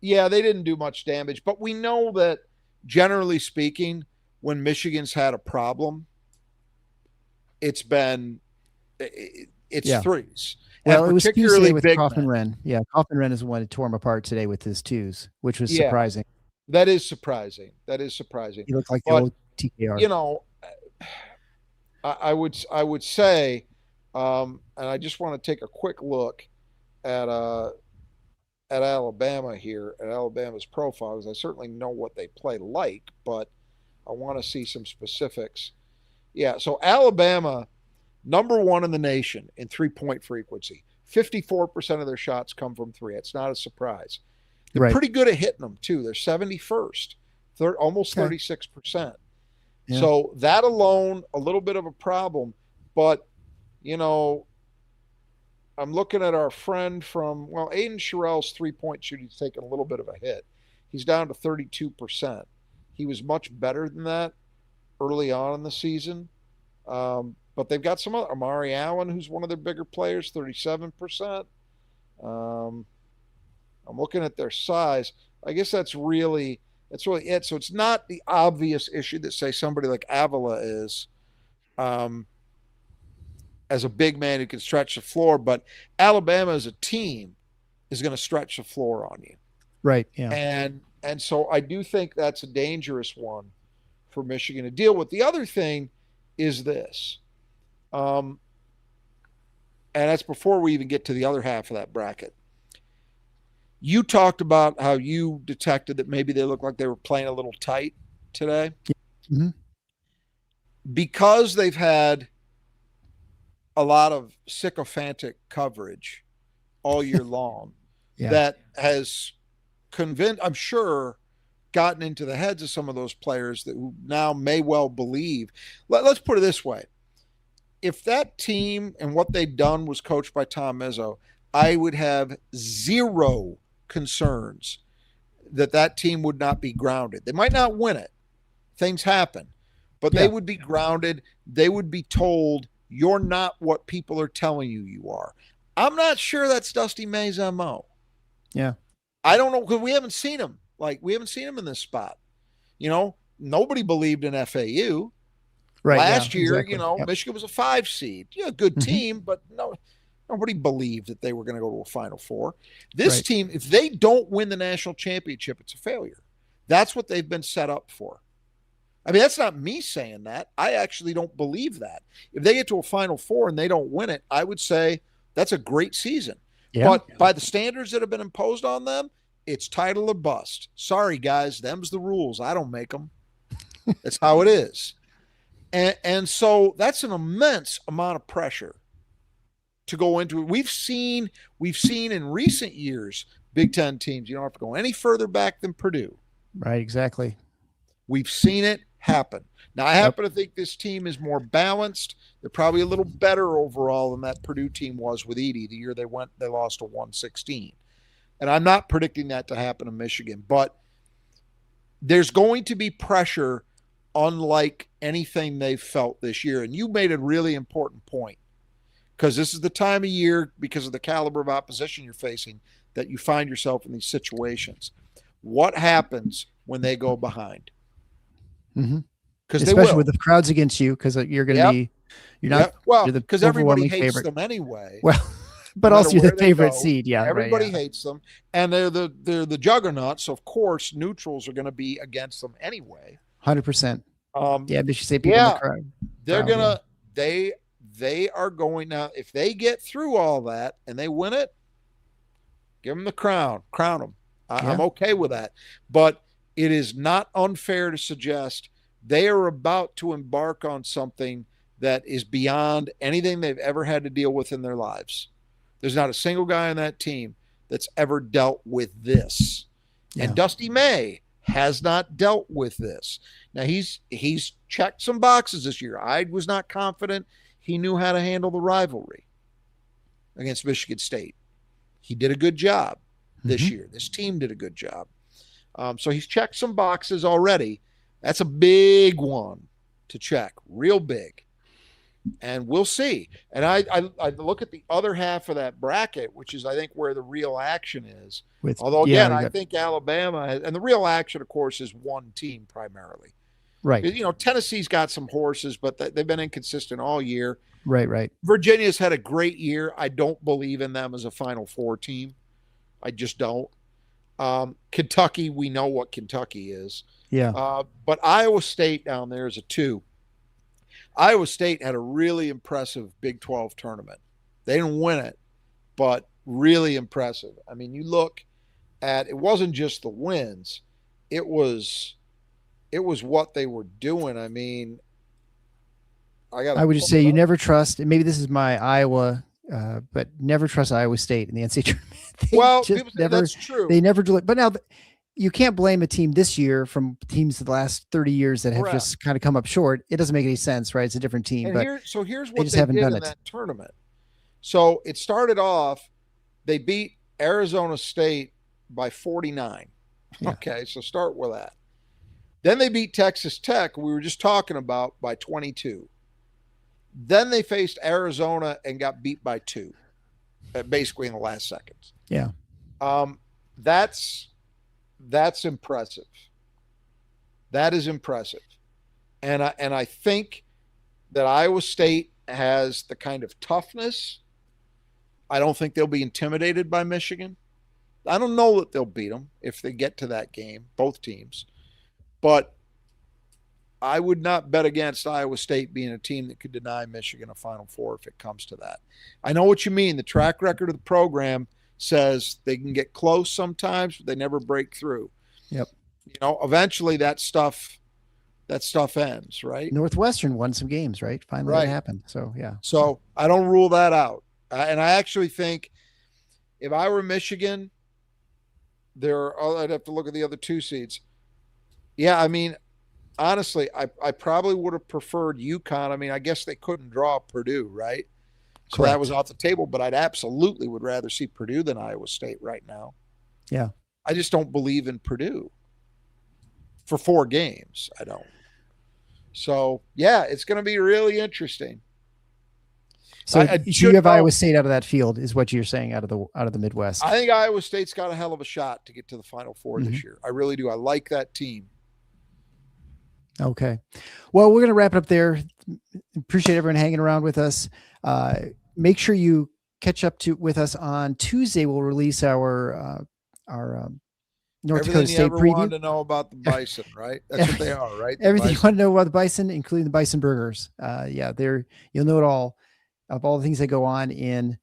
S2: Yeah, they didn't do much damage, but we know that generally speaking, when Michigan's had a problem, it's threes.
S1: Well, it was particularly with Kaufman-Renn. Yeah, Kaufman-Renn is the one who tore him apart today with his twos, which was surprising.
S2: That is surprising. He
S1: looked like the old TKR.
S2: I would say, and I just want to take a quick look at Alabama here, at Alabama's profiles. I certainly know what they play like, but I want to see some specifics. Yeah, so Alabama, number 1 in the nation in three-point frequency. 54% of their shots come from 3. It's not a surprise. They're pretty good at hitting them, too. They're 71st. They're almost 36%. Yeah. So that alone, a little bit of a problem. But, I'm looking at our friend from, Aiden Sherrell's three-point shooting's taken a little bit of a hit. He's down to 32%. He was much better than that early on in the season. But they've got some other, Amari Allen, who's one of their bigger players, 37%. I'm looking at their size. I guess that's really it. So it's not the obvious issue that, say, somebody like Avila is, as a big man who can stretch the floor, but Alabama as a team is going to stretch the floor on you.
S1: Right. Yeah.
S2: And so I do think that's a dangerous one for Michigan to deal with. The other thing is this, and that's before we even get to the other half of that bracket. You talked about how you detected that maybe they looked like they were playing a little tight today.
S1: Mm-hmm.
S2: Because they've had a lot of sycophantic coverage all year long that has convinced, I'm sure, gotten into the heads of some of those players who now may well believe. Let's put it this way. If that team and what they've done was coached by Tom Izzo, I would have zero concerns that team would not be grounded. They might not win it. Things happen. But they would be grounded. They would be told, you're not what people are telling you are. I'm not sure that's Dusty May's MO.
S1: Yeah.
S2: I don't know, because we haven't seen him. We haven't seen him in this spot. Nobody believed in FAU.
S1: Right.
S2: Last year, Michigan was a 5 seed. Yeah, good team, but nobody believed that they were going to go to a Final Four. This team, if they don't win the national championship, it's a failure. That's what they've been set up for. I mean, that's not me saying that. I actually don't believe that. If they get to a Final Four and they don't win it, I would say that's a great season. Yeah. But by the standards that have been imposed on them, it's title or bust. Sorry, guys, them's the rules. I don't make them. That's how it is. And so that's an immense amount of pressure to go into it. We've seen in recent years Big Ten teams, you don't have to go any further back than Purdue.
S1: Right, exactly.
S2: We've seen it happen. Now, I happen to think this team is more balanced. They're probably a little better overall than that Purdue team was with Edey the year they lost to 116. And I'm not predicting that to happen in Michigan, but there's going to be pressure unlike anything they've felt this year. And you made a really important point, because this is the time of year, because of the caliber of opposition you're facing, that you find yourself in these situations. What happens when they go behind?
S1: Mm-hmm.
S2: Because
S1: especially with the crowds against you, because you're going to be, you're not,
S2: well, because everybody hates them anyway.
S1: Well, but also you're the favorite seed. Yeah.
S2: Everybody hates them, and they're the juggernaut. So of course neutrals are going to be against them anyway.
S1: 100%. Yeah. But you say people in the crowd.
S2: They're going to, they are going now. If they get through all that and they win it, give them the crown them. I'm okay with that. But it is not unfair to suggest they are about to embark on something that is beyond anything they've ever had to deal with in their lives. There's not a single guy on that team that's ever dealt with this. Yeah. And Dusty May has not dealt with this. Now, he's checked some boxes this year. I was not confident he knew how to handle the rivalry against Michigan State. He did a good job this year. This team did a good job. So he's checked some boxes already. That's a big one to check, real big. And we'll see. And I look at the other half of that bracket, which is, I think, where the real action is. Although, again, I think Alabama, and the real action, of course, is one team primarily.
S1: Right.
S2: You know, Tennessee's got some horses, but they've been inconsistent all year.
S1: Right.
S2: Virginia's had a great year. I don't believe in them as a Final Four team. I just don't. Kentucky, we know what Kentucky is.
S1: Yeah.
S2: But Iowa State down there is a 2. Iowa State had a really impressive Big 12 tournament. They didn't win it, but really impressive. I mean, you look at, it wasn't just the wins. It was what they were doing. I mean, I
S1: would just say you never trust, and maybe this is my Iowa, but never trust Iowa State in the NCAA tournament.
S2: That's true.
S1: They never do it. But now you can't blame a team this year from teams the last 30 years that have just kind of come up short. It doesn't make any sense, right? It's a different team.
S2: So here's what they did in that tournament. So it started off, they beat Arizona State by 49. Yeah. Okay, so start with that. Then they beat Texas Tech, we were just talking about, by 22. Then they faced Arizona and got beat by 2, basically in the last seconds.
S1: Yeah.
S2: That's impressive. That is impressive. And I think that Iowa State has the kind of toughness. I don't think they'll be intimidated by Michigan. I don't know that they'll beat them if they get to that game, both teams. But I would not bet against Iowa State being a team that could deny Michigan a Final Four if it comes to that. I know what you mean. The track record of the program says they can get close sometimes, but they never break through.
S1: Yep.
S2: You know, eventually that stuff ends, right?
S1: Northwestern won some games, right? Finally that happened. So, yeah.
S2: So I don't rule that out. And I actually think if I were Michigan, I'd have to look at the other 2 seeds. Yeah, I mean, honestly, I probably would have preferred UConn. I mean, I guess they couldn't draw Purdue, right? So that was off the table, but I'd absolutely would rather see Purdue than Iowa State right now.
S1: Yeah.
S2: I just don't believe in Purdue for 4 games. I don't. So, yeah, it's going to be really interesting.
S1: So you have Iowa State out of that field is what you're saying out of the Midwest.
S2: I think Iowa State's got a hell of a shot to get to the Final Four this year. I really do. I like that team.
S1: Okay. Well, we're going to wrap it up there. Appreciate everyone hanging around with us. Make sure you catch up with us on Tuesday. We'll release our North Dakota State preview.
S2: Everything you ever wanted to know about the Bison, right? That's what they are, right?
S1: Everything you want to know about the Bison, including the Bison burgers. You'll know it all of all the things that go on in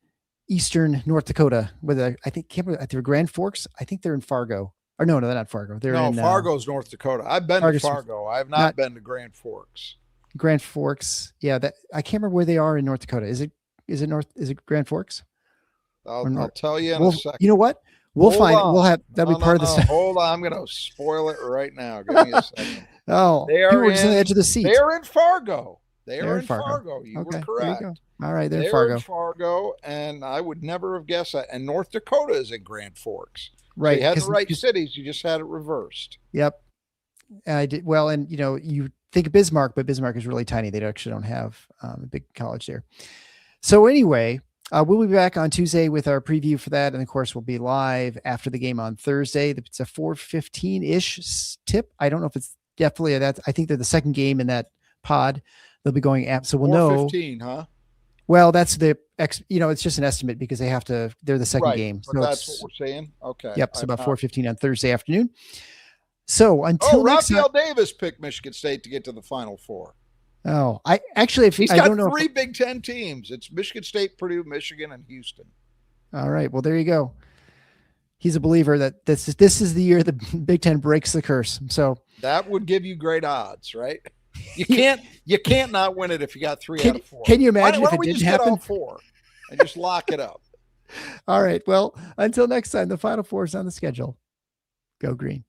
S1: eastern North Dakota. Whether I think they're Grand Forks. I think they're in Fargo. Or no, they're not Fargo.
S2: Fargo's North Dakota. I've been to Fargo. I have not been to Grand Forks.
S1: Grand Forks. Yeah, I can't remember where they are in North Dakota. Is it Grand Forks?
S2: I'll tell you in a second.
S1: You know what? We'll find it. We'll have that'll be part of the stuff.
S2: Hold on, I'm going to spoil it right now. Give me a second.
S1: Oh,
S2: they are
S1: just on the edge of the seat.
S2: They are in Fargo. They're in Fargo. You
S1: okay,
S2: were correct.
S1: There you go. All right, they're
S2: in Fargo, and I would never have guessed that. And North Dakota is in Grand Forks.
S1: Right.
S2: So you had the right cities. You just had it reversed.
S1: Yep. I did well, and you think of Bismarck, but Bismarck is really tiny. They actually don't have a big college there. So anyway, we'll be back on Tuesday with our preview for that, and of course, we'll be live after the game on Thursday. It's a 4:15-ish tip. I don't know if it's definitely that. I think they're the second game in that pod. They'll be going at, so we'll know.
S2: 4:15, huh?
S1: Well, that's it's just an estimate because they have to. They're the second game,
S2: so that's what we're saying. Okay.
S1: Yep. So about 4:15 on Thursday afternoon. So until
S2: Raphael Davis picked Michigan State to get to the Final Four.
S1: Oh, I actually,
S2: he's got three Big Ten teams. It's Michigan State, Purdue, Michigan, and Houston.
S1: All right. Well, there you go. He's a believer that this is the year the Big Ten breaks the curse. So
S2: that would give you great odds, right? You can't not win it if you got 3 out of 4.
S1: Can you imagine
S2: why
S1: if it
S2: didn't
S1: didn't happen?
S2: Get all 4 and just lock it up.
S1: All right. Well, until next time, the Final Four is on the schedule. Go Green.